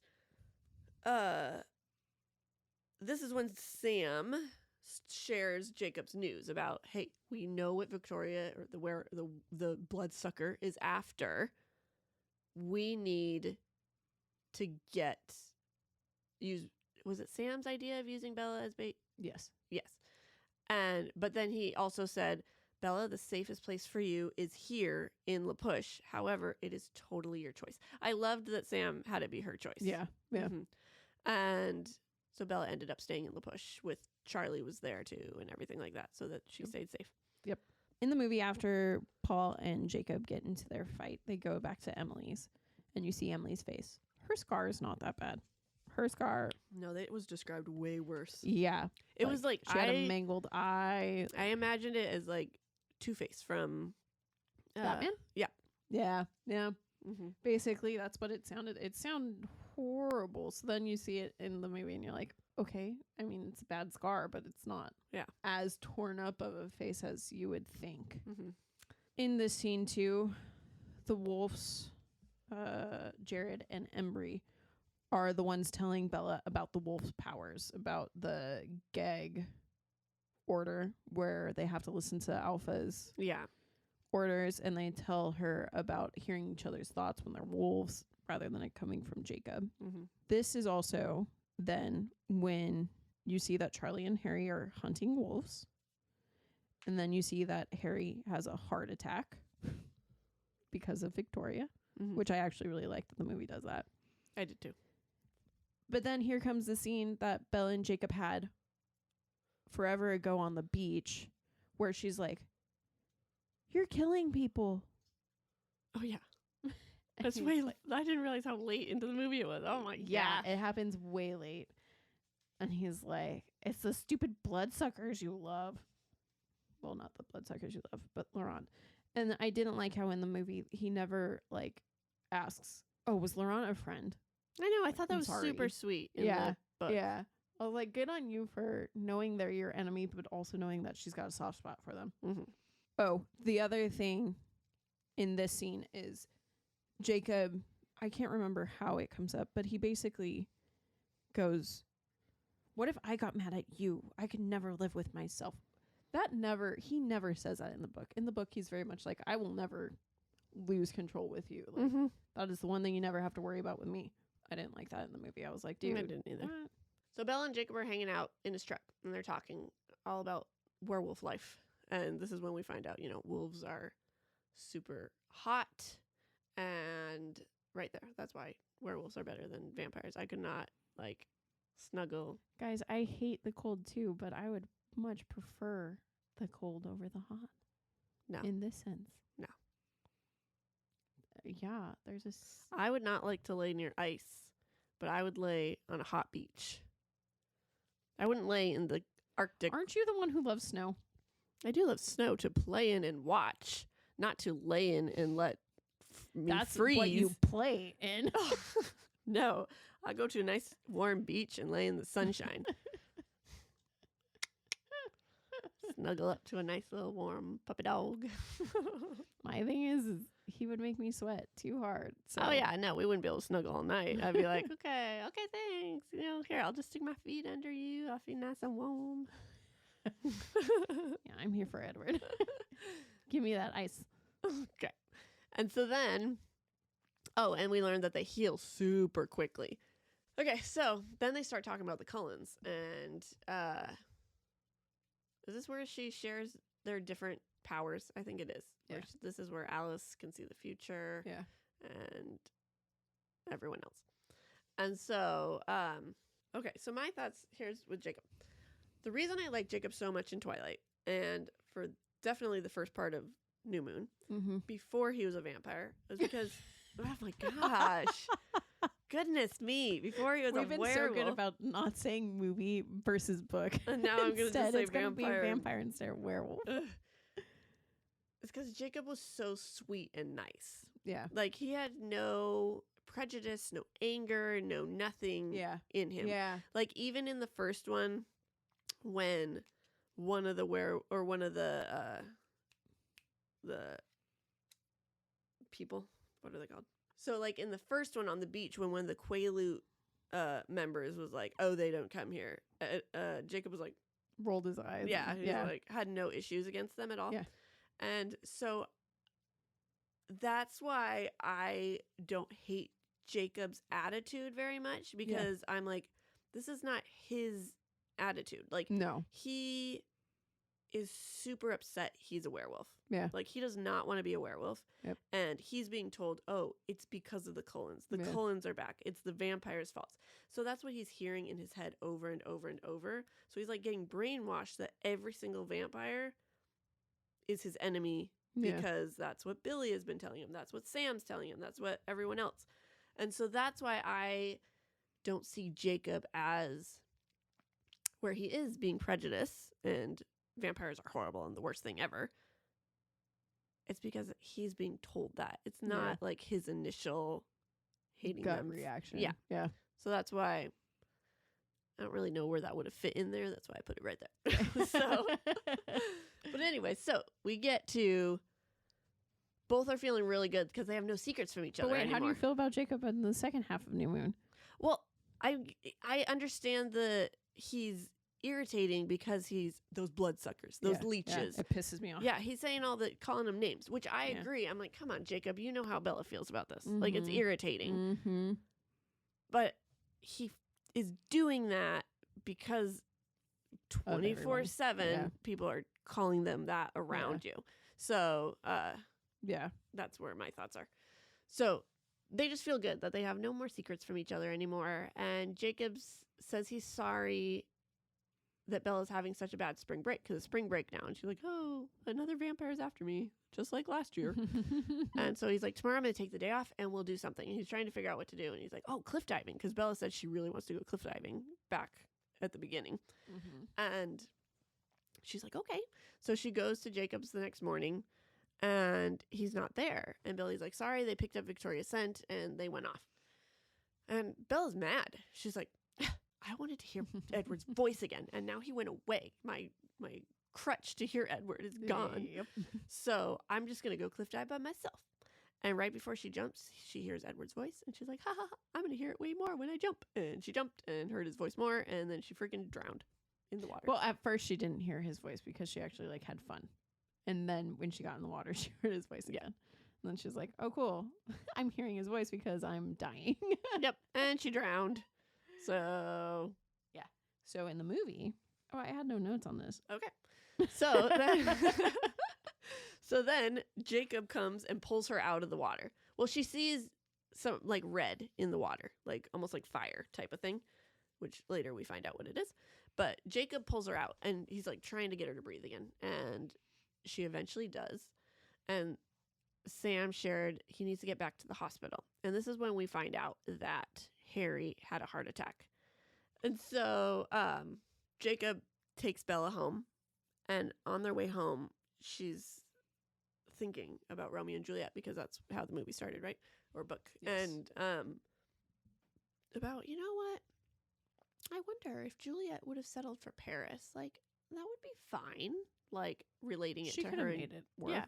Speaker 2: this is when Sam shares Jacob's news about, hey, we know what Victoria or the bloodsucker is after. We need to was it Sam's idea of using Bella as bait?
Speaker 1: Yes.
Speaker 2: Yes. But then he also said, Bella, the safest place for you is here in La Push. However, it is totally your choice. I loved that Sam had it be her choice.
Speaker 1: Yeah. Yeah.
Speaker 2: Mm-hmm. And so Bella ended up staying in La Push with Charlie was there too and everything like that so that she stayed safe.
Speaker 1: Yep. In the movie, after Paul and Jacob get into their fight, they go back to Emily's and you see Emily's face. Her scar is not that bad. Her scar.
Speaker 2: No, it was described way worse.
Speaker 1: Yeah.
Speaker 2: It was like
Speaker 1: she had a mangled eye.
Speaker 2: I imagined it as like Two-Face from
Speaker 1: Batman?
Speaker 2: Yeah.
Speaker 1: Yeah. Yeah.
Speaker 2: Mm-hmm.
Speaker 1: Basically, that's what it sounded. It sounded horrible. So then you see it in the movie and you're like, okay, I mean, it's a bad scar, but it's not as torn up of a face as you would think.
Speaker 2: Mm-hmm.
Speaker 1: In this scene, too, the wolves, Jared and Embry, are the ones telling Bella about the wolf's powers, about the gag order where they have to listen to Alpha's orders, and they tell her about hearing each other's thoughts when they're wolves rather than it coming from Jacob.
Speaker 2: Mm-hmm.
Speaker 1: This is also then when you see that Charlie and Harry are hunting wolves, and then you see that Harry has a heart attack because of Victoria, which I actually really like that the movie does that.
Speaker 2: I did too.
Speaker 1: But then here comes the scene that Bella and Jacob had forever ago on the beach where she's like, you're killing people.
Speaker 2: Oh, yeah. That's way late. I didn't realize how late into the movie it was. Oh, my God.
Speaker 1: Yeah, it happens way late. And he's like, it's the stupid bloodsuckers you love. Well, not the bloodsuckers you love, but Laurent. And I didn't like how in the movie he never, like, asks, oh, was Laurent a friend?
Speaker 2: I know. I thought that was super sweet in the book.
Speaker 1: Yeah. I was like, good on you for knowing they're your enemy, but also knowing that she's got a soft spot for them.
Speaker 2: Mm-hmm.
Speaker 1: Oh, the other thing in this scene is Jacob, I can't remember how it comes up, but he basically goes, what if I got mad at you? I could never live with myself. He never says that in the book. In the book, he's very much like, I will never lose control with you. Like, that is the one thing you never have to worry about with me. I didn't like that in the movie. I was like, dude.
Speaker 2: I didn't either.
Speaker 1: What?
Speaker 2: So Bella and Jacob are hanging out in his truck, and they're talking all about werewolf life. And this is when we find out, wolves are super hot. And right there, that's why werewolves are better than vampires. I could not, snuggle.
Speaker 1: Guys, I hate the cold too, but I would much prefer the cold over the hot.
Speaker 2: No.
Speaker 1: In this sense.
Speaker 2: No.
Speaker 1: Yeah, there's
Speaker 2: I would not like to lay near ice, but I would lay on a hot beach. I wouldn't lay in the Arctic.
Speaker 1: Aren't you the one who loves snow?
Speaker 2: I do love snow to play in and watch, not to lay in and let me
Speaker 1: That's
Speaker 2: freeze.
Speaker 1: what you play in.
Speaker 2: No, I go to a nice warm beach and lay in the sunshine. Snuggle up to a nice little warm puppy dog.
Speaker 1: My thing is he would make me sweat too hard. So.
Speaker 2: Oh yeah, no, we wouldn't be able to snuggle all night. I'd be like, okay, thanks. Here, I'll just stick my feet under you. I'll feel nice and warm.
Speaker 1: Yeah, I'm here for Edward. Give me that ice.
Speaker 2: Okay. And so then, and we learned that they heal super quickly. Okay, so then they start talking about the Cullens, and is this where she shares their different powers? I think it is.
Speaker 1: Yeah.
Speaker 2: This is where Alice can see the future.
Speaker 1: Yeah.
Speaker 2: And everyone else. And so, okay, so my thoughts here's with Jacob. The reason I like Jacob so much in Twilight, and for definitely the first part of New Moon, before he was a vampire, was because, oh my gosh, goodness me, before he was
Speaker 1: We've
Speaker 2: a
Speaker 1: been
Speaker 2: werewolf.
Speaker 1: so good about not saying movie versus book.
Speaker 2: And now I'm going to just say
Speaker 1: it's gonna
Speaker 2: vampire.
Speaker 1: be vampire instead of werewolf.
Speaker 2: It's because Jacob was so sweet and nice.
Speaker 1: Yeah.
Speaker 2: Like, he had no prejudice, no anger, no nothing in him.
Speaker 1: Yeah.
Speaker 2: Like, even in the first one, when one of the people, what are they called? So, like, in the first one on the beach, when one of the Quaalude members was like, oh, they don't come here, Jacob was like,
Speaker 1: rolled his eyes.
Speaker 2: Yeah, he was like, had no issues against them at all.
Speaker 1: Yeah.
Speaker 2: And so that's why I don't hate Jacob's attitude very much, because I'm like, this is not his attitude. Like,
Speaker 1: no,
Speaker 2: he is super upset he's a werewolf.
Speaker 1: Yeah.
Speaker 2: Like, he does not want to be a werewolf.
Speaker 1: Yep.
Speaker 2: And he's being told, oh, it's because of the Cullens. The Cullens are back. It's the vampire's fault. So that's what he's hearing in his head over and over and over. So he's like getting brainwashed that every single vampire is his enemy, because that's what Billy has been telling him. That's what Sam's telling him. That's what everyone else. And so that's why I don't see Jacob as where he is being prejudiced and vampires are horrible and the worst thing ever. It's because he's being told that. It's not like his initial hating
Speaker 1: gut
Speaker 2: them
Speaker 1: reaction.
Speaker 2: Yeah.
Speaker 1: Yeah.
Speaker 2: So that's why I don't really know where that would have fit in there. That's why I put it right there. So, but anyway, so we get to both are feeling really good because they have no secrets from each other anymore.
Speaker 1: How do you feel about Jacob in the second half of New Moon?
Speaker 2: Well, I understand he's irritating because he's those bloodsuckers, those leeches.
Speaker 1: Yeah, it pisses me off.
Speaker 2: Yeah, he's saying calling them names, which I agree. I'm like, come on, Jacob, you know how Bella feels about this. Like, it's irritating.
Speaker 1: Mm-hmm.
Speaker 2: But he is doing that because 24/7 people are calling them that around you. So, that's where my thoughts are. So they just feel good that they have no more secrets from each other anymore. And Jacob says he's sorry that Bella's having such a bad spring break, because it's spring break now. And she's like, oh, another vampire's after me, just like last year. And so he's like, tomorrow I'm going to take the day off and we'll do something. And he's trying to figure out what to do. And he's like, oh, cliff diving, because Bella said she really wants to go cliff diving back at the beginning. And she's like, okay. So she goes to Jacob's the next morning and he's not there. And Billy's like, sorry, they picked up Victoria's scent and they went off. And Bella's mad. She's like, I wanted to hear Edward's voice again, and now he went away. My crutch to hear Edward is gone. Yep. So I'm just going to go cliff dive by myself. And right before she jumps, she hears Edward's voice, and she's like, ha, I'm going to hear it way more when I jump. And she jumped and heard his voice more, and then she freaking drowned in the water.
Speaker 1: Well, at first she didn't hear his voice because she actually like had fun. And then when she got in the water, she heard his voice again. And then she's like, oh, cool. I'm hearing his voice because I'm dying.
Speaker 2: Yep. And she drowned. So.
Speaker 1: Yeah. So in the movie, I had no notes on this.
Speaker 2: Okay. So then, so then Jacob comes and pulls her out of the water. Well, she sees some like red in the water, like almost like fire type of thing, which later we find out what it is. But Jacob pulls her out and he's like trying to get her to breathe again. And she eventually does. And Sam shared he needs to get back to the hospital. And this is when we find out that Harry had a heart attack. And so Jacob takes Bella home. And on their way home, she's thinking about Romeo and Juliet because that's how the movie started, right? Or book. Yes. And about, you know what? I wonder if Juliet would have settled for Paris. Like, that would be fine. Like, relating it
Speaker 1: she
Speaker 2: to
Speaker 1: could
Speaker 2: her.
Speaker 1: Have made it work.
Speaker 2: Yeah.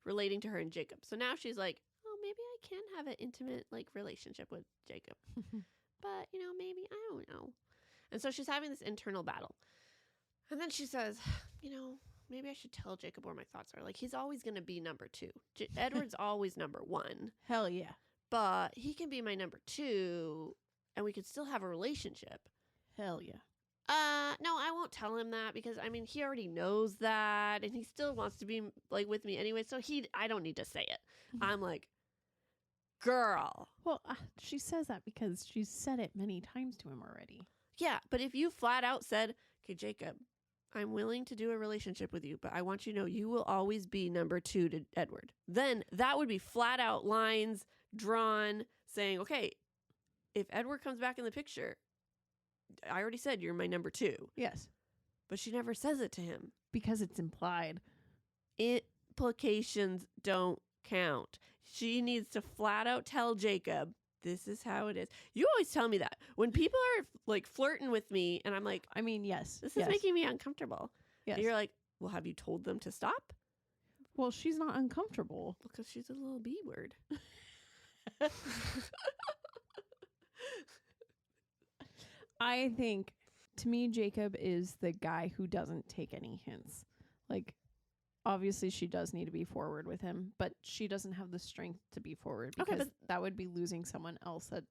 Speaker 2: Relating to her and Jacob. So now she's like, oh, maybe I can have an intimate, like, relationship with Jacob. But, you know, maybe, I don't know. And so she's having this internal battle. And then she says, you know, maybe I should tell Jacob where my thoughts are. Like, he's always going to be number 2. Edward's always number 1.
Speaker 1: Hell yeah.
Speaker 2: But he can be my number 2, and we could still have a relationship.
Speaker 1: Hell yeah.
Speaker 2: No, I won't tell him that because, I mean, he already knows that, and he still wants to be, like, with me anyway, so I don't need to say it. I'm like, girl.
Speaker 1: Well, she says that because she's said it many times to him already.
Speaker 2: Yeah, but if you flat out said, okay, Jacob, I'm willing to do a relationship with you, but I want you to know you will always be number 2 to Edward. Then that would be flat out lines drawn saying, okay, if Edward comes back in the picture, I already said you're my number 2.
Speaker 1: Yes.
Speaker 2: But she never says it to him.
Speaker 1: Because it's implied.
Speaker 2: Implications don't count. She needs to flat out tell Jacob, this is how it is. You always tell me that. When people are like flirting with me and I'm like,
Speaker 1: I mean, yes.
Speaker 2: This is making me uncomfortable.
Speaker 1: Yes.
Speaker 2: And you're like, well, have you told them to stop?
Speaker 1: Well, she's not uncomfortable.
Speaker 2: Because she's a little B word.
Speaker 1: I think, to me, Jacob is the guy who doesn't take any hints. Like, obviously, she does need to be forward with him, but she doesn't have the strength to be forward because that would be losing someone else that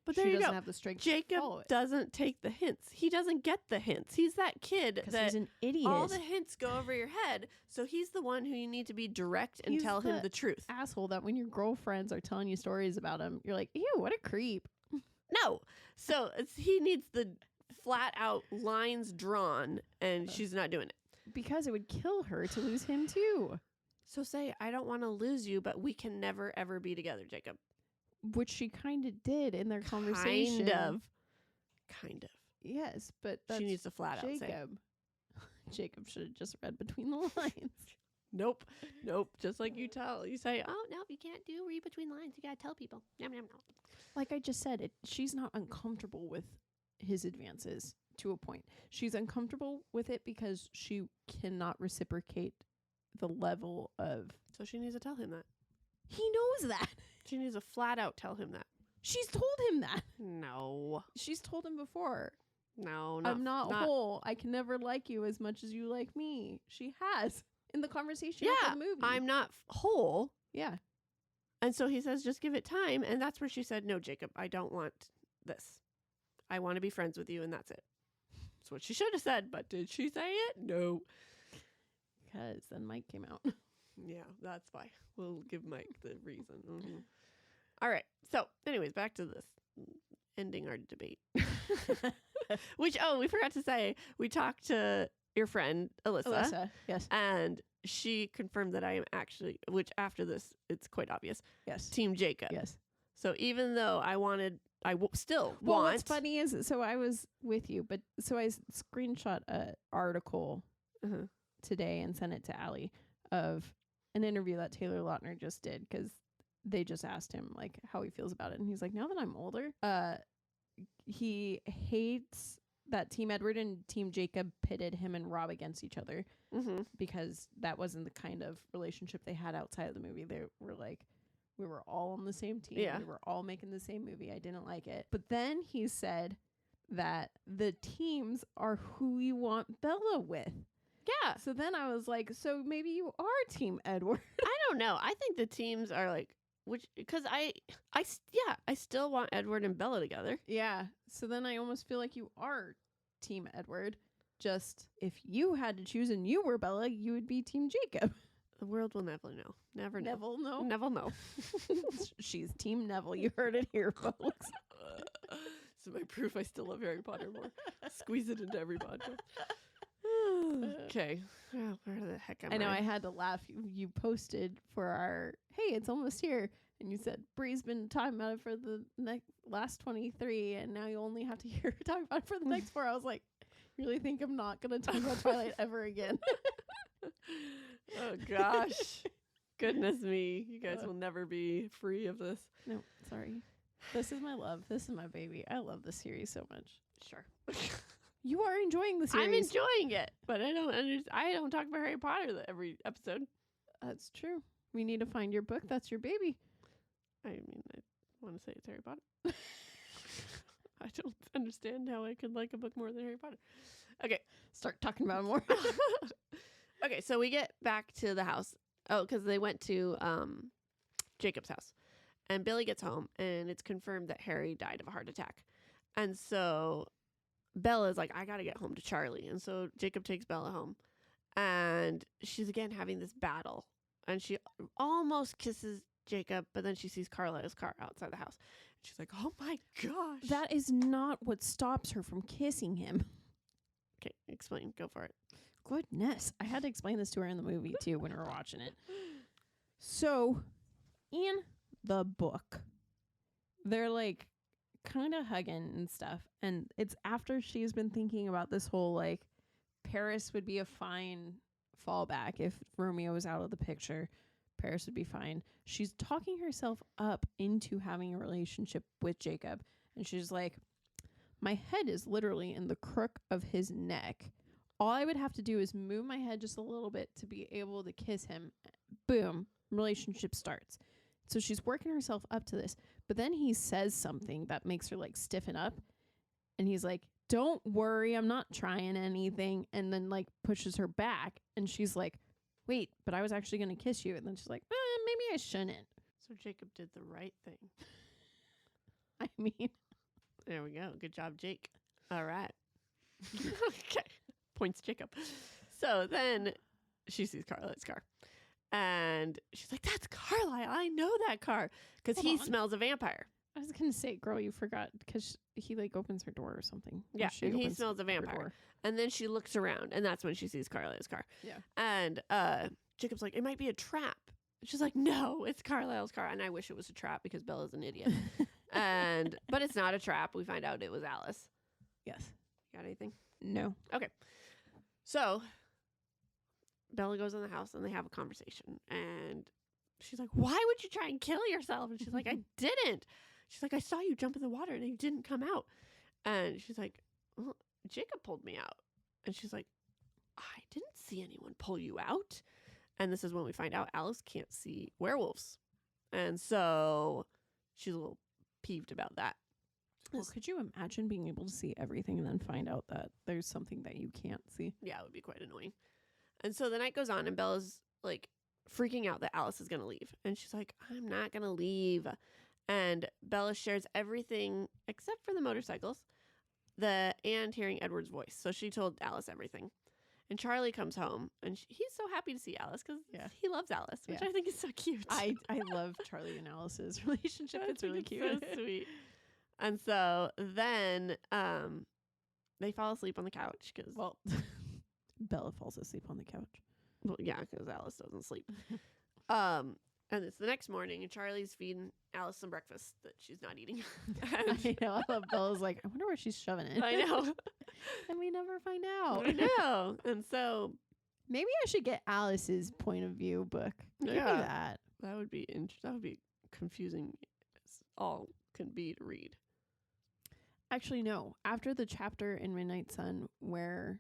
Speaker 2: there
Speaker 1: she
Speaker 2: you
Speaker 1: doesn't
Speaker 2: go.
Speaker 1: have the strength
Speaker 2: Jacob
Speaker 1: to follow it.
Speaker 2: Doesn't take the hints. He doesn't get the hints. He's that kid that
Speaker 1: he's an idiot.
Speaker 2: All the hints go over your head. So he's the one who you need to be direct and tell him the truth.
Speaker 1: Asshole that when your girlfriends are telling you stories about him, you're like, ew, what a creep.
Speaker 2: No. So he needs the flat out lines drawn, and she's not doing it.
Speaker 1: Because it would kill her to lose him too.
Speaker 2: So say, I don't want to lose you, but we can never, ever be together, Jacob.
Speaker 1: Which she kind of did in their conversation.
Speaker 2: Kind of.
Speaker 1: Yes, but that's
Speaker 2: she needs to flat out say.
Speaker 1: Jacob. Jacob should have just read between the lines.
Speaker 2: Nope. Just like you say, oh, no, you can't do read between lines. You got to tell people. No.
Speaker 1: Like I just said, she's not uncomfortable with his advances to a point. She's uncomfortable with it because she cannot reciprocate the level of...
Speaker 2: So she needs to tell him that.
Speaker 1: He knows that.
Speaker 2: She needs to flat out tell him that.
Speaker 1: She's told him that.
Speaker 2: No.
Speaker 1: She's told him before.
Speaker 2: No,
Speaker 1: I'm not whole. I can never like you as much as you like me. She has in the conversation of the movie.
Speaker 2: I'm not whole.
Speaker 1: Yeah.
Speaker 2: And so he says, just give it time. And that's where she said, no, Jacob, I don't want this. I want to be friends with you, and that's it. That's what she should have said, but did she say it? No.
Speaker 1: Because then Mike came out.
Speaker 2: Yeah, that's why. We'll give Mike the reason. Mm-hmm. All right. So, anyways, back to this. Ending our debate. Which, we forgot to say, we talked to your friend, Alyssa.
Speaker 1: Yes.
Speaker 2: And she confirmed that I am actually, which after this, it's quite obvious.
Speaker 1: Yes.
Speaker 2: Team Jacob.
Speaker 1: Yes.
Speaker 2: So even though still
Speaker 1: well,
Speaker 2: want.
Speaker 1: What's funny is, so I was with you, but so I screenshot an article today and sent it to Alli of an interview that Taylor Lautner just did because they just asked him like how he feels about it, and he's like, now that I'm older, he hates that Team Edward and Team Jacob pitted him and Rob against each other because that wasn't the kind of relationship they had outside of the movie. They were like, we were all on the same team. Yeah. We were all making the same movie. I didn't like it. But then he said that the teams are who you want Bella with.
Speaker 2: Yeah.
Speaker 1: So then I was like, so maybe you are Team Edward.
Speaker 2: I don't know. I think the teams are like, because I still want Edward and Bella together.
Speaker 1: Yeah. So then I almost feel like you are Team Edward. Just if you had to choose and you were Bella, you would be Team Jacob.
Speaker 2: The world will never know. Never know.
Speaker 1: Neville, no.
Speaker 2: Neville, no.
Speaker 1: She's Team Neville. You heard it here, folks.
Speaker 2: So my proof I still love Harry Potter more. Squeeze it into every podcast. Okay. Oh, where the heck am I?
Speaker 1: I know I had to laugh. You posted for our, hey, it's almost here. And you said, Bree's been talking about it for the last 23, and now you only have to hear her talk about it for the next 4. I was like, you really think I'm not going to talk about Twilight ever again?
Speaker 2: Oh, gosh. Goodness me. You guys will never be free of this.
Speaker 1: No, sorry. This is my love. This is my baby. I love this series so much.
Speaker 2: Sure.
Speaker 1: You are enjoying the series.
Speaker 2: I'm enjoying it, but I don't talk about Harry Potter every episode.
Speaker 1: That's true. We need to find your book. That's your baby.
Speaker 2: I mean, I want to say it's Harry Potter. I don't understand how I could like a book more than Harry Potter. Okay.
Speaker 1: Start talking about it more.
Speaker 2: Okay, so we get back to the house. Oh, because they went to Jacob's house. And Billy gets home, and it's confirmed that Harry died of a heart attack. And so Bella's like, I got to get home to Charlie. And so Jacob takes Bella home. And she's again having this battle. And she almost kisses Jacob, but then she sees Carlisle's car outside the house. She's like, oh my gosh.
Speaker 1: That is not what stops her from kissing him.
Speaker 2: Okay, explain. Go for it.
Speaker 1: Goodness. I had to explain this to her in the movie, too, when we were watching it. So, in the book, they're like kind of hugging and stuff. And it's after she's been thinking about this whole, like, Paris would be a fine fallback if Romeo was out of the picture. Paris would be fine. She's talking herself up into having a relationship with Jacob. And she's like, my head is literally in the crook of his neck. All I would have to do is move my head just a little bit to be able to kiss him. Boom. Relationship starts. So she's working herself up to this. But then he says something that makes her like stiffen up. And he's like, don't worry, I'm not trying anything. And then like pushes her back. And she's like, wait, but I was actually going to kiss you. And then she's like, maybe I shouldn't.
Speaker 2: So Jacob did the right thing.
Speaker 1: I mean.
Speaker 2: There we go. Good job, Jake. All right. Okay. Points Jacob. So then she sees Carlisle's car. And she's like, that's Carlisle. I know that car. Because he smells a vampire.
Speaker 1: I was going to say, girl, you forgot. Because he like opens her door or something.
Speaker 2: Yeah, and he smells a vampire. And then she looks around. And that's when she sees Carlisle's car.
Speaker 1: Yeah.
Speaker 2: And Jacob's like, it might be a trap. And she's like, no, it's Carlisle's car. And I wish it was a trap because Bella's an idiot. But it's not a trap. We find out it was Alice.
Speaker 1: Yes.
Speaker 2: You got anything?
Speaker 1: No.
Speaker 2: Okay. So Bella goes in the house and they have a conversation. And she's like, why would you try and kill yourself? And she's like, I didn't. She's like, I saw you jump in the water and you didn't come out. And she's like, well, Jacob pulled me out. And she's like, I didn't see anyone pull you out. And this is when we find out Alice can't see werewolves. And so she's a little peeved about that.
Speaker 1: Well, could you imagine being able to see everything and then find out that there's something that you can't see?
Speaker 2: Yeah, it would be quite annoying. And so the night goes on and Bella's like freaking out that Alice is going to leave. And she's like, I'm not going to leave. And Bella shares everything except for the motorcycles and hearing Edward's voice. So she told Alice everything. And Charlie comes home and he's so happy to see Alice because he loves Alice, which I think is so cute.
Speaker 1: I love Charlie and Alice's relationship. It's really cute.
Speaker 2: So sweet. And so then they fall asleep on the couch because
Speaker 1: Bella falls asleep on the couch.
Speaker 2: Well, yeah, because Alice doesn't sleep. And it's the next morning, and Charlie's feeding Alice some breakfast that she's not eating.
Speaker 1: I know. I love Bella's like, I wonder where she's shoving it.
Speaker 2: I know.
Speaker 1: And we never find out.
Speaker 2: I know. And so
Speaker 1: maybe I should get Alice's point of view book. Give me that.
Speaker 2: That would be that would be confusing as all can be to read.
Speaker 1: Actually, no. After the chapter in Midnight Sun where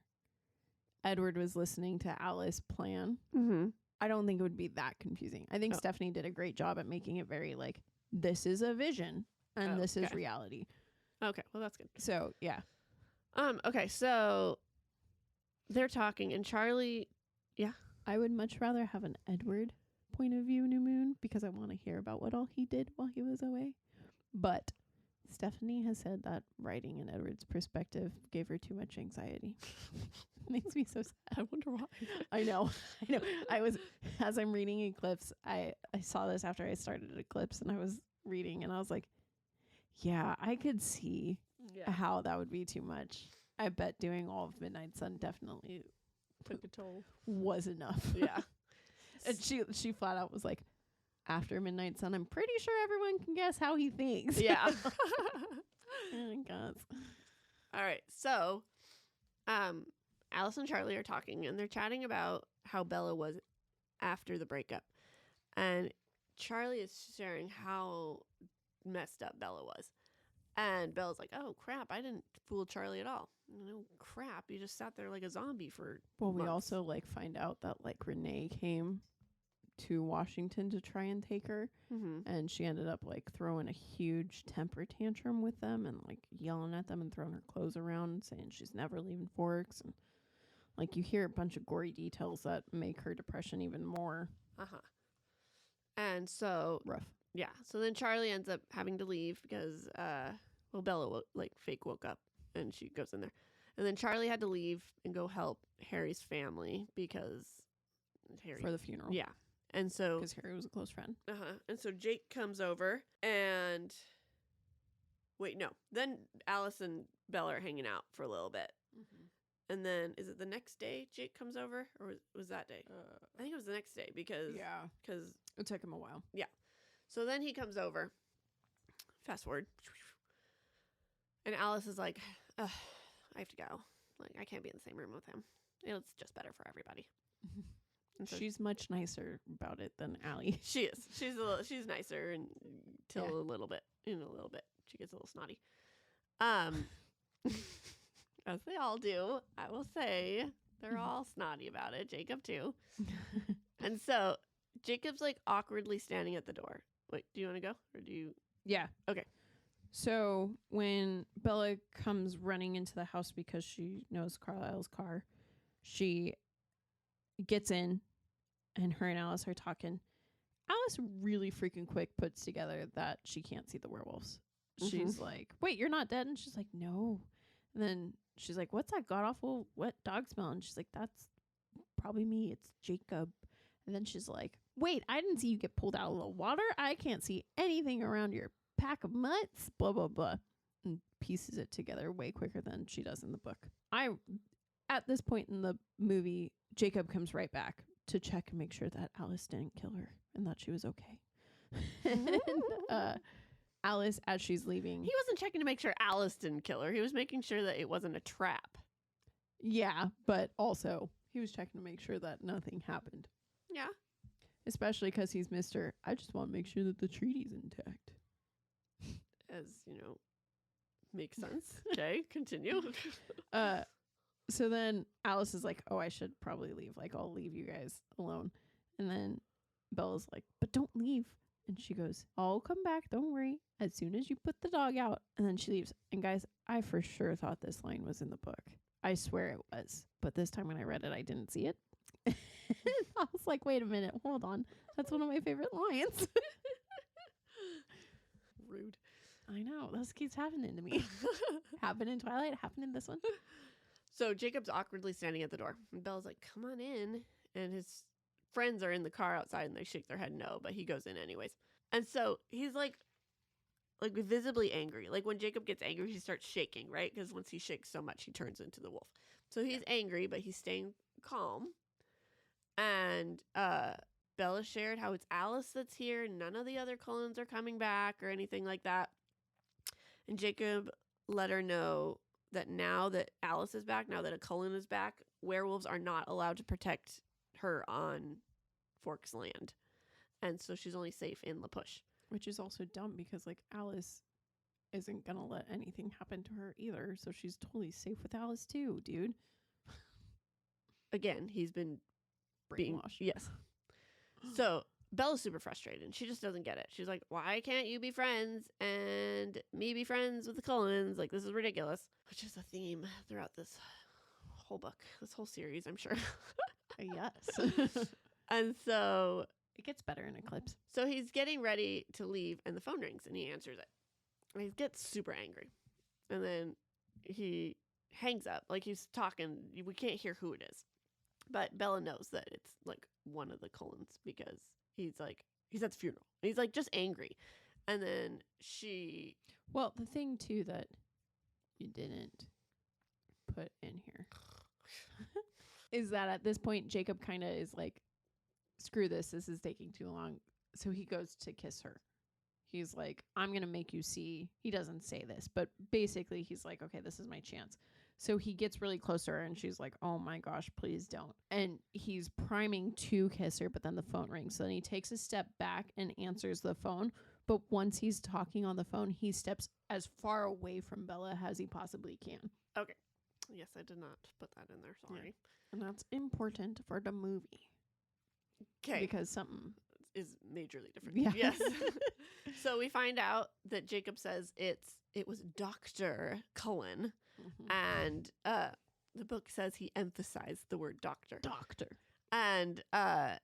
Speaker 1: Edward was listening to Alice plan, I don't think it would be that confusing. I think Stephanie did a great job at making it very like, this is a vision and this is reality.
Speaker 2: Okay, well, that's good.
Speaker 1: So, yeah.
Speaker 2: Okay, so they're talking, and Charlie,
Speaker 1: I would much rather have an Edward point of view, New Moon, because I want to hear about what all he did while he was away. But Stephanie has said that writing in Edward's perspective gave her too much anxiety. Makes me so sad.
Speaker 2: I wonder why.
Speaker 1: I know. I was, as I'm reading Eclipse, I saw this after I started Eclipse, and I was reading, and I was like, yeah, I could see how that would be too much. I bet doing all of Midnight Sun definitely
Speaker 2: took a toll.
Speaker 1: Was enough.
Speaker 2: Yeah.
Speaker 1: And she flat out was like, after Midnight Sun, I'm pretty sure everyone can guess how he thinks.
Speaker 2: Yeah.
Speaker 1: Oh my God.
Speaker 2: All right. So, Alice and Charlie are talking, and they're chatting about how Bella was after the breakup. And Charlie is sharing how messed up Bella was. And Bella's like, oh, crap, I didn't fool Charlie at all. No crap, you just sat there like a zombie for months.
Speaker 1: We also find out that Renee came to Washington to try and take her, and she ended up throwing a huge temper tantrum with them and yelling at them and throwing her clothes around and saying she's never leaving Forks, and you hear a bunch of gory details that make her depression even more
Speaker 2: and so
Speaker 1: rough.
Speaker 2: Yeah, so then Charlie ends up having to leave because Bella fake woke up and she goes in there, and then Charlie had to leave and go help Harry's family because Harry
Speaker 1: for the funeral.
Speaker 2: Yeah. And so,
Speaker 1: because Harry was a close friend.
Speaker 2: And so Jake comes over and then Alice and Bella are hanging out for a little bit. And then is it the next day Jake comes over, or was that day? I think it was the next day because
Speaker 1: it took him a while.
Speaker 2: Yeah. So then he comes over. Fast forward. And Alice is like, I have to go. I can't be in the same room with him. It's just better for everybody.
Speaker 1: And so she's much nicer about it than Alli.
Speaker 2: She is. She's nicer until a little bit. In a little bit, she gets a little snotty. As they all do. I will say they're all snotty about it. Jacob too. And so Jacob's awkwardly standing at the door. Wait, do you want to go or do you?
Speaker 1: Yeah.
Speaker 2: Okay.
Speaker 1: So when Bella comes running into the house because she knows Carlisle's car, she gets in and her and Alice are talking. Alice really freaking quick puts together that she can't see the werewolves. She's like, wait, you're not dead? And she's like, no. And then she's like, what's that god awful wet dog smell? And she's like, that's probably me. It's Jacob. And then she's like, wait, I didn't see you get pulled out of the water. I can't see anything around your pack of mutts. Blah, blah, blah. And pieces it together way quicker than she does in the book. At this point in the movie, Jacob comes right back to check and make sure that Alice didn't kill her and that she was okay. And Alice, as she's leaving...
Speaker 2: He wasn't checking to make sure Alice didn't kill her. He was making sure that it wasn't a trap.
Speaker 1: Yeah, but also he was checking to make sure that nothing happened.
Speaker 2: Yeah.
Speaker 1: Especially because he's Mr. I just want to make sure that the treaty's intact.
Speaker 2: As, makes sense. Okay, continue.
Speaker 1: So then Alice is like, oh, I should probably leave. I'll leave you guys alone. And then Bella's like, but don't leave. And she goes, I'll come back. Don't worry. As soon as you put the dog out. And then she leaves. And guys, I for sure thought this line was in the book. I swear it was. But this time when I read it, I didn't see it. I was like, wait a minute. Hold on. That's one of my favorite lines.
Speaker 2: Rude.
Speaker 1: I know. This keeps happening to me. Happened in Twilight. Happened in this one.
Speaker 2: So Jacob's awkwardly standing at the door. And Bella's like, come on in. And his friends are in the car outside and they shake their head no, but he goes in anyways. And so he's like visibly angry. When Jacob gets angry, he starts shaking, right? Because once he shakes so much, he turns into the wolf. So he's angry, but he's staying calm. And Bella shared how it's Alice that's here. None of the other Cullens are coming back or anything like that. And Jacob let her know that now that Alice is back, now that a Cullen is back, werewolves are not allowed to protect her on Forks land. And so she's only safe in La Push.
Speaker 1: Which is also dumb because Alice isn't going to let anything happen to her either. So she's totally safe with Alice too, dude.
Speaker 2: Again, he's been
Speaker 1: brainwashed.
Speaker 2: Yes. So Bella's super frustrated and she just doesn't get it. She's like, why can't you be friends and me be friends with the Cullens? Like, this is ridiculous. Which is a theme throughout this whole book, this whole series, I'm sure.
Speaker 1: Yes.
Speaker 2: And so
Speaker 1: it gets better in Eclipse.
Speaker 2: So he's getting ready to leave and the phone rings and he answers it. And he gets super angry. And then he hangs up. Like, he's talking. We can't hear who it is. But Bella knows that it's like one of the Cullens because he's at the funeral. He's like just angry. And then
Speaker 1: well, the thing too that you didn't put in here is that at this point Jacob kind of is like, screw this is taking too long. So he goes to kiss her. He's like, I'm going to make you see. He doesn't say this, but basically he's like, okay, this is my chance. So he gets really close to her and she's like, oh my gosh, please don't. And he's priming to kiss her, but then the phone rings. So then he takes a step back and answers the phone. But once he's talking on the phone, he steps as far away from Bella as he possibly can.
Speaker 2: Okay. Yes, I did not put that in there. Sorry.
Speaker 1: Yeah. And that's important for the movie.
Speaker 2: Okay.
Speaker 1: Because something
Speaker 2: is majorly different.
Speaker 1: Yeah.
Speaker 2: Yes. So we find out that Jacob says it was Dr. Cullen. Mm-hmm. And the book says he emphasized the word doctor. And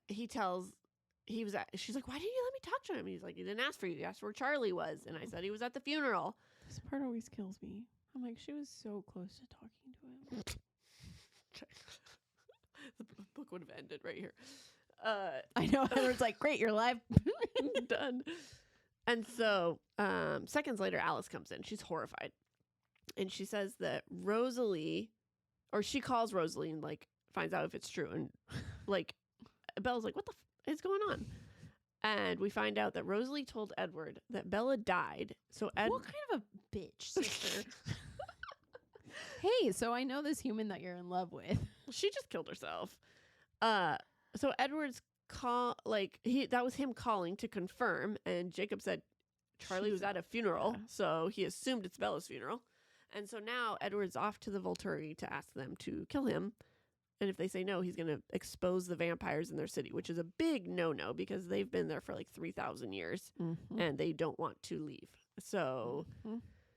Speaker 2: she's like, why didn't you let me talk to him? He's like, he didn't ask for you. He asked where Charlie was. And I said he was at the funeral.
Speaker 1: This part always kills me. I'm like, she was so close to talking to him.
Speaker 2: The book would have ended right here.
Speaker 1: I know. Edward's like, great, you're live.
Speaker 2: Done. And so seconds later, Alice comes in. She's horrified. And she says that Rosalie, or she calls Rosalie and like finds out if it's true. And like Bella's like, what the is going on? And we find out that Rosalie told Edward that Bella died. So
Speaker 1: what kind of a bitch, sister? Hey, so I know this human that you're in love with.
Speaker 2: She just killed herself. So Edward's that was him calling to confirm, and Jacob said Charlie was at a funeral, so he assumed it's Bella's funeral. And so now Edward's off to the Volturi to ask them to kill him. And if they say no, he's going to expose the vampires in their city, which is a big no-no because they've been there for like 3,000 years and they don't want to leave. So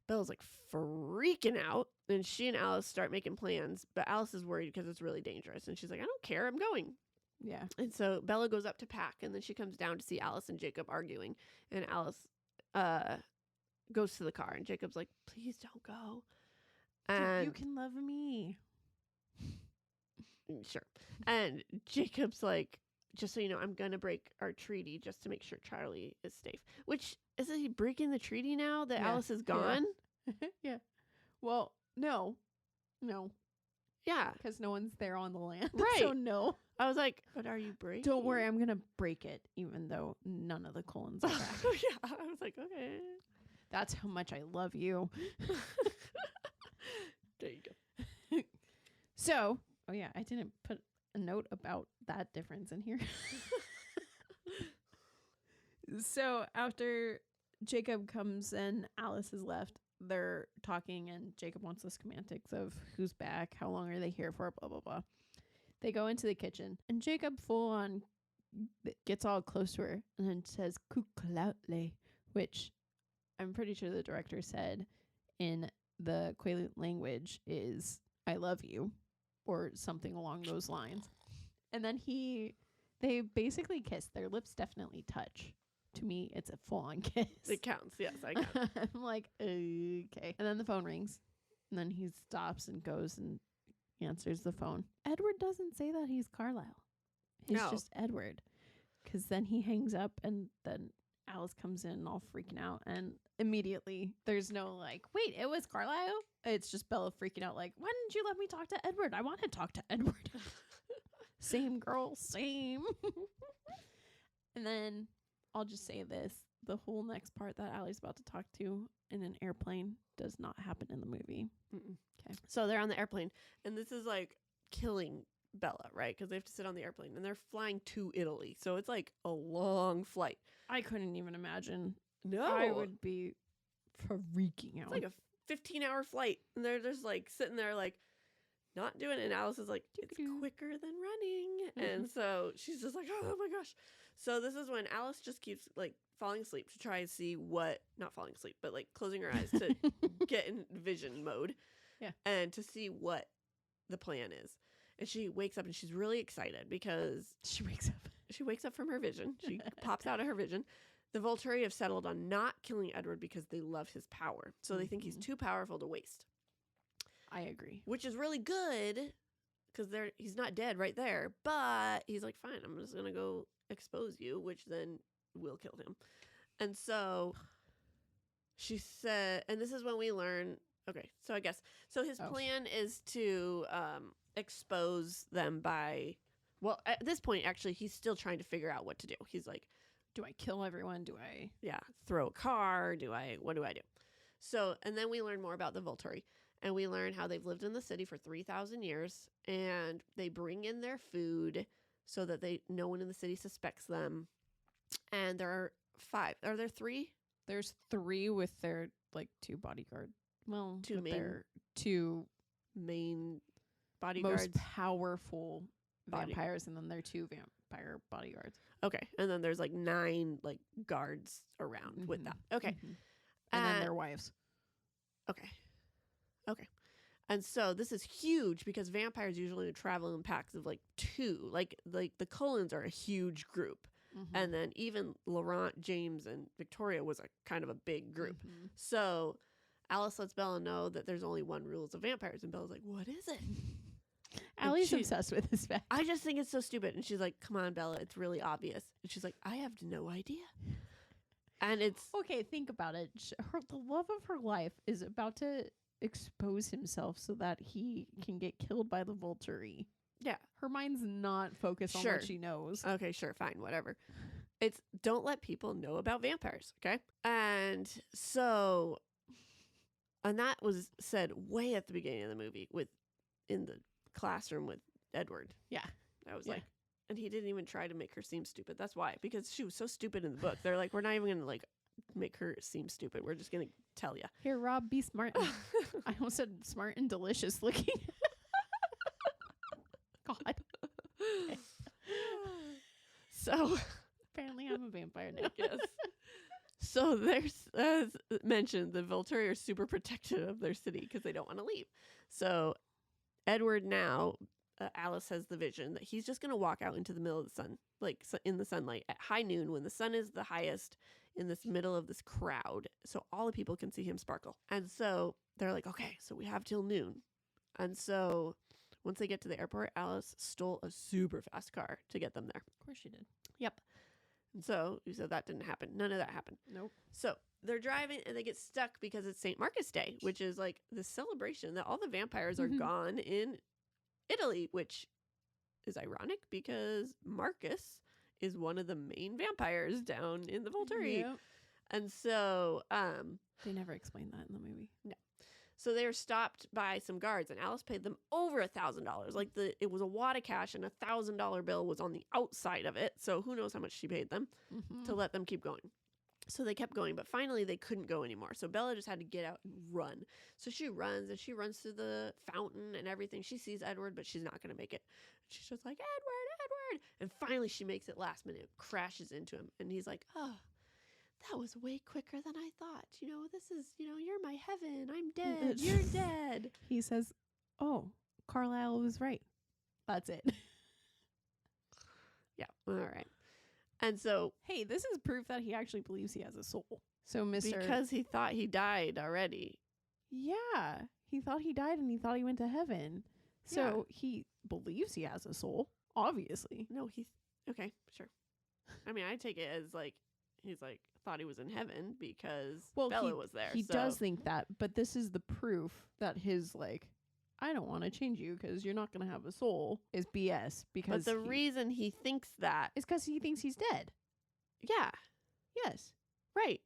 Speaker 2: Bella's like freaking out and she and Alice start making plans, but Alice is worried because it's really dangerous. And she's like, I don't care. I'm going.
Speaker 1: Yeah.
Speaker 2: And so Bella goes up to pack and then she comes down to see Alice and Jacob arguing. And Alice goes to the car and Jacob's like, please don't go. And
Speaker 1: you can love me.
Speaker 2: Sure. And Jacob's like, just so you know, I'm going to break our treaty just to make sure Charlie is safe. Which, is he breaking the treaty now that Alice is gone?
Speaker 1: Yeah. Well, no.
Speaker 2: Yeah.
Speaker 1: Because no one's there on the land.
Speaker 2: Right.
Speaker 1: So no.
Speaker 2: I was like, but are you breaking?
Speaker 1: Don't worry, I'm going to break it, even though none of the Cullens are back.
Speaker 2: Yeah. I was like, okay.
Speaker 1: That's how much I love you.
Speaker 2: There you go.
Speaker 1: So, oh yeah, I didn't put a note about that difference in here. So after Jacob comes and Alice is left, they're talking and Jacob wants the schematics of who's back, how long are they here for, blah, blah, blah. They go into the kitchen and Jacob full on gets all close to her and then says, "Cuculatle," which I'm pretty sure the director said in the Quaalude language is "I love you" or something along those lines. And then they basically kiss. Their lips definitely touch. To me, it's a full-on kiss.
Speaker 2: It counts. Yes, I count.
Speaker 1: I'm like, okay. And then the phone rings. And then he stops and goes and answers the phone. Edward doesn't say that he's Carlisle. He's just Edward. Because then he hangs up and then Alice comes in all freaking out. And immediately there's no like, wait, it was Carlisle? It's just Bella freaking out like, why didn't you let me talk to Edward? I want to talk to Edward. Same girl, same. And then I'll just say this. The whole next part that Alli's about to talk to in an airplane does not happen in the movie.
Speaker 2: Okay. So they're on the airplane. And this is like killing Bella, right? Because they have to sit on the airplane. And they're flying to Italy. So it's like a long flight.
Speaker 1: I couldn't even imagine.
Speaker 2: No.
Speaker 1: I would be freaking out.
Speaker 2: It's like a 15-hour flight. And they're just like sitting there like, not doing it. And Alice is like, it's quicker than running. And so she's just like, oh my gosh. So this is when Alice just keeps like falling asleep to try and see not falling asleep, but like closing her eyes to get in vision mode.
Speaker 1: Yeah.
Speaker 2: And to see what the plan is. And she wakes up and she's really excited because
Speaker 1: she wakes up
Speaker 2: from her vision. She pops out of her vision. The Volturi have settled on not killing Edward because they love his power. So they think he's too powerful to waste.
Speaker 1: I agree.
Speaker 2: Which is really good because he's not dead right there. But he's like, fine, I'm just going to go expose you, which then will kill him. And so she said, and this is when we learn, okay, so I guess, so his plan is to expose them by, well, at this point, actually, he's still trying to figure out what to do. He's like,
Speaker 1: do I kill everyone? Do I?
Speaker 2: Yeah, throw a car? What do I do? So, and then we learn more about the Volturi. And we learn how they've lived in the city for 3,000 years. And they bring in their food so that no one in the city suspects them. And there are 5. Are there 3?
Speaker 1: There's 3 with their, like, 2 bodyguards. Well,
Speaker 2: 2 main bodyguards.
Speaker 1: Most powerful vampires. And then their 2 vampire bodyguards.
Speaker 2: Okay. And then there's, like, 9, like, guards around with that. Okay.
Speaker 1: And then their wives.
Speaker 2: Okay. And so this is huge because vampires usually travel in packs of like 2. Like the Cullens are a huge group. And then even Laurent, James, and Victoria was a kind of a big group. So Alice lets Bella know that there's only one rule of vampires. And Bella's like, what is it?
Speaker 1: Allie's obsessed with this fact.
Speaker 2: I just think it's so stupid. And she's like, come on, Bella, it's really obvious. And she's like, I have no idea. And it's...
Speaker 1: Okay, think about it. The love of her life is about to expose himself so that he can get killed by the Volturi.
Speaker 2: Yeah.
Speaker 1: Her mind's not focused on what she knows.
Speaker 2: Okay, sure, fine, whatever. It's don't let people know about vampires, okay? And so, and that was said way at the beginning of the movie in the classroom with Edward.
Speaker 1: Yeah.
Speaker 2: I was like, and he didn't even try to make her seem stupid. That's why, because she was so stupid in the book. They're like, we're not even going to like make her seem stupid. We're just going to tell you.
Speaker 1: Here, Rob, be smart. I almost said smart and delicious looking. God.
Speaker 2: So
Speaker 1: apparently I'm a vampire now.
Speaker 2: Yes. So there's, as mentioned, the Volturi are super protective of their city because they don't want to leave. So Edward now, Alice has the vision that he's just going to walk out into the middle of the sun, like in the sunlight at high noon when the sun is the highest in this middle of this crowd. So all the people can see him sparkle. And so they're like, okay, so we have till noon. And so once they get to the airport, Alice stole a super fast car to get them there.
Speaker 1: Of course she did.
Speaker 2: Yep. And so you said that didn't happen. None of that happened.
Speaker 1: Nope.
Speaker 2: So they're driving and they get stuck because it's St. Marcus Day, which is like the celebration that all the vampires are gone in Italy, which is ironic because Marcus is one of the main vampires down in the Volturi. Yep. And so
Speaker 1: they never explained that in the movie.
Speaker 2: No. So they were stopped by some guards and Alice paid them over $1,000. Like it was a wad of cash and $1,000 bill was on the outside of it. So who knows how much she paid them to let them keep going. So they kept going, but finally they couldn't go anymore. So Bella just had to get out and run. So she runs through the fountain and everything. She sees Edward, but she's not going to make it. She's just like, Edward. And finally she makes it last minute, crashes into him. And he's like, oh, that was way quicker than I thought. This is, you're my heaven. I'm dead. You're dead.
Speaker 1: He says, oh, Carlisle was right. That's it.
Speaker 2: Yeah. All right. And so,
Speaker 1: hey, this is proof that he actually believes he has a soul. So,
Speaker 2: because he thought he died already.
Speaker 1: Yeah. He thought he died and he thought he went to heaven. So he believes he has a soul, obviously.
Speaker 2: No, okay, sure. I mean, I take it as like, he's like, thought he was in heaven because Bella was there.
Speaker 1: He does think that, but this is the proof that his like, I don't want to change you because you're not going to have a soul is BS. Because
Speaker 2: the reason he thinks that
Speaker 1: is because he thinks he's dead.
Speaker 2: Yeah.
Speaker 1: Yes.
Speaker 2: Right.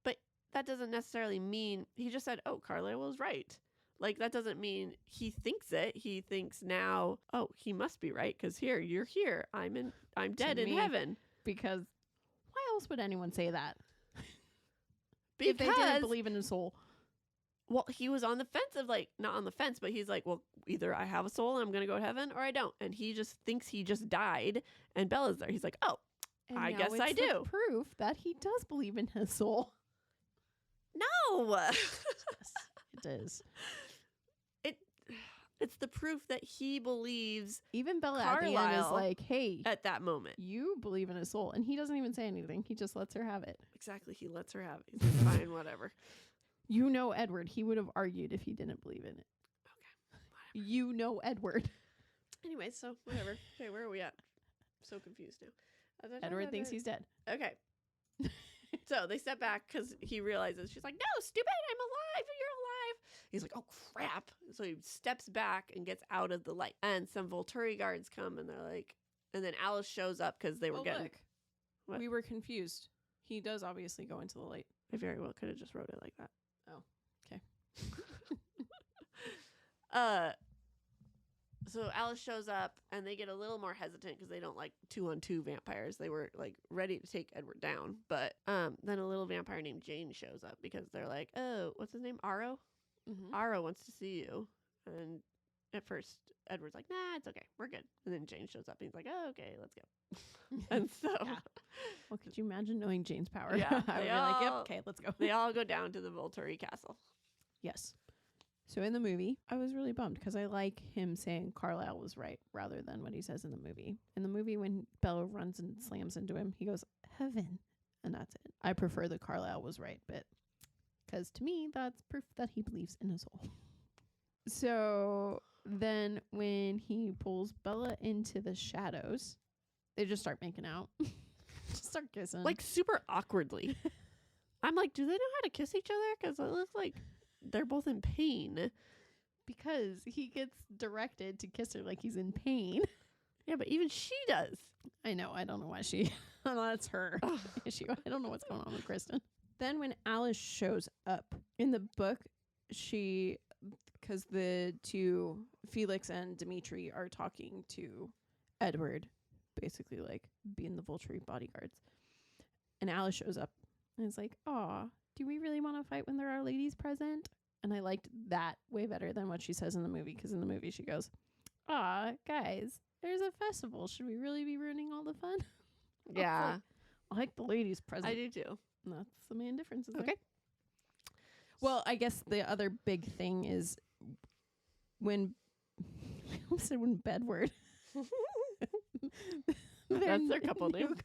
Speaker 2: But that doesn't necessarily mean he just said, oh, Carlisle was right. Like that doesn't mean he thinks it. He thinks now, oh, he must be right because here you're here. I'm dead in heaven.
Speaker 1: Because why else would anyone say that?
Speaker 2: Because
Speaker 1: if they didn't believe in a soul.
Speaker 2: Well, he was on the fence of like, not on the fence, but he's like, well, either I have a soul and I'm going to go to heaven or I don't. And he just thinks he just died and Bella's there. He's like, oh,
Speaker 1: And
Speaker 2: I
Speaker 1: now
Speaker 2: guess
Speaker 1: it's
Speaker 2: I
Speaker 1: the
Speaker 2: do.
Speaker 1: proof that he does believe in his soul.
Speaker 2: No.
Speaker 1: Yes, it is.
Speaker 2: It's the proof that he believes
Speaker 1: Even Bella at the end is
Speaker 2: Carlisle
Speaker 1: like, hey,
Speaker 2: at that moment.
Speaker 1: you believe in his soul. And he doesn't even say anything. He just lets her have it.
Speaker 2: Exactly. He lets her have it. He's like, fine, whatever.
Speaker 1: You know Edward. He would have argued if he didn't believe in it.
Speaker 2: Okay. Whatever.
Speaker 1: You know Edward.
Speaker 2: Anyway, so whatever. Okay, where are we at? I'm so confused now.
Speaker 1: Edward thinks he's dead.
Speaker 2: Okay. So they step back because he realizes, she's like, no, stupid, I'm alive, you're alive. He's like, oh, crap. So he steps back and gets out of the light. And some Volturi guards come and they're like, and then Alice shows up because they were getting.
Speaker 1: Look.
Speaker 2: What?
Speaker 1: We were confused. He does obviously go into the light.
Speaker 2: I very well could have just wrote it like that.
Speaker 1: Oh, okay.
Speaker 2: So Alice shows up and they get a little more hesitant because they don't like 2-on-2 vampires. They were like ready to take Edward down. But then a little vampire named Jane shows up because they're like, oh, what's his name? Aro?
Speaker 1: Mm-hmm.
Speaker 2: Aro wants to see you. And at first Edward's like, nah, it's okay. We're good. And then Jane shows up and he's like, oh, okay, let's go. And so.
Speaker 1: Yeah. Well, could you imagine knowing Jane's power?
Speaker 2: Yeah,
Speaker 1: I would be like, yep, okay, let's go.
Speaker 2: They all go down to the Volturi castle.
Speaker 1: Yes. So in the movie, I was really bummed because I like him saying Carlisle was right rather than what he says in the movie. In the movie, when Bella runs and slams into him, he goes, heaven. And that's it. I prefer the Carlisle was right bit because to me, that's proof that he believes in a soul. So then when he pulls Bella into the shadows, they just start making out. Just start kissing.
Speaker 2: Like super awkwardly. I'm like, do they know how to kiss each other? Because it looks like they're both in pain.
Speaker 1: Because he gets directed to kiss her like he's in pain.
Speaker 2: Yeah, but even she does.
Speaker 1: I know. I don't know why she... That's her issue. I don't know what's going on with Kristen. Then when Alice shows up in the book, she... Because the two, Felix and Dimitri, are talking to Edward, basically like being the Volturi bodyguards. And Alice shows up and is like, aw, do we really want to fight when there are ladies present? And I liked that way better than what she says in the movie, because in the movie she goes, aw, guys, there's a festival. Should we really be ruining all the fun?
Speaker 2: Yeah.
Speaker 1: I like the ladies present.
Speaker 2: I do too.
Speaker 1: And that's the main difference.
Speaker 2: Okay.
Speaker 1: There. Well, I guess the other big thing is when I almost said when Bedward.
Speaker 2: That's their couple name.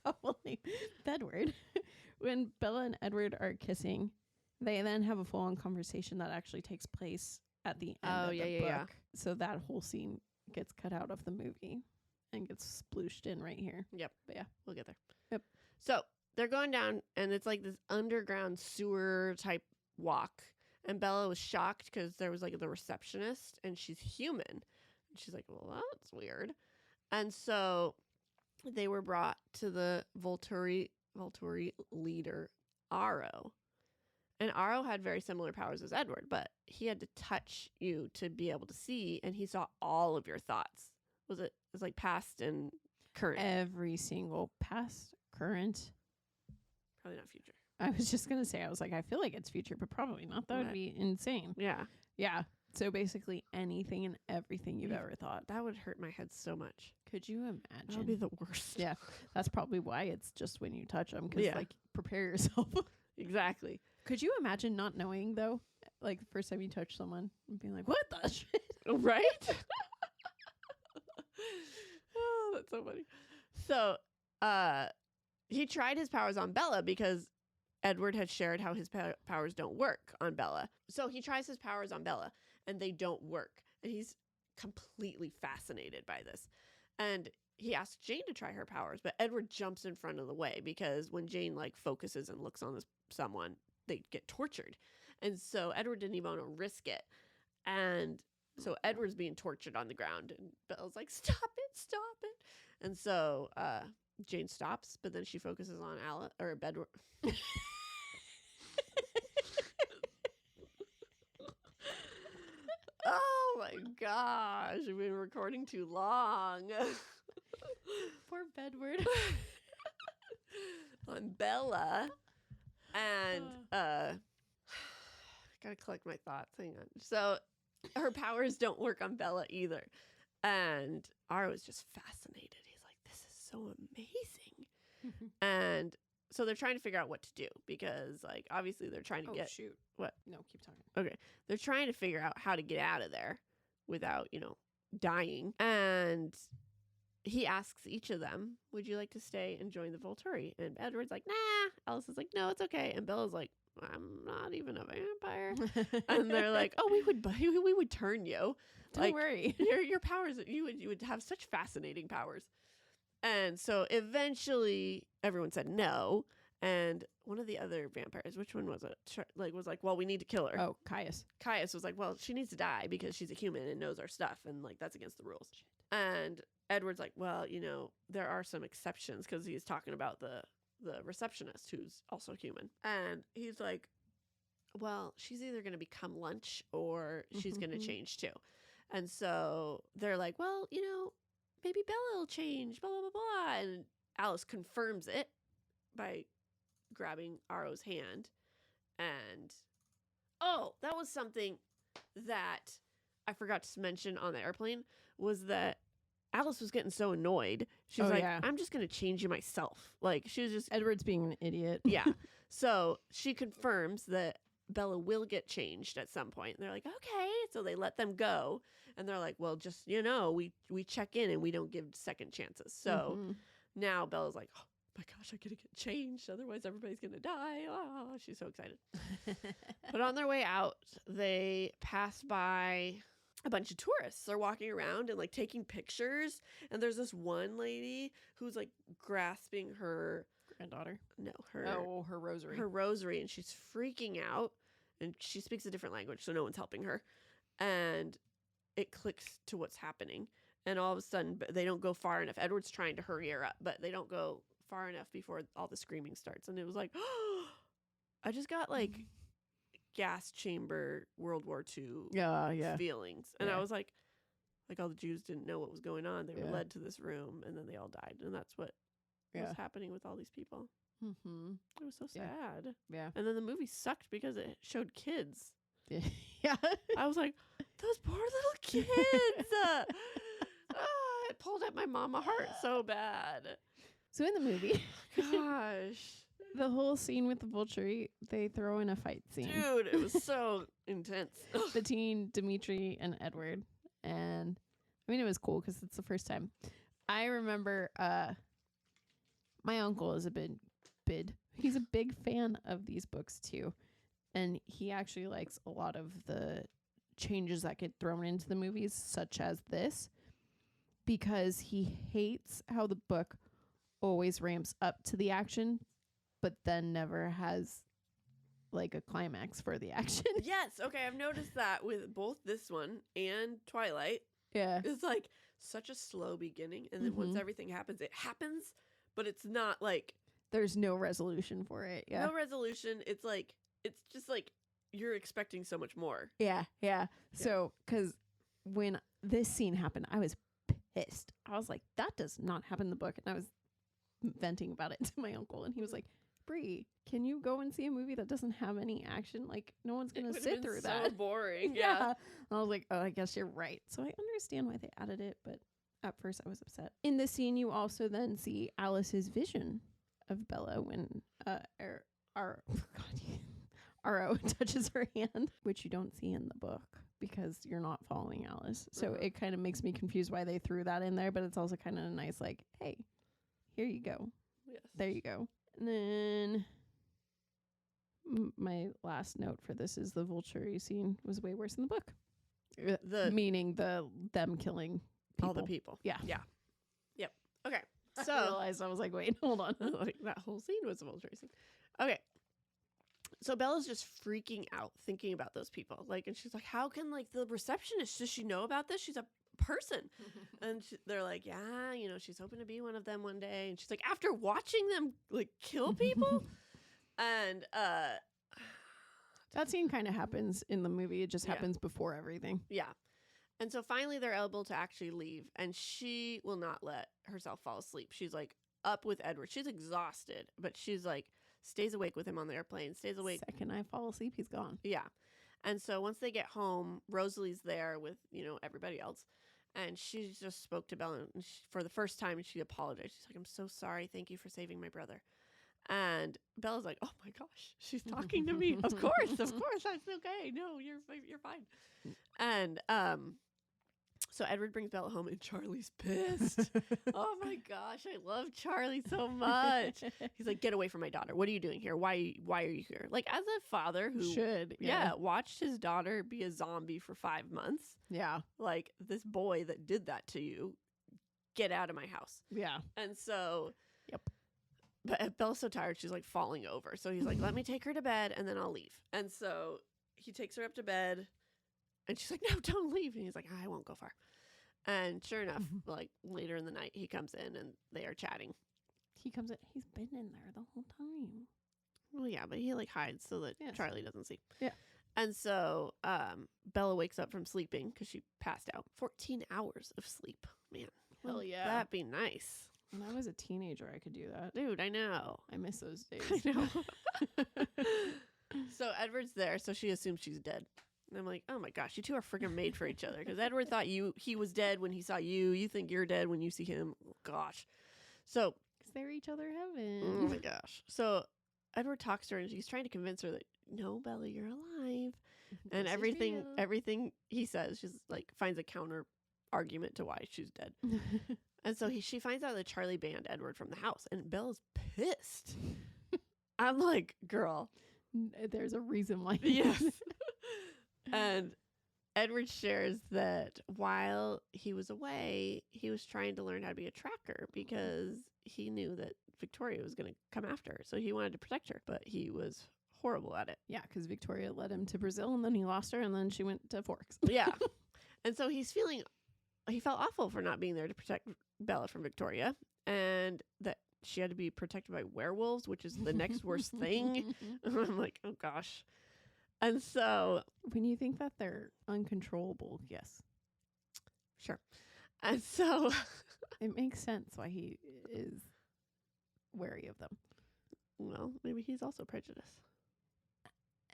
Speaker 1: Bedward. When Bella and Edward are kissing, they then have a full-on conversation that actually takes place at the end of the book.
Speaker 2: Yeah.
Speaker 1: So that whole scene gets cut out of the movie and gets splooshed in right here.
Speaker 2: Yep.
Speaker 1: But yeah,
Speaker 2: We'll get there.
Speaker 1: Yep.
Speaker 2: So they're going down, and it's like this underground sewer type walk. And Bella was shocked because there was like the receptionist, and she's human. And she's like, well, that's weird. And so they were brought to the Volturi leader, Aro. And Aro had very similar powers as Edward, but he had to touch you to be able to see, and he saw all of your thoughts. It was like past and current.
Speaker 1: every single past, current.
Speaker 2: Probably not future.
Speaker 1: I was just going to say, I was like, I feel like it's future, but probably not. That would be insane.
Speaker 2: Yeah.
Speaker 1: Yeah. So basically anything and everything you've ever thought.
Speaker 2: That would hurt my head so much.
Speaker 1: Could you imagine?
Speaker 2: That would be the worst.
Speaker 1: Yeah. That's probably why it's just when you touch them. Because, like, prepare yourself.
Speaker 2: Exactly.
Speaker 1: Could you imagine not knowing, though? Like, the first time you touch someone and being like, what the shit?
Speaker 2: Right? Oh, that's so funny. So, he tried his powers on Bella because Edward had shared how his powers don't work on Bella. So he tries his powers on Bella, and they don't work. And he's completely fascinated by this. And he asks Jane to try her powers, but Edward jumps in front of the way because when Jane like focuses and looks on someone, they get tortured. And so Edward didn't even want to risk it. And so Edward's being tortured on the ground, and Bella's like, stop it. And so Jane stops, but then she focuses on Bedward. Oh my gosh, we've been recording too long.
Speaker 1: Poor Bedward.
Speaker 2: On Bella. And gotta collect my thoughts. Hang on. So her powers don't work on Bella either. And Aro is just fascinated. He's like, this is so amazing. And so they're trying to figure out what to do because, like, obviously they're trying to get...
Speaker 1: shoot.
Speaker 2: What?
Speaker 1: No, keep talking.
Speaker 2: Okay. They're trying to figure out how to get out of there without, dying. And he asks each of them, would you like to stay and join the Volturi? And Edward's like, nah. Alice is like, no, it's okay. And Bella's like, I'm not even a vampire. And they're like, oh, we would turn you.
Speaker 1: Don't worry.
Speaker 2: Your powers, you would have such fascinating powers. And so eventually everyone said no. And one of the other vampires, which one was it? Was like, well, we need to kill her.
Speaker 1: Oh, Caius.
Speaker 2: Caius was like, well, she needs to die because she's a human and knows our stuff. And like, that's against the rules. Shit. And Edward's like, well, there are some exceptions because he's talking about the receptionist who's also human. And he's like, well, she's either going to become lunch or she's going to change too. And so they're like, well, maybe Bella will change, blah, blah, blah, blah. And Alice confirms it by grabbing Aro's hand. And, that was something that I forgot to mention on the airplane was that Alice was getting so annoyed. She was I'm just going to change you myself. Like, she was just...
Speaker 1: Edward's being an idiot.
Speaker 2: Yeah. So she confirms that Bella will get changed at some point. And they're like, okay. So they let them go. And they're like, well, just, we check in and we don't give second chances. So now Bella's like, oh my gosh, I gotta get changed. Otherwise everybody's going to die. Oh, she's so excited. But on their way out, they pass by a bunch of tourists. They're walking around and like taking pictures. And there's this one lady who's like grasping her
Speaker 1: granddaughter.
Speaker 2: No, her
Speaker 1: rosary.
Speaker 2: Her rosary, and she's freaking out. And she speaks a different language, so no one's helping her. And it clicks to what's happening. And all of a sudden, they don't go far enough. Edward's trying to hurry her up, but they don't go far enough before all the screaming starts. And it was like, I just got like gas chamber World War II feelings. And I was like all the Jews didn't know what was going on. They were led to this room, and then they all died. And that's what was happening with all these people. It was so sad.
Speaker 1: Yeah.
Speaker 2: And then the movie sucked because it showed kids.
Speaker 1: Yeah.
Speaker 2: I was like, those poor little kids. It pulled at my mama heart so bad.
Speaker 1: So in the movie,
Speaker 2: gosh,
Speaker 1: the whole scene with the Volturi, they throw in a fight scene.
Speaker 2: Dude, it was so intense.
Speaker 1: Between Dimitri and Edward. And I mean, it was cool because it's the first time. I remember my uncle is he's a big fan of these books too. And he actually likes a lot of the changes that get thrown into the movies, such as this, because he hates how the book always ramps up to the action, but then never has like a climax for the action.
Speaker 2: Yes. Okay. I've noticed that with both this one and Twilight.
Speaker 1: Yeah.
Speaker 2: It's like such a slow beginning. And then once everything happens, it happens, but it's not like
Speaker 1: there's no resolution for it. Yeah.
Speaker 2: No resolution. It's just like you're expecting so much more.
Speaker 1: Yeah. So, because when this scene happened, I was pissed. I was like, that does not happen in the book. And I was venting about it to my uncle. And he was like, Bree, can you go and see a movie that doesn't have any action? Like, no one's going to sit through that.
Speaker 2: So boring.
Speaker 1: Yeah. And I was like, oh, I guess you're right. So I understand why they added it. But at first I was upset. In this scene, you also then see Alice's vision of Bella when Aro touches her hand, which you don't see in the book because you're not following Alice. So it kind of makes me confused why they threw that in there, but it's also kind of nice, like, hey, here you go.
Speaker 2: Yes. There
Speaker 1: There you go. And then my last note for this is the Volturi scene was way worse than the book. Meaning them killing people.
Speaker 2: All the people.
Speaker 1: Yeah.
Speaker 2: Yeah. Yep. Okay.
Speaker 1: So I realized, I was like, wait, hold on.
Speaker 2: Like, that whole scene was a Volturi scene. Okay. So Bella's just freaking out thinking about those people. Like, and she's like, how can, like, the receptionist, does she know about this? She's a person. And they're like, yeah, she's hoping to be one of them one day. And she's like, after watching them, like, kill people? And
Speaker 1: that scene kind of happens in the movie. It just happens before everything.
Speaker 2: Yeah. And so finally they're able to actually leave. And she will not let herself fall asleep. She's, like, up with Edward. She's exhausted. But she's, like, stays awake with him on the airplane. Stays awake.
Speaker 1: Second I fall asleep, he's gone.
Speaker 2: Yeah. And so once they get home, Rosalie's there with, everybody else. And she just spoke to Bella for the first time, and she apologized. She's like, I'm so sorry. Thank you for saving my brother. And Bella's like, oh my gosh, she's talking to me. Of course, that's okay. No, you're fine. And so Edward brings Bella home, and Charlie's pissed. Oh my gosh, I love Charlie so much. He's like, get away from my daughter. What are you doing here? Why are you here? Like, as a father who
Speaker 1: should,
Speaker 2: watched his daughter be a zombie for 5 months.
Speaker 1: Yeah.
Speaker 2: Like, this boy that did that to you, get out of my house.
Speaker 1: Yeah.
Speaker 2: And so,
Speaker 1: yep.
Speaker 2: But Bella's so tired, she's like falling over. So he's like, let me take her to bed and then I'll leave. And so he takes her up to bed and she's like, no, don't leave. And he's like, I won't go far. And sure enough, like later in the night, he comes in and they are chatting.
Speaker 1: He comes in. He's been in there the whole time.
Speaker 2: Well, yeah, but he like hides so that Charlie doesn't see.
Speaker 1: Yeah.
Speaker 2: And so Bella wakes up from sleeping because she passed out. 14 hours of sleep. Man.
Speaker 1: Hell yeah.
Speaker 2: That'd be nice.
Speaker 1: When I was a teenager, I could do that.
Speaker 2: Dude, I know.
Speaker 1: I miss those days.
Speaker 2: I know. So Edward's there, so she assumes she's dead. And I'm like, oh my gosh, you two are freaking made for each other. Because Edward thought he was dead when he saw you. You think you're dead when you see him. Oh, gosh. So.
Speaker 1: Because they're each other heaven.
Speaker 2: Oh my gosh. So Edward talks to her and she's trying to convince her that, no, Bella, you're alive. And everything he says, she's like, finds a counter argument to why she's dead. And so she finds out that Charlie banned Edward from the house, and Bella's pissed. I'm like, girl.
Speaker 1: There's a reason why.
Speaker 2: Yes. And Edward shares that while he was away, he was trying to learn how to be a tracker because he knew that Victoria was going to come after her. So he wanted to protect her, but he was horrible at it.
Speaker 1: Yeah, because Victoria led him to Brazil, and then he lost her, and then she went to Forks.
Speaker 2: Yeah. And so he felt awful for not being there to protect Bella from Victoria, and that she had to be protected by werewolves, which is the next worst thing. I'm like, oh gosh. And so
Speaker 1: when you think that they're uncontrollable, yes.
Speaker 2: Sure. And so
Speaker 1: it makes sense why he is wary of them.
Speaker 2: Well, maybe he's also prejudiced.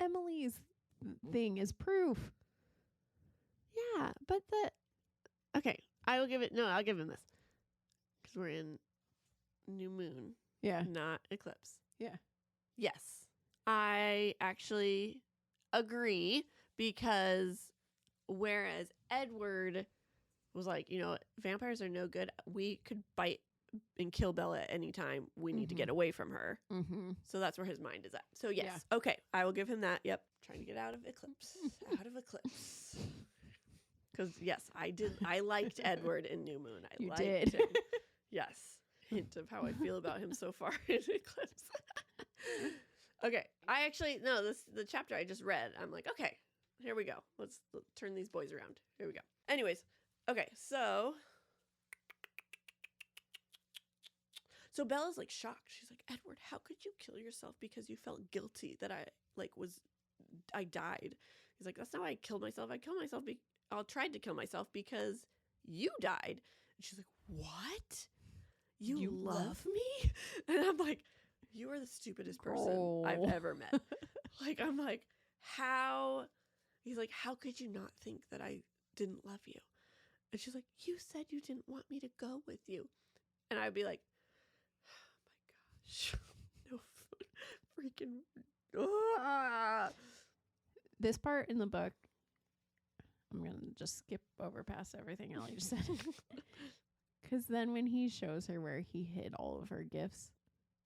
Speaker 1: Emily's thing is proof.
Speaker 2: Yeah, but okay, I'll give him this. Because we're in new moon.
Speaker 1: Yeah.
Speaker 2: Not eclipse.
Speaker 1: Yeah.
Speaker 2: Yes. I actually agree, because whereas Edward was like, vampires are no good. We could bite and kill Bella at any time. We need to get away from her.
Speaker 1: Mm-hmm.
Speaker 2: So that's where his mind is at. So yes. Yeah. Okay. I will give him that. Yep. Trying to get out of eclipse. Out of eclipse. Because yes, I liked Edward in New Moon. I liked him. Yes. Hint of how I feel about him so far in Eclipse. Okay. I actually, no, the chapter I just read, I'm like, okay, here we go. Let's turn these boys around. Here we go. Anyways. Okay. So Bella's like shocked. She's like, Edward, how could you kill yourself because you felt guilty that I died? He's like, that's not why I killed myself. I tried to kill myself because you died. And she's like, what? You love me? And I'm like, you are the stupidest person I've ever met. Like, I'm like, how? He's like, how could you not think that I didn't love you? And she's like, you said you didn't want me to go with you. And I'd be like, oh my gosh, no freaking.
Speaker 1: This part in the book, I'm going to just skip over past everything Alli just said. Because then when he shows her where he hid all of her gifts,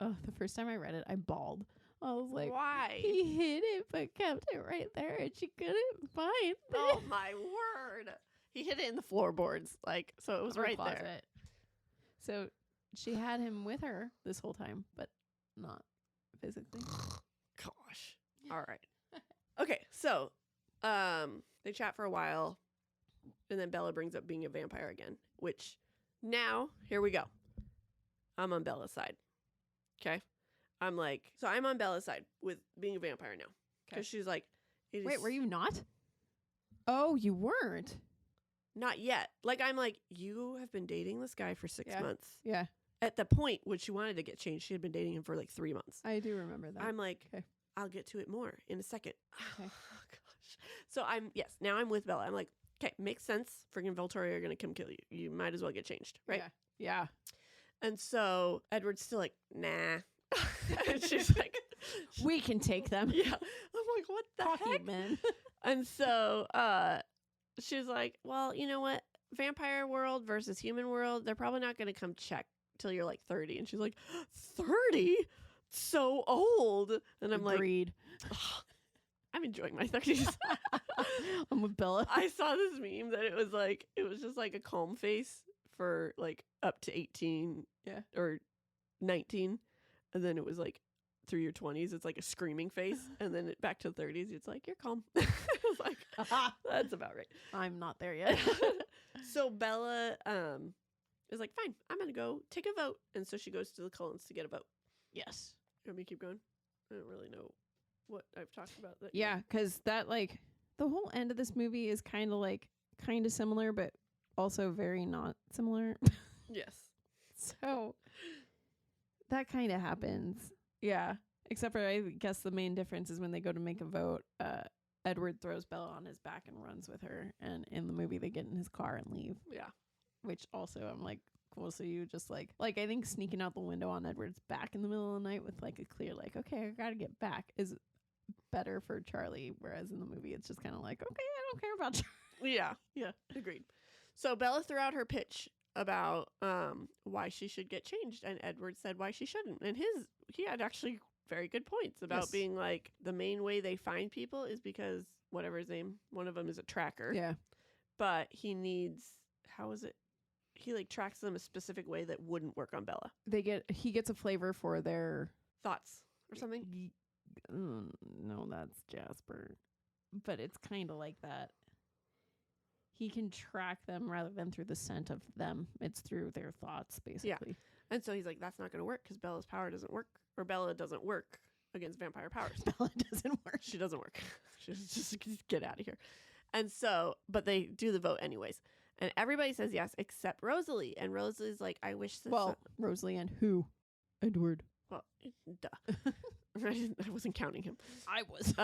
Speaker 1: the first time I read it, I bawled. I was like,
Speaker 2: why?
Speaker 1: He hid it but kept it right there and she couldn't find it.
Speaker 2: Oh my word. He hid it in the floorboards. So it was right there.
Speaker 1: So she had him with her this whole time, but not physically.
Speaker 2: Gosh. All right. Okay, so they chat for a while, and then Bella brings up being a vampire again, which now, here we go. I'm on Bella's side. Okay? I'm on Bella's side with being a vampire now. Because she's like...
Speaker 1: Wait, were you not? Oh, you weren't?
Speaker 2: Not yet. I'm like, you have been dating this guy for 6 months.
Speaker 1: Yeah.
Speaker 2: At the point when she wanted to get changed, she had been dating him for 3 months.
Speaker 1: I do remember that.
Speaker 2: I'm like, okay. I'll get to it more in a second.
Speaker 1: Okay.
Speaker 2: Oh, gosh. So now I'm with Bella. I'm like, okay, makes sense. Freaking Volturi are going to come kill you. You might as well get changed, right?
Speaker 1: Yeah.
Speaker 2: And so Edward's still like, nah. And she's like,
Speaker 1: we can take them.
Speaker 2: Yeah. I'm like, what the heck?
Speaker 1: Man.
Speaker 2: And so she's like, well, you know what? Vampire world versus human world, they're probably not going to come check till you're like 30. And she's like, 30? So old. And I'm
Speaker 1: Agreed.
Speaker 2: like, I'm enjoying my 30s.
Speaker 1: I'm with Bella.
Speaker 2: I saw this meme that it was just like a calm face for like up to 18 or 19. And then it was like through your 20s, it's like a screaming face. And then back to the 30s, it's like, you're calm. I was like, that's about right.
Speaker 1: I'm not there yet.
Speaker 2: So Bella is like, fine, I'm going to go take a vote. And so she goes to the Cullens to get a vote.
Speaker 1: Yes.
Speaker 2: You want me to keep going? I don't really know what I've talked about.
Speaker 1: Yeah, because that, like, the whole end of this movie is kind of similar, but also very not similar.
Speaker 2: Yes.
Speaker 1: So that kind of happens. Yeah. Except for, I guess, the main difference is when they go to make a vote, Edward throws Bella on his back and runs with her. And in the movie, they get in his car and leave.
Speaker 2: Yeah.
Speaker 1: Which also, I'm like, cool. So you just like I think sneaking out the window on Edward's back in the middle of the night with like a clear, like, okay, I gotta get back is better for Charlie. Whereas in the movie, it's just kind of like, okay, I don't care about Charlie.
Speaker 2: Yeah. Agreed. So Bella threw out her pitch about why she should get changed, and Edward said why she shouldn't. And he had actually very good points about being like, the main way they find people is because whatever his name, one of them is a tracker.
Speaker 1: Yeah.
Speaker 2: But he needs, how is it? He like tracks them a specific way that wouldn't work on Bella.
Speaker 1: He gets a flavor for their
Speaker 2: thoughts or something.
Speaker 1: No, that's Jasper. But it's kind of like that. He can track them rather than through the scent of them. It's through their thoughts, basically.
Speaker 2: Yeah. And so he's like, that's not going to work because Bella's power doesn't work. Or Bella doesn't work against vampire powers.
Speaker 1: Bella doesn't work.
Speaker 2: She doesn't work. She's just get out of here. And so, but they do the vote anyways. And everybody says yes except Rosalie. And Rosalie's like, I wish this...
Speaker 1: Well, Rosalie and who? Edward.
Speaker 2: Well, duh. I wasn't counting him.
Speaker 1: I was.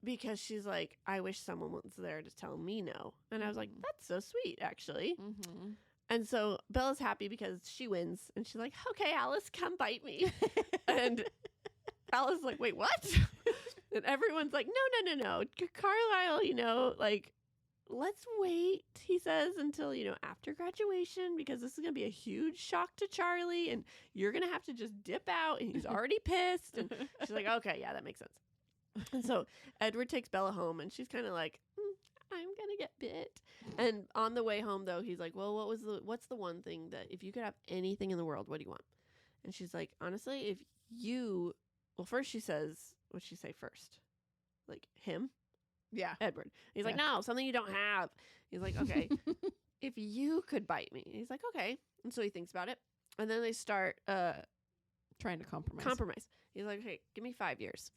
Speaker 2: Because she's like, I wish someone was there to tell me no. And I was like, that's so sweet, actually.
Speaker 1: Mm-hmm.
Speaker 2: And so Bella's happy because she wins. And she's like, okay, Alice, come bite me. And Alice is like, wait, what? And everyone's like, no. Carlisle, like, let's wait, he says, until, after graduation, because this is going to be a huge shock to Charlie. And you're going to have to just dip out. And he's already pissed. And she's like, okay, yeah, that makes sense. And so Edward takes Bella home, and she's kind of like, I'm gonna get bit. And on the way home, though, he's like, well, what's the one thing that if you could have anything in the world, what do you want? And she's like, honestly, first she says, what'd she say first? Like, him?
Speaker 1: Yeah.
Speaker 2: Edward. He's like, no, something you don't have. He's like, okay, if you could bite me. He's like, okay. And so he thinks about it. And then they start
Speaker 1: trying to compromise.
Speaker 2: He's like, okay, give me 5 years.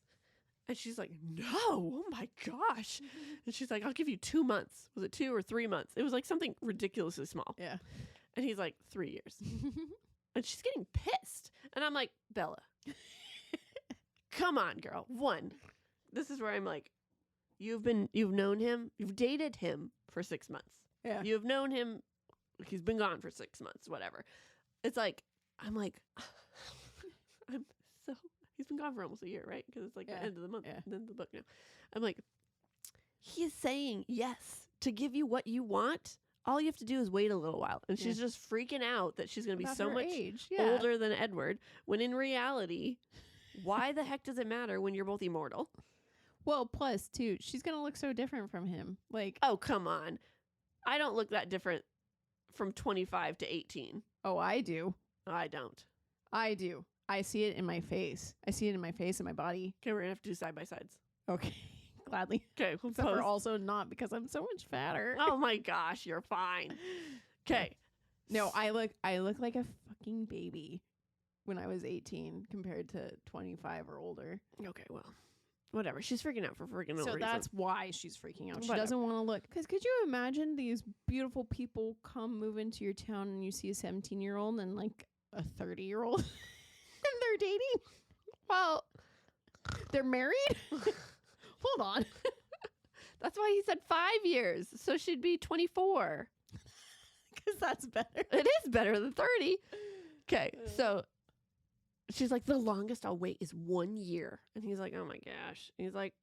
Speaker 2: And she's like, no, oh my gosh. And she's like, I'll give you 2 months. Was it 2 or 3 months? It was like something ridiculously small.
Speaker 1: Yeah.
Speaker 2: And he's like, 3 years. And she's getting pissed. And I'm like, Bella, come on, girl. One, this is where I'm like, you've known him, you've dated him for 6 months.
Speaker 1: Yeah.
Speaker 2: You've known him, he's been gone for 6 months, whatever. It's like, he's been gone for almost a year, right? Because it's like the end of the month, and then the book now. I'm like, he is saying yes to give you what you want. All you have to do is wait a little while. And she's just freaking out that she's going to be so much older than Edward, when in reality, why the heck does it matter when you're both immortal?
Speaker 1: Well, plus, too, she's going to look so different from him. Like,
Speaker 2: oh, come on. I don't look that different from 25 to 18.
Speaker 1: Oh, I do.
Speaker 2: I don't.
Speaker 1: I do. I see it in my face. I see it in my face and my body.
Speaker 2: Okay, we're going to have to do side by sides.
Speaker 1: Okay. Gladly.
Speaker 2: Okay. We'll
Speaker 1: Except for also not, because I'm so much fatter.
Speaker 2: Oh my gosh, you're fine. Okay.
Speaker 1: No, I look like a fucking baby when I was 18 compared to 25 or older.
Speaker 2: Okay, well, whatever. She's freaking out for freaking no reason.
Speaker 1: So that's why she's freaking out. She doesn't want to look. Because could you imagine these beautiful people come move into your town and you see a 17-year-old and like a 30-year-old? And they're dating? Well, they're married? Hold on.
Speaker 2: That's why he said 5 years. So she'd be 24.
Speaker 1: Because that's better.
Speaker 2: It is better than 30. Okay, so she's like, the longest I'll wait is 1 year. And he's like, oh my gosh. And he's like,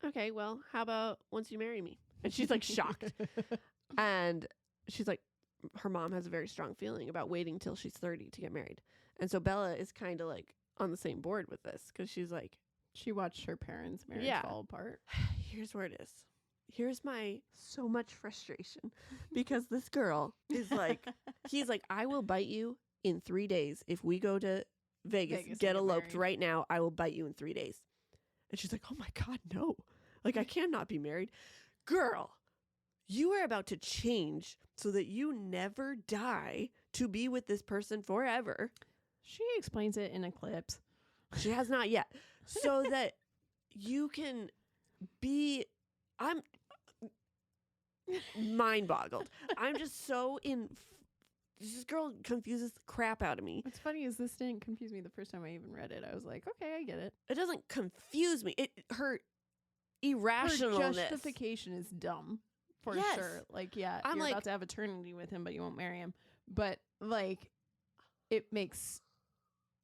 Speaker 2: okay, well, how about once you marry me? And she's like shocked. And she's like, her mom has a very strong feeling about waiting till she's 30 to get married. And so Bella is kind of like on the same board with this because she's like,
Speaker 1: she watched her parents' marriage fall apart.
Speaker 2: Here's where it is. Here's my so much frustration because this girl is like, he's like, I will bite you in 3 days. If we go to Vegas get eloped right now, I will bite you in 3 days. And she's like, oh my God, no. Like, I cannot be married. Girl, you are about to change so that you never die to be with this person forever.
Speaker 1: She explains it in Eclipse.
Speaker 2: She has not yet. So that you can be... I'm mind boggled. I'm just so this girl confuses the crap out of me.
Speaker 1: What's funny is this didn't confuse me the first time I even read it. I was like, okay, I get it.
Speaker 2: It doesn't confuse me. Her irrationalness.
Speaker 1: Her justification is dumb for sure. Like, yeah,
Speaker 2: I'm
Speaker 1: you're
Speaker 2: like,
Speaker 1: about to have eternity with him, but you won't marry him. But like, it makes.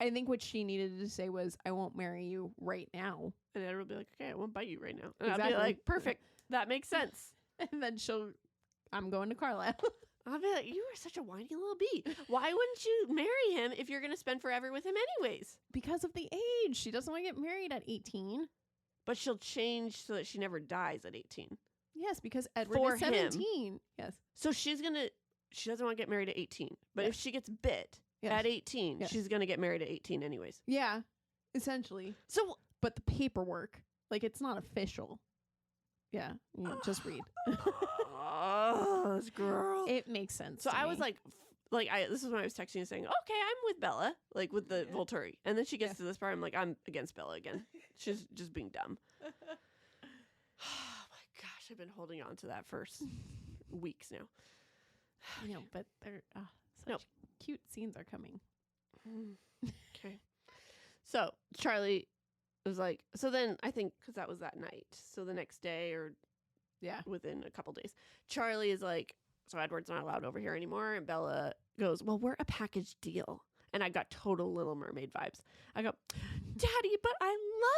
Speaker 1: I think what she needed to say was, I won't marry you right now.
Speaker 2: And Edward will be like, okay, I won't bite you right now. And I'll be like, perfect. That makes sense.
Speaker 1: And then I'm going to Carlisle.
Speaker 2: I'll be like, you are such a whiny little bee. Why wouldn't you marry him if you're going to spend forever with him anyways?
Speaker 1: Because of the age. She doesn't want to get married at 18.
Speaker 2: But she'll change so that she never dies at 18.
Speaker 1: Yes, because Edward is 17. Yes.
Speaker 2: So she doesn't want to get married at 18. But if she gets bit at 18, she's going to get married at 18 anyways.
Speaker 1: Yeah, essentially.
Speaker 2: So,
Speaker 1: but the paperwork, like, it's not official. Yeah, just read.
Speaker 2: Oh, this girl.
Speaker 1: It makes sense.
Speaker 2: So I was like, this is when I was texting and saying, okay, I'm with Bella, like with the Volturi. And then she gets to this part, I'm like, I'm against Bella again. She's just being dumb. Oh my gosh, I've been holding on to that for weeks now.
Speaker 1: I know, but they're such cute scenes are coming.
Speaker 2: Okay. So Charlie was like, so then I think because that was that night. So the next day or within a couple days, Charlie is like, so Edward's not allowed over here anymore. And Bella goes, well, we're a package deal. And I got total Little Mermaid vibes. I go, Daddy, but I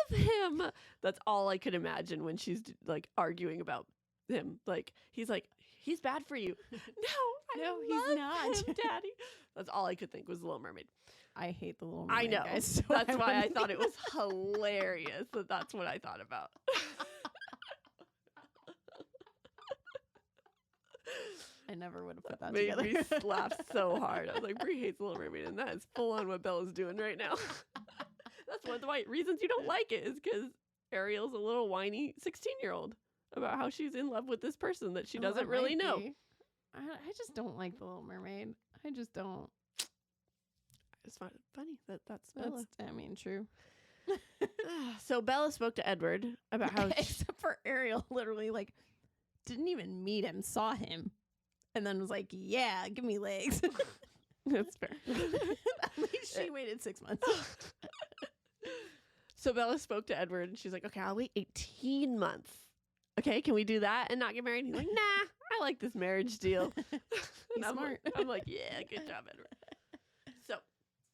Speaker 2: love him. That's all I could imagine when she's like arguing about him. Like, he's like, he's bad for you. No, he's not, him, Daddy. That's all I could think was Little Mermaid.
Speaker 1: I hate the Little Mermaid.
Speaker 2: I know.
Speaker 1: Guys, so
Speaker 2: that's why I thought it was hilarious that's what I thought about.
Speaker 1: I never would have put that
Speaker 2: together.
Speaker 1: Made
Speaker 2: me laugh so hard. I was like, Brie hates Little Mermaid, and that is full on what Bella's doing right now. That's one of the reasons you don't like it is because Ariel's a little whiny 16-year-old about how she's in love with this person that she doesn't really know.
Speaker 1: I just don't like the Little Mermaid. I just don't.
Speaker 2: I just find it funny that's Bella.
Speaker 1: I mean, true.
Speaker 2: So Bella spoke to Edward about how
Speaker 1: except for Ariel, literally like didn't even meet him, saw him, and then was like, "Yeah, give me legs."
Speaker 2: That's fair.
Speaker 1: At least she waited 6 months.
Speaker 2: So Bella spoke to Edward, and she's like, "Okay, I'll wait 18 months. Okay, can we do that and not get married?" He's like, "Nah, I like this marriage deal."
Speaker 1: He's smart.
Speaker 2: I'm like, "Yeah, good job, Edward." So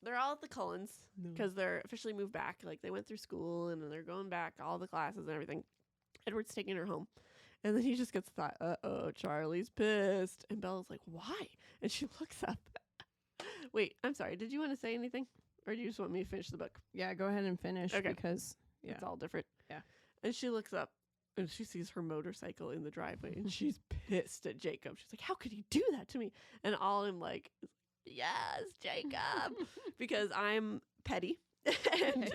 Speaker 2: they're all at the Cullens because they're officially moved back. Like they went through school and then they're going back, all the classes and everything. Edward's taking her home. And then he just gets the thought, uh-oh, Charlie's pissed. And Bella's like, why? And she looks up. Wait, I'm sorry. Did you want to say anything? Or do you just want me to finish the book?
Speaker 1: Yeah, go ahead and finish because
Speaker 2: it's all different.
Speaker 1: Yeah.
Speaker 2: And she looks up and she sees her motorcycle in the driveway and she's pissed at Jacob. She's like, how could he do that to me? And all I'm like, yes, Jacob. Because I'm petty and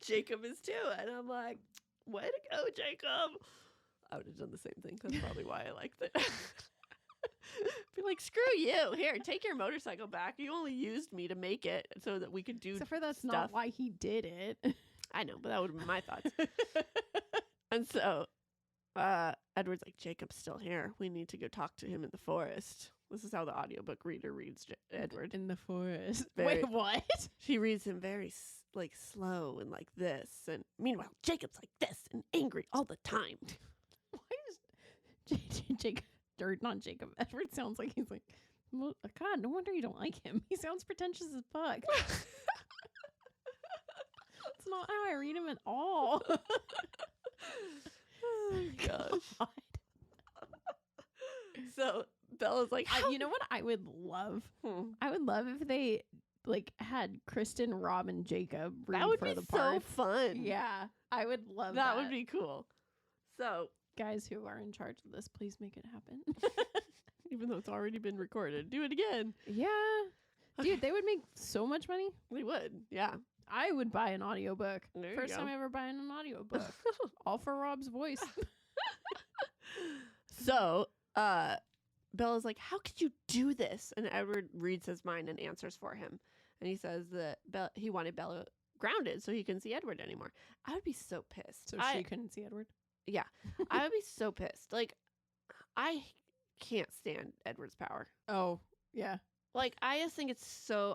Speaker 2: Jacob is too. And I'm like, way to go, Jacob. I would have done the same thing. That's probably why I liked it. Be like, screw you. Here, take your motorcycle back. You only used me to make it so that we could do
Speaker 1: Except for that's
Speaker 2: stuff.
Speaker 1: Not why he did it.
Speaker 2: I know, but that would have been my thoughts. And so Edward's like, Jacob's still here. We need to go talk to him in the forest. This is how the audiobook reader reads Edward.
Speaker 1: In the forest.
Speaker 2: Very,
Speaker 1: wait, what?
Speaker 2: She reads him very like slow and like this. And meanwhile, Jacob's like this and angry all the time.
Speaker 1: Jacob, or not Jacob. Edward sounds like he's like, well, God, no wonder you don't like him. He sounds pretentious as fuck. That's not how I read him at all.
Speaker 2: Oh my gosh. God. So Bella's like,
Speaker 1: you know what I would love? I would love if they like had Kristen, Rob, and Jacob read
Speaker 2: that would
Speaker 1: for
Speaker 2: be
Speaker 1: the part.
Speaker 2: so fun.
Speaker 1: Yeah, I would love that.
Speaker 2: That would be cool. So,
Speaker 1: guys who are in charge of this, please make it happen.
Speaker 2: Even though it's already been recorded, do it again.
Speaker 1: Yeah. Dude, they would make so much money.
Speaker 2: They would. Yeah.
Speaker 1: I would buy an audiobook.
Speaker 2: There
Speaker 1: First time ever buying an audiobook. All for Rob's voice.
Speaker 2: So, Bella's like, how could you do this? And Edward reads his mind and answers for him. And he says that he wanted Bella grounded so he couldn't see Edward anymore. I would be so pissed.
Speaker 1: So she couldn't see Edward?
Speaker 2: Yeah. I would be so pissed. Like, I can't stand Edward's power.
Speaker 1: Oh, yeah.
Speaker 2: Like, I just think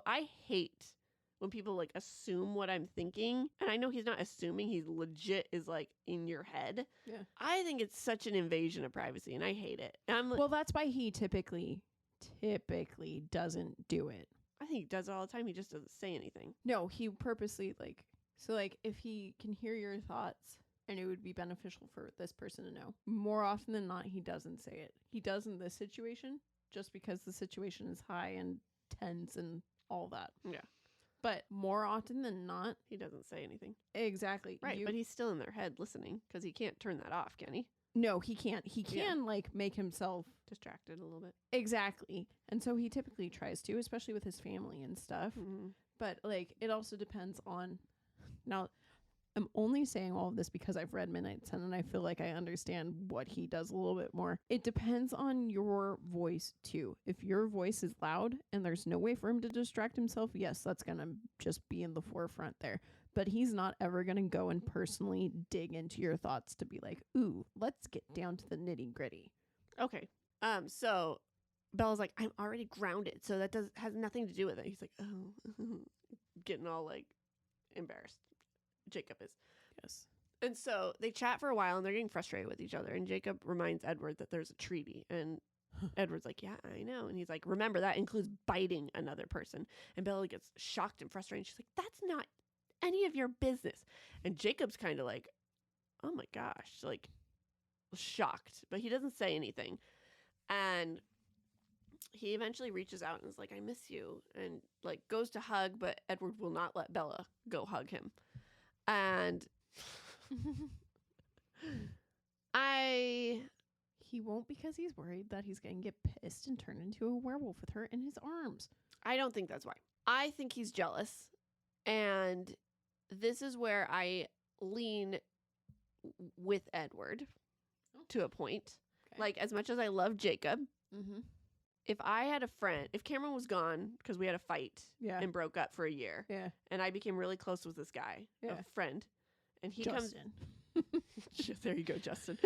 Speaker 2: I hate when people like assume what I'm thinking. And I know he's not assuming, he's legit is like in your head.
Speaker 1: Yeah.
Speaker 2: I think it's such an invasion of privacy and I hate it. And I'm like,
Speaker 1: well, that's why he typically doesn't do it.
Speaker 2: I think he does it all the time. He just doesn't say anything.
Speaker 1: No, he purposely like if he can hear your thoughts and it would be beneficial for this person to know, more often than not, he doesn't say it. He does in this situation just because the situation is high and tense and all that.
Speaker 2: Yeah.
Speaker 1: But more often than not,
Speaker 2: he doesn't say anything.
Speaker 1: Exactly.
Speaker 2: Right, but he's still in their head listening because he can't turn that off, can he?
Speaker 1: No, he can't. He can like make himself
Speaker 2: distracted a little bit.
Speaker 1: Exactly. And so he typically tries to, especially with his family and stuff. Mm-hmm. But like it also depends on. Now, I'm only saying all of this because I've read Midnight Sun and I feel like I understand what he does a little bit more. It depends on your voice too. If your voice is loud and there's no way for him to distract himself, yes, that's going to just be in the forefront there. But he's not ever going to go and personally dig into your thoughts to be like, ooh, let's get down to the nitty gritty.
Speaker 2: Okay. So Bella's like, I'm already grounded, so that has nothing to do with it. He's like, oh, getting all like embarrassed. Jacob is.
Speaker 1: Yes.
Speaker 2: And so they chat for a while and they're getting frustrated with each other. And Jacob reminds Edward that there's a treaty. And Edward's like, yeah, I know. And he's like, remember, that includes biting another person. And Bella gets shocked and frustrated. She's like, that's not any of your business. And Jacob's kind of like, oh my gosh, like shocked. But he doesn't say anything. And he eventually reaches out and is like, I miss you. And like goes to hug, but Edward will not let Bella go hug him. And
Speaker 1: he won't because he's worried that he's going to get pissed and turn into a werewolf with her in his arms.
Speaker 2: I don't think that's why. I think he's jealous. And this is where I lean with Edward to a point. Okay. Like, as much as I love Jacob, if I had a friend, if Cameron was gone because we had a fight and broke up for a year, and I became really close with this guy, a friend, and he
Speaker 1: Justin.
Speaker 2: There you go, Justin.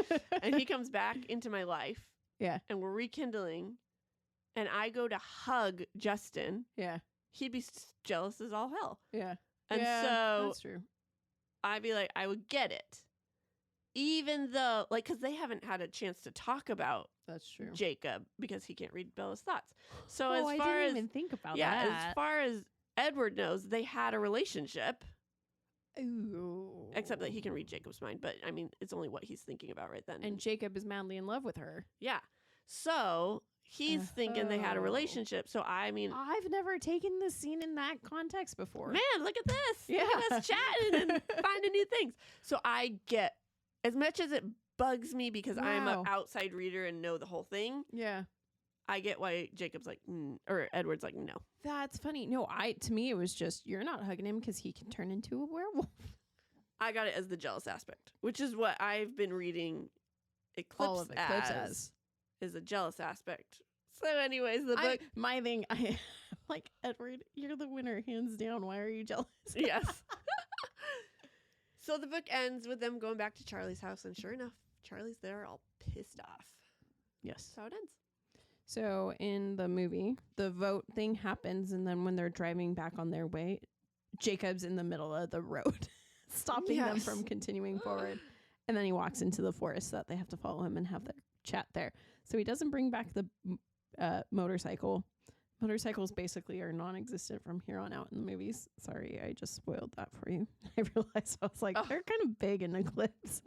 Speaker 2: And he comes back into my life, and we're rekindling, and I go to hug Justin, he'd be jealous as all hell. And so
Speaker 1: that's true.
Speaker 2: I'd be like, I would get it. Even though, like, because they haven't had a chance to talk about Jacob because he can't read Bella's thoughts. So as far
Speaker 1: I didn't even think about that.
Speaker 2: As far as Edward knows, they had a relationship.
Speaker 1: Ooh.
Speaker 2: Except that he can read Jacob's mind. But, I mean, it's only what he's thinking about right then.
Speaker 1: And Jacob is madly in love with her. Yeah.
Speaker 2: So he's thinking they had a relationship. So, I mean,
Speaker 1: I've never taken this scene in that context before.
Speaker 2: Man, look at this. Look at us chatting and finding new things. So I get, as much as it bugs me because I'm an outside reader and know the whole thing. Yeah. I get why Jacob's like, or Edward's like, no.
Speaker 1: That's funny. No, to me, it was just, you're not hugging him because he can turn into a werewolf.
Speaker 2: I got it as the jealous aspect, which is what I've been reading Eclipse as, is a jealous aspect. So anyways, the book.
Speaker 1: My thing, I'm like, Edward, you're the winner, hands down. Why are you jealous?
Speaker 2: Yes. So the book ends with them going back to Charlie's house, and sure enough, Charlie's there all pissed off.
Speaker 1: Yes.
Speaker 2: That's how it ends.
Speaker 1: So in the movie, the vote thing happens, and then when they're driving back on their way, Jacob's in the middle of the road, stopping them from continuing forward. And then he walks into the forest so that they have to follow him and have their chat there. So he doesn't bring back the motorcycle. Motorcycles basically are non-existent from here on out in the movies. Sorry, I just spoiled that for you. I realized I was like, they're kind of big in Eclipse.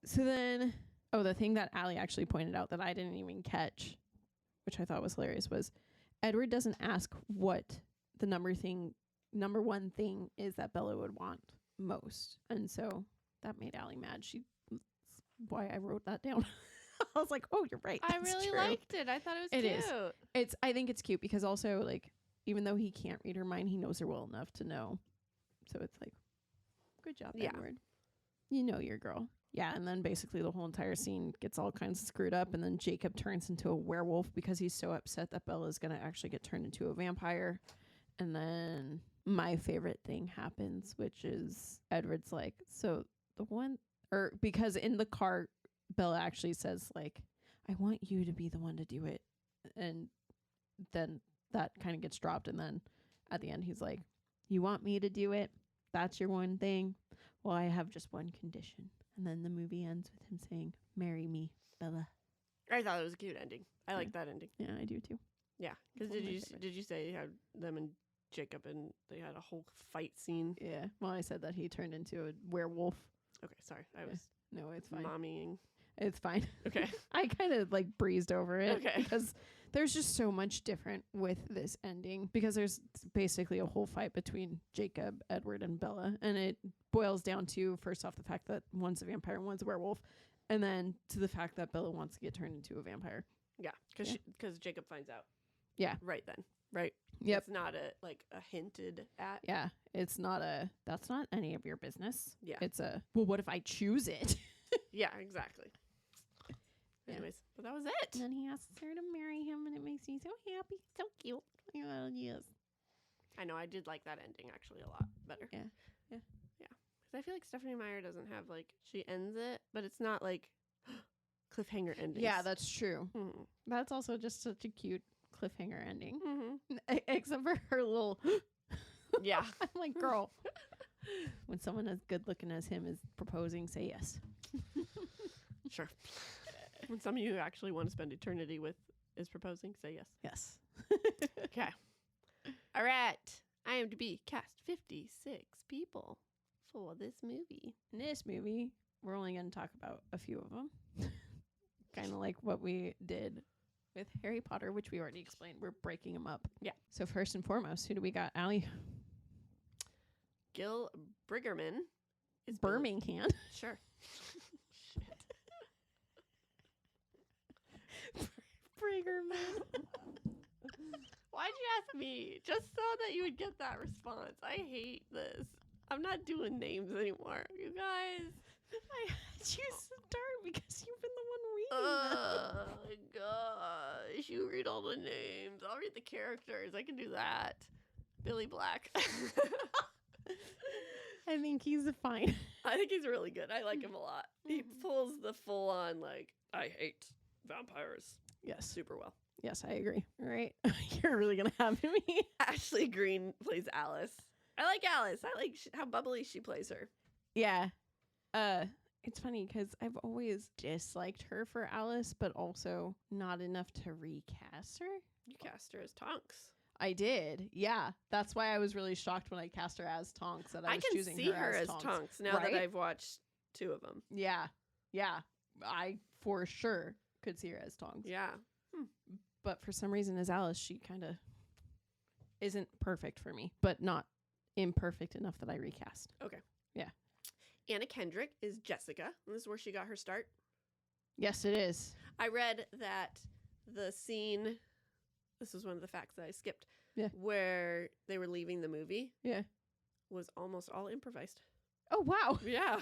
Speaker 1: So then, the thing that Alli actually pointed out that I didn't even catch, which I thought was hilarious, was Edward doesn't ask what the number one thing is that Bella would want most. And so that made Alli mad. That's why I wrote that down. I was like, oh, you're right.
Speaker 2: I really liked it. I thought it was cute.
Speaker 1: I think it's cute because also, like, even though he can't read her mind, he knows her well enough to know. So it's like, good job, Edward. You know your girl. Yeah, and then basically the whole entire scene gets all kinds of screwed up, and then Jacob turns into a werewolf because he's so upset that Bella's going to actually get turned into a vampire. And then my favorite thing happens, which is Edward's like, because in the car, Bella actually says, like, I want you to be the one to do it. And then that kind of gets dropped. And then at the end, he's like, you want me to do it? That's your one thing? Well, I have just one condition. And then the movie ends with him saying, marry me, Bella.
Speaker 2: I thought it was a cute ending. I like that ending.
Speaker 1: Yeah, I do too.
Speaker 2: Yeah. Because did you say you had them and Jacob and they had a whole fight scene?
Speaker 1: Yeah. Well, I said that he turned into a werewolf.
Speaker 2: Okay, sorry. I was
Speaker 1: no, it's fine.
Speaker 2: Mommying.
Speaker 1: It's fine.
Speaker 2: Okay.
Speaker 1: I kind of like breezed over it.
Speaker 2: Okay.
Speaker 1: Because there's just so much different with this ending because there's basically a whole fight between Jacob, Edward, and Bella. And it boils down to, first off, the fact that one's a vampire and one's a werewolf. And then to the fact that Bella wants to get turned into a vampire.
Speaker 2: Yeah. Because Jacob finds out.
Speaker 1: Yeah.
Speaker 2: Right then. Right.
Speaker 1: Yep.
Speaker 2: It's not a hinted at.
Speaker 1: Yeah. It's not that's not any of your business.
Speaker 2: Yeah.
Speaker 1: It's well, what if I choose it?
Speaker 2: Yeah, exactly. Anyways, but that was it.
Speaker 1: And then he asks her to marry him, and it makes me so happy. So cute. Oh, yes.
Speaker 2: I know. I did like that ending actually a lot better.
Speaker 1: Yeah.
Speaker 2: Yeah. Yeah. Because I feel like Stephanie Meyer doesn't have, like, she ends it, but it's not like cliffhanger endings.
Speaker 1: Yeah, that's true.
Speaker 2: Mm-hmm.
Speaker 1: That's also just such a cute cliffhanger ending.
Speaker 2: Mm-hmm.
Speaker 1: Except for her little...
Speaker 2: Yeah.
Speaker 1: I'm like, girl. When someone as good looking as him is proposing, say yes.
Speaker 2: Sure. When some of you actually want to spend eternity with is proposing, say yes.
Speaker 1: Yes.
Speaker 2: Okay. All right. IMDb cast 56 people for this movie.
Speaker 1: In this movie, we're only going to talk about a few of them. Kind of like what we did with Harry Potter, which we already explained. We're breaking them up.
Speaker 2: Yeah.
Speaker 1: So first and foremost, who do we got, Alli?
Speaker 2: Gil Briggerman is
Speaker 1: Birmingham.
Speaker 2: Sure.
Speaker 1: Briggerman.
Speaker 2: Why'd you ask me? Just so that you would get that response. I hate this. I'm not doing names anymore. You guid.
Speaker 1: I had you start because you've been the one reading them.
Speaker 2: Oh my gosh. You read all the names. I'll read the characters. I can do that. Billy Black.
Speaker 1: I think he's fine.
Speaker 2: I think he's really good. I like him a lot. He pulls the full on, like, I hate vampires.
Speaker 1: Yes.
Speaker 2: Super well.
Speaker 1: Yes, I agree. All right. You're really going to have me.
Speaker 2: Ashley Greene plays Alice. I like Alice. I like how bubbly she plays her.
Speaker 1: Yeah. It's funny because I've always disliked her for Alice, but also not enough to recast her.
Speaker 2: You cast her as Tonks.
Speaker 1: I did. Yeah. That's why I was really shocked when I cast her as Tonks. That I was choosing
Speaker 2: see her as Tonks now that I've watched 2 of them.
Speaker 1: Yeah. Yeah. I for sure could see her as Tonks.
Speaker 2: Yeah.
Speaker 1: But for some reason as Alice, she kind of isn't perfect for me, but not imperfect enough that I recast.
Speaker 2: Okay.
Speaker 1: Yeah.
Speaker 2: Anna Kendrick is Jessica. This is where she got her start.
Speaker 1: Yes, it is.
Speaker 2: I read that the scene, this was one of the facts that I skipped, where they were leaving the movie, was almost all improvised.
Speaker 1: Oh, wow.
Speaker 2: Yeah.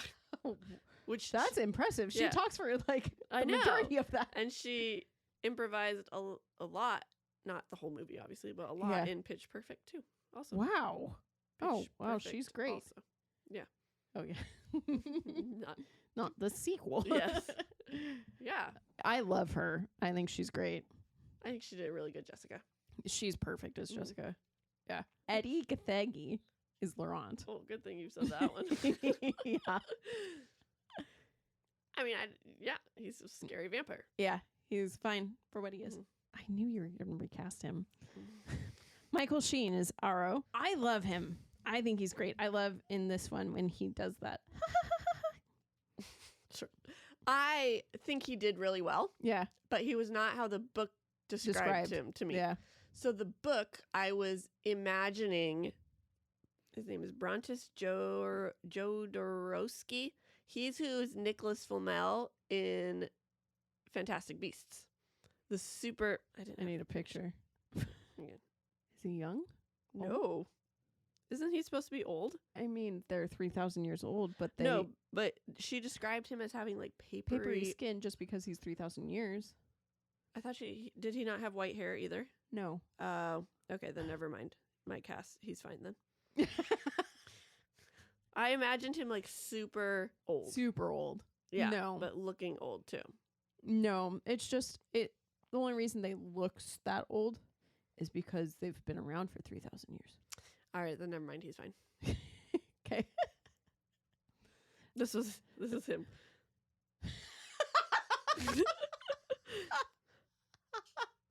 Speaker 1: That's impressive. She talks for like the majority of that.
Speaker 2: And she improvised a lot, not the whole movie, obviously, but a lot in Pitch Perfect too. Also.
Speaker 1: Wow. Pitch Perfect she's great. Also.
Speaker 2: Yeah.
Speaker 1: Oh yeah. not the sequel.
Speaker 2: Yes. Yeah.
Speaker 1: I love her. I think she's great.
Speaker 2: I think she did a really good Jessica.
Speaker 1: She's perfect as Jessica. Yeah. Eddie Gathegi is Laurent.
Speaker 2: Oh, good thing you said that one.
Speaker 1: Yeah.
Speaker 2: I mean, he's a scary vampire.
Speaker 1: Yeah, he's fine for what he is. I knew you were going to recast him. Michael Sheen is Aro. I love him. I think he's great. I love in this one when he does that.
Speaker 2: Sure. I think he did really well.
Speaker 1: Yeah.
Speaker 2: But he was not how the book described him to me.
Speaker 1: Yeah.
Speaker 2: So the book, I was imagining, his name is Brontis Jodorowsky. He's who's Nicholas Flamel in Fantastic Beasts. The super...
Speaker 1: I need a picture. Is he young?
Speaker 2: No. Isn't he supposed to be old?
Speaker 1: I mean, they're 3,000 years old, but they...
Speaker 2: No, but she described him as having like
Speaker 1: papery skin just because he's 3,000 years.
Speaker 2: I thought did he not have white hair either?
Speaker 1: No.
Speaker 2: Oh, okay, then never mind. My cast, he's fine then. I imagined him like super old.
Speaker 1: Super old.
Speaker 2: Yeah,
Speaker 1: no.
Speaker 2: But looking old too.
Speaker 1: No, it's just the only reason they look that old is because they've been around for 3,000 years.
Speaker 2: All right, then never mind. He's fine.
Speaker 1: Okay.
Speaker 2: This is him.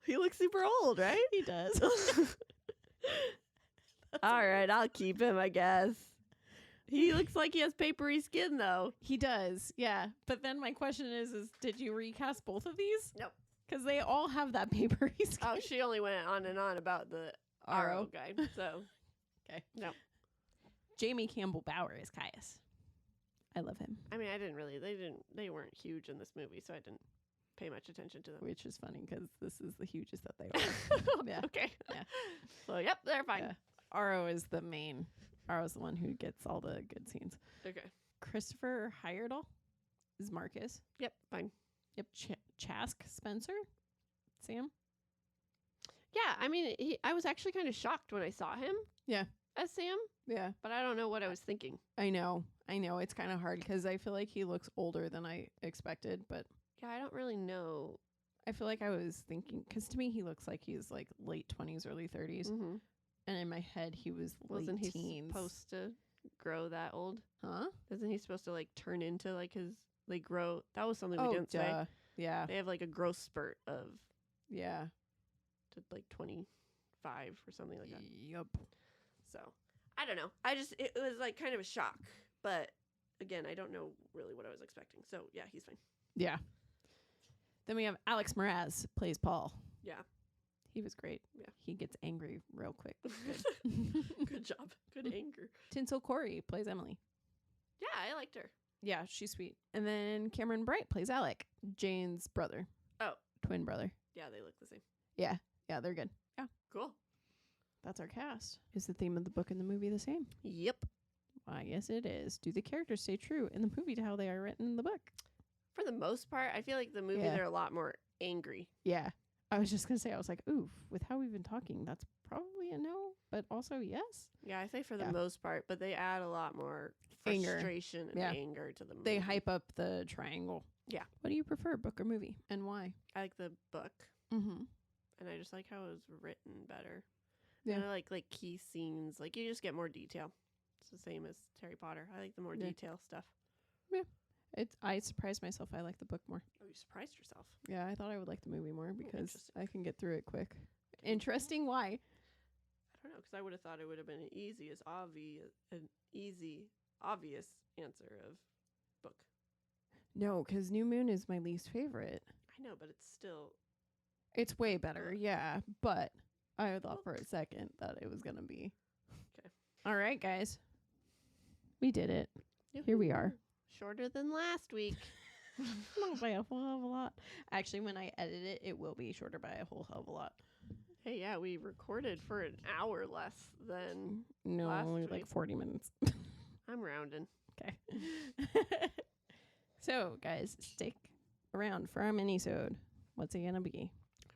Speaker 2: He looks super old, right?
Speaker 1: He does.
Speaker 2: All right, I'll keep him, I guess. He looks like he has papery skin, though.
Speaker 1: He does, yeah. But then my question is did you recast both of these?
Speaker 2: Nope.
Speaker 1: Because they all have that papery skin.
Speaker 2: Oh, she only went on and on about the Aro guy, so.
Speaker 1: Okay.
Speaker 2: No.
Speaker 1: Jamie Campbell Bower is Caius. I love him.
Speaker 2: I mean, they weren't huge in this movie, so I didn't pay much attention to them.
Speaker 1: Which is funny because this is the hugest that they are. Yeah.
Speaker 2: Okay.
Speaker 1: Yeah.
Speaker 2: So, yep, they're fine.
Speaker 1: Yeah. Aro is the main. Aro's the one who gets all the good scenes.
Speaker 2: Okay.
Speaker 1: Christopher Heyerdahl is Marcus.
Speaker 2: Yep, fine.
Speaker 1: Yep. Chask Spencer? Sam?
Speaker 2: Yeah, I mean, I was actually kind of shocked when I saw him.
Speaker 1: Yeah.
Speaker 2: As Sam.
Speaker 1: Yeah.
Speaker 2: But I don't know what I was thinking.
Speaker 1: I know. It's kind of hard because I feel like he looks older than I expected, but...
Speaker 2: Yeah, I don't really know.
Speaker 1: I feel like I was thinking... Because to me, he looks like he's like late 20s, early 30s.
Speaker 2: Mm-hmm.
Speaker 1: And in my head, he was
Speaker 2: Wasn't
Speaker 1: late
Speaker 2: he
Speaker 1: teens.
Speaker 2: supposed to grow that old?
Speaker 1: Huh?
Speaker 2: Isn't he supposed to like turn into like his... Like grow... That was something we didn't say.
Speaker 1: Yeah.
Speaker 2: They have like a growth spurt of...
Speaker 1: Yeah.
Speaker 2: To like 25 or something like that.
Speaker 1: Yup.
Speaker 2: So, I don't know. It was like kind of a shock. But again, I don't know really what I was expecting. So, yeah, he's fine.
Speaker 1: Yeah. Then we have Alex Mraz plays Paul.
Speaker 2: Yeah.
Speaker 1: He was great.
Speaker 2: Yeah.
Speaker 1: He gets angry real quick.
Speaker 2: Good. Good job. Good anger.
Speaker 1: Tinsel Corey plays Emily.
Speaker 2: Yeah, I liked her.
Speaker 1: Yeah, she's sweet. And then Cameron Bright plays Alec, Jane's brother.
Speaker 2: Oh.
Speaker 1: Twin brother.
Speaker 2: Yeah, they look the same.
Speaker 1: Yeah. Yeah, they're good. Yeah.
Speaker 2: Cool.
Speaker 1: That's our cast. Is the theme of the book and the movie the same?
Speaker 2: Yep.
Speaker 1: I guess it is. Do the characters stay true in the movie to how they are written in the book?
Speaker 2: For the most part, I feel like the movie, they're a lot more angry.
Speaker 1: Yeah. I was just going to say, I was like, ooh, with how we've been talking, that's probably a no, but also yes.
Speaker 2: Yeah, I say for the most part, but they add a lot more frustration and anger to the movie.
Speaker 1: They hype up the triangle.
Speaker 2: Yeah.
Speaker 1: What do you prefer, book or movie, and why?
Speaker 2: I like the book.
Speaker 1: Mm-hmm.
Speaker 2: And I just like how it was written better.
Speaker 1: Yeah.
Speaker 2: And I like key scenes. Like, you just get more detail. It's the same as Harry Potter. I like the more detail stuff.
Speaker 1: Yeah. I surprised myself. I like the book more.
Speaker 2: Oh, you surprised yourself.
Speaker 1: Yeah, I thought I would like the movie more because I can get through it quick. Interesting. Why?
Speaker 2: I don't know, because I would have thought it would have been an easy, obvious answer of book.
Speaker 1: No, because New Moon is my least favorite.
Speaker 2: I know, but it's still...
Speaker 1: It's way better, yeah. But I thought for a second that it was going to be.
Speaker 2: Okay.
Speaker 1: All right, guys. We did it.
Speaker 2: Yoo-hoo.
Speaker 1: Here we are.
Speaker 2: Shorter than last week.
Speaker 1: Not by a whole hell of a lot. Actually, when I edit it, it will be shorter by a whole hell of a lot.
Speaker 2: Hey, yeah, we recorded for an hour less than
Speaker 1: only like 40 minutes.
Speaker 2: I'm rounding.
Speaker 1: Okay. So, guys, stick around for our mini-sode. What's it going to be?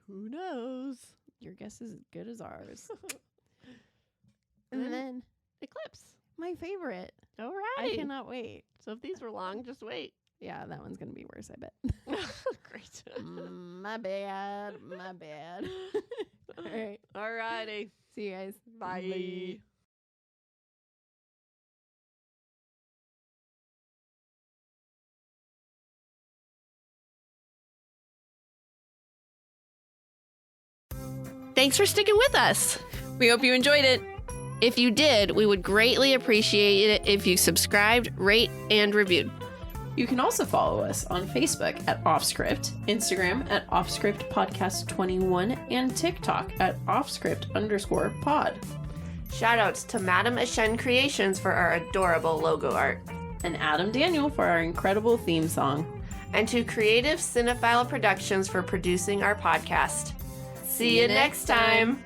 Speaker 2: Who knows?
Speaker 1: Your guess is as good as ours. And then
Speaker 2: Eclipse.
Speaker 1: My favorite.
Speaker 2: Alrighty.
Speaker 1: I cannot wait.
Speaker 2: So if these were long, just wait.
Speaker 1: Yeah, that one's going to be worse, I bet.
Speaker 2: Great.
Speaker 1: My bad. My bad. All right.
Speaker 2: Alrighty.
Speaker 1: See you guys.
Speaker 2: Bye. Bye. Thanks for sticking with us.
Speaker 1: We hope you enjoyed it.
Speaker 2: If you did, we would greatly appreciate it if you subscribed, rate, and reviewed.
Speaker 1: You can also follow us on Facebook at Offscript, Instagram at Offscript Podcast 21, and TikTok at Offscript_pod.
Speaker 2: Shoutouts to Madam Ashen Creations for our adorable logo art.
Speaker 1: And Adam Daniel for our incredible theme song.
Speaker 2: And to Creative Cinephile Productions for producing our podcast. See you next time.